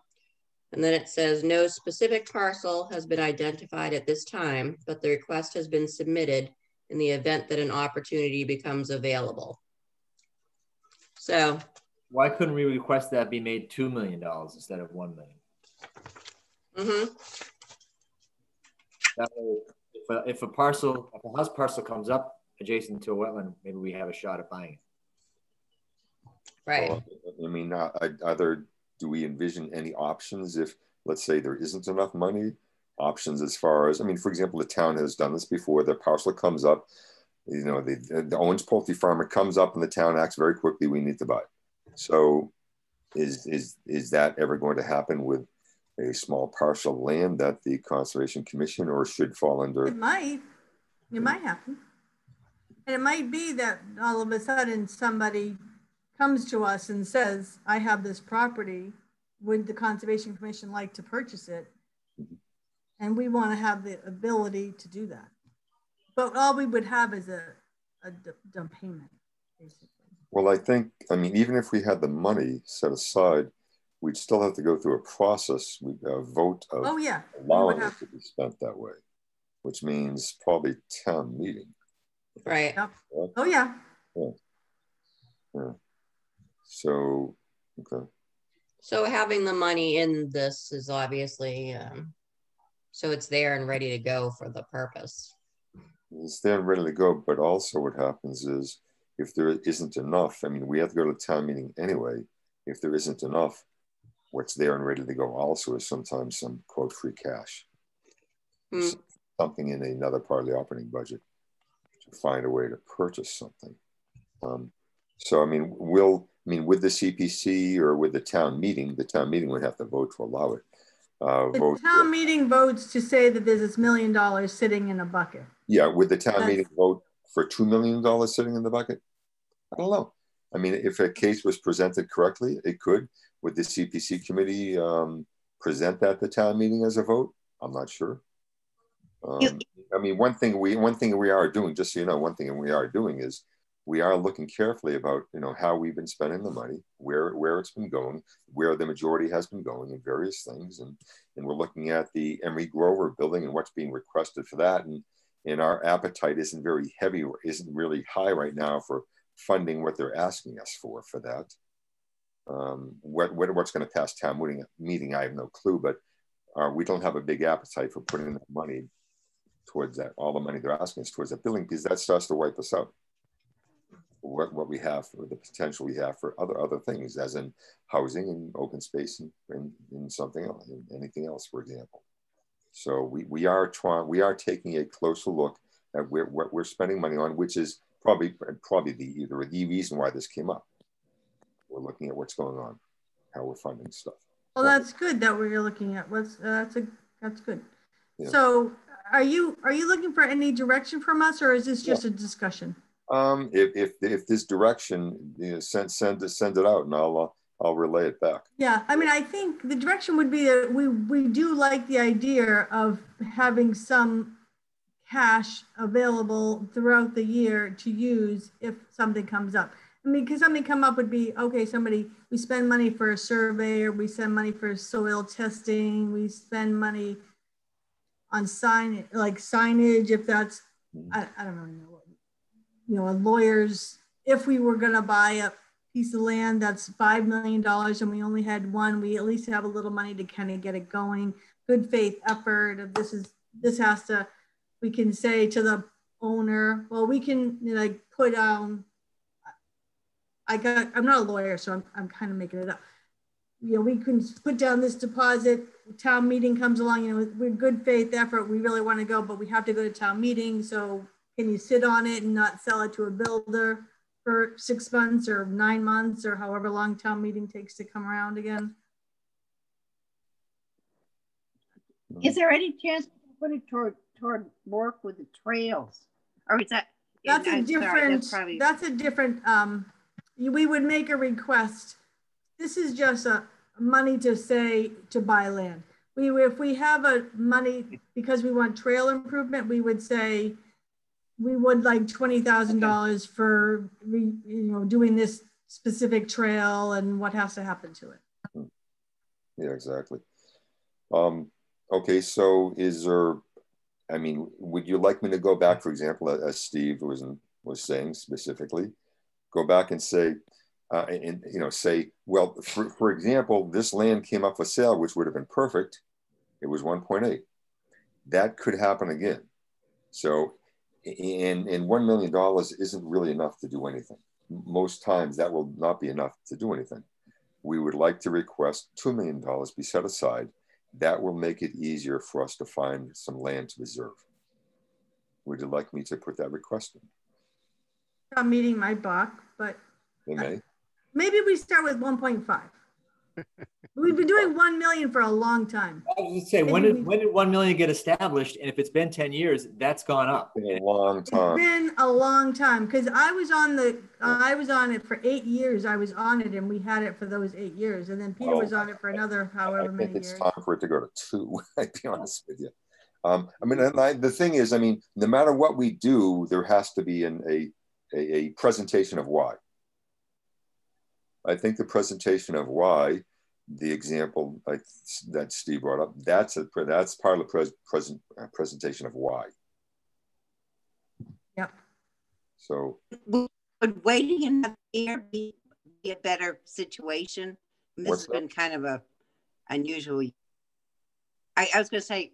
And then it says no specific parcel has been identified at this time, but the request has been submitted in the event that an opportunity becomes available. So why couldn't we request that be made $2 million instead of $1 million? That way, if a house parcel comes up adjacent to a wetland, maybe we have a shot at buying it. Right. Well, I mean, do we envision any options if, let's say, there isn't enough money? Options as far as, I mean, for example, the town has done this before. The parcel comes up, you know, the Owens poultry farmer comes up and the town acts very quickly. We need to buy. So is that ever going to happen with a small parcel of land that the Conservation Commission or should fall under? It might happen. And it might be that all of a sudden somebody comes to us and says, I have this property, would the Conservation Commission like to purchase it? And we want to have the ability to do that. But all we would have is a down payment, basically. Well, I mean, even if we had the money set aside, we'd still have to go through a process, a vote of allowing it to be spent that way, which means probably town meeting. Right. Yep. Oh, yeah. So, okay. So having the money in this is obviously, so it's there and ready to go for the purpose. It's there and ready to go, but also what happens is if there isn't enough, I mean, we have to go to town meeting anyway. If there isn't enough, what's there and ready to go also is sometimes some quote free cash. Something in another part of the operating budget to find a way to purchase something. So, I mean, with the CPC or with the town meeting would have to vote to allow it. The town meeting votes to say that there's this $1 million sitting in a bucket. Yeah, would the town meeting vote for $2 million sitting in the bucket? I don't know. I mean, if a case was presented correctly, it could. Would the CPC committee present that to town meeting as a vote? I'm not sure. I mean, one thing we are doing, just so you know, one thing we are doing is we are looking carefully about, you know, how we've been spending the money, where it's been going, where the majority has been going in various things. And we're looking at the Emery Grover building and what's being requested for that. And our appetite isn't very heavy or isn't really high right now for funding what they're asking us for that. What's going to pass town meeting, I have no clue, but we don't have a big appetite for putting that money towards that. All the money they're asking us towards that building, because that starts to wipe us out. What we have, or the potential we have for other things, as in housing and open space and something else, and anything else, for example. So we are taking a closer look at what we're spending money on, which is probably the reason why this came up. We're looking at what's going on, how we're funding stuff. Well, that's good that we're looking at what's that's good. Yeah. So are you looking for any direction from us, or is this just a discussion? If this direction, send it out, and I'll relay it back. Yeah, I mean, I think the direction would be that we do like the idea of having some cash available throughout the year to use if something comes up. I mean, because something come up would be, okay, we spend money for a survey, or we spend money for soil testing, we spend money on signage, if that's, I don't really know, a lawyer's, if we were gonna buy a piece of land that's $5 million and we only had one, we at least have a little money to kind of get it going. Good faith effort of we can say to the owner, well, we can put I'm not a lawyer, so I'm kind of making it up. We can put down this deposit, town meeting comes along, with good faith effort, we really want to go, but we have to go to town meeting. So can you sit on it and not sell it to a builder for 6 months or 9 months or however long town meeting takes to come around again? Is there any chance to put it toward work with the trails? Or is that? That's a different, we would make a request. This is just a money to buy land. If we have a money because we want trail improvement, we would say we would like $20,000 for doing this specific trail and what has to happen to it. Yeah, exactly. Okay, so would you like me to go back, for example, as Steve was saying specifically, go back and say, say, well, for example, this land came up for sale, which would have been perfect. It was 1.8. That could happen again. So, and $1 million isn't really enough to do anything. Most times that will not be enough to do anything. We would like to request $2 million be set aside. That will make it easier for us to find some land to reserve. Would you like me to put that request in? I'm meeting my buck, but they may. Maybe we start with 1.5. We've been doing 1 million for a long time. I was going to say, when did 1 million get established? And if it's been 10 years, that's gone up. It's been a long time. It's been a long time, because I was on it for 8 years. I was on it, and we had it for those 8 years, and then Peter was on it for another however many years. It's time for it to go to 2. I'd be honest with you. The thing is, no matter what we do, there has to be a presentation of why. I think the presentation of why, the example that Steve brought up, that's part of the presentation of why. Yep. So would waiting another year be a better situation? This has been kind of a unusual. I was going to say,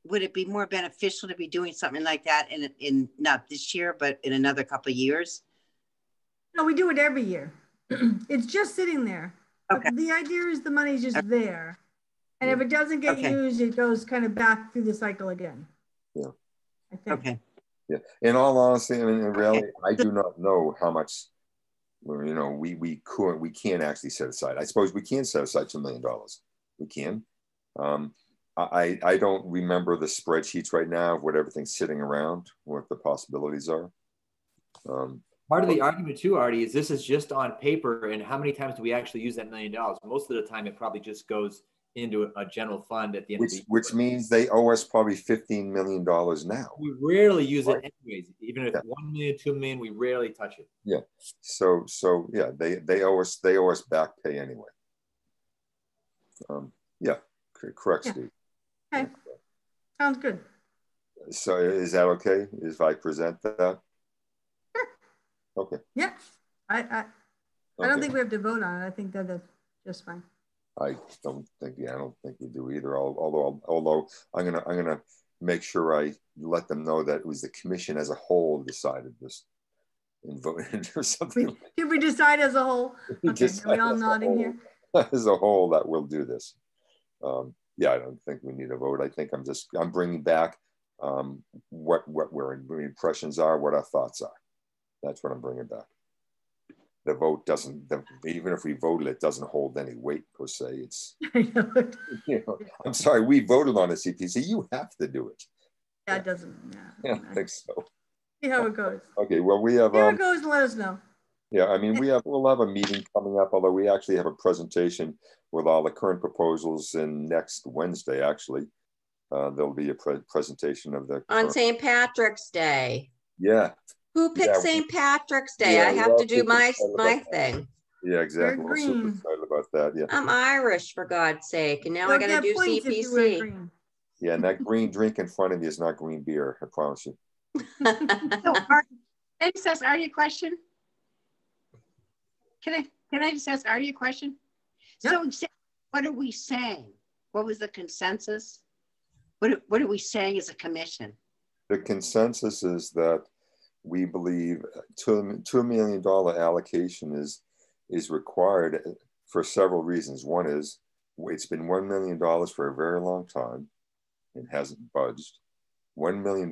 would it be more beneficial to be doing something like that in not this year, but in another couple of years? No, we do it every year. It's just sitting there. Okay. The idea is the money's just there. And if it doesn't get used, it goes kind of back through the cycle again. Yeah. I think. Okay. Yeah. In all honesty, in reality, I do not know how much, we can't actually set aside. I suppose we can set aside $2 million. We can. I don't remember the spreadsheets right now of what everything's sitting around, what the possibilities are. Part of the argument too, Artie, is this is just on paper, and how many times do we actually use that $1 million? Most of the time, it probably just goes into a general fund at the end of the year. Which means they owe us probably $15 million now. We rarely use it anyways. Even if 1 million, 2 million, we rarely touch it. Yeah. So yeah, they owe us back pay anyway. Yeah, correct, Steve. Okay. Sounds good. So is that okay if I present that? Sure. Okay. Yeah. I don't think we have to vote on it. I think that that's just fine. I don't think we do either. Although I'm gonna make sure I let them know that it was the commission as a whole decided this and voted or something. Did we decide as a whole? Okay, are we all nodding here? As a whole, that we'll do this. Yeah, I don't think we need a vote. I think I'm bringing back what our impressions are, what our thoughts are. That's what I'm bringing back. The vote doesn't, even if we voted, it doesn't hold any weight per se. It's, I'm sorry, we voted on a CPC. You have to do it. Yeah, it doesn't. Yeah, I don't think so. See how it goes. Okay, well, we have. See how it goes and let us know. Yeah, I mean, we'll have a meeting coming up, although we actually have a presentation with all the current proposals in next Wednesday, actually. There'll be a presentation of the. On St. Patrick's Day. Yeah. Who picked St. Patrick's Day? I have to do my thing. Yeah, exactly. We're super excited about that. Yeah. I'm Irish, for God's sake, and now I got to do CPC. Yeah, and that green drink in front of you is not green beer. I promise you. So, just ask you a question? Can I just ask Artie a question? Yep. So, what are we saying? What was the consensus? What are we saying as a commission? The consensus is that we believe $2 million allocation is required for several reasons. One is it's been $1 million for a very long time and hasn't budged. $1 million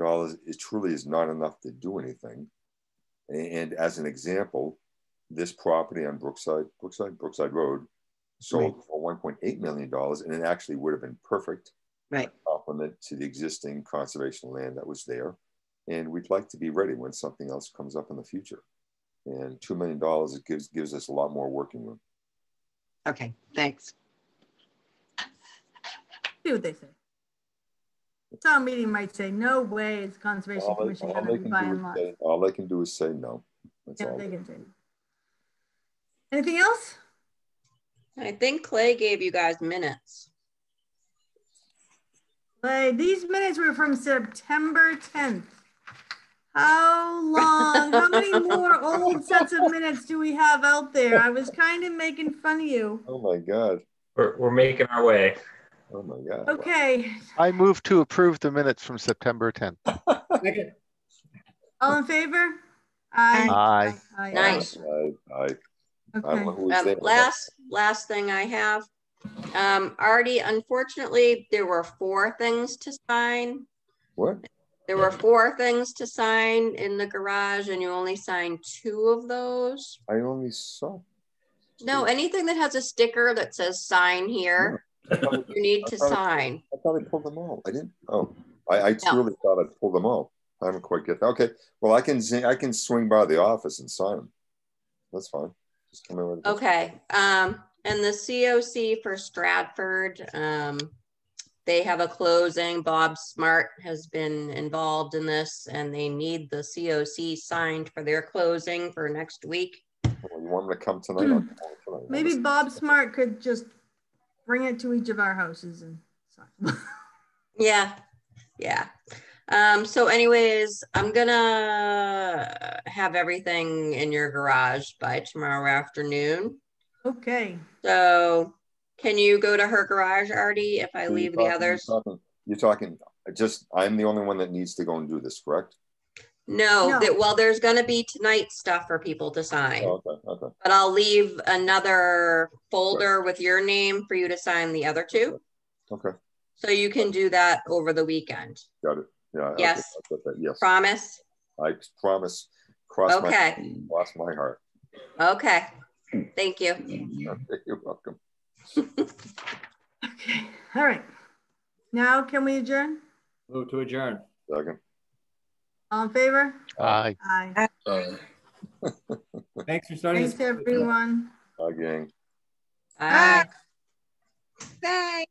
truly is not enough to do anything. And as an example, this property on Brookside Road sold for $1.8 million, and it actually would have been perfect. Right. Complement to the existing conservation land that was there. And we'd like to be ready when something else comes up in the future. And $2 million gives us a lot more working room. Okay, thanks. See what they say. The town meeting might say, no way is Conservation Commission going to be buying lots. All they can do is say no. That's all they can say. Anything else? I think Clay gave you guys minutes. Clay, these minutes were from September 10th. How long, how many more old sets of minutes do we have out there? I was kind of making fun of you. Oh my God. We're making our way. Oh my God. Okay. I move to approve the minutes from September 10th. All in favor? Aye. Aye. Nice. Aye. Okay. Last thing I have. Artie, unfortunately, there were 4 things to sign. What? There were 4 things to sign in the garage, and you only signed 2 of those. I only saw. No, anything that has a sticker that says sign here, you need to sign. I thought I pulled them all. I didn't. Oh, I truly thought I'd pulled them all. I haven't quite get that. Okay. Well, I can swing by the office and sign them. That's fine. Just come over. Okay. And the COC for Stratford, they have a closing. Bob Smart has been involved in this, and they need the COC signed for their closing for next week. Well, you want me to come tonight? Maybe Bob Smart could just bring it to each of our houses and sign. Yeah. So anyways, I'm gonna have everything in your garage by tomorrow afternoon. Okay. So can you go to her garage, Artie, if I leave the others? You're talking just, I'm the only one that needs to go and do this, correct? No. Well, there's going to be tonight stuff for people to sign. Oh, okay. But I'll leave another folder with your name for you to sign the other 2. Okay. So you can do that over the weekend. Got it. Yeah. Yes. Yes. Promise? I promise. Cross my heart. Okay. Thank you. You're welcome. Okay. All right. Now can we adjourn? Move to adjourn. Second. All in favor? Aye. Aye. Thanks for starting. Thanks, everyone. Bye, gang. Bye. Bye.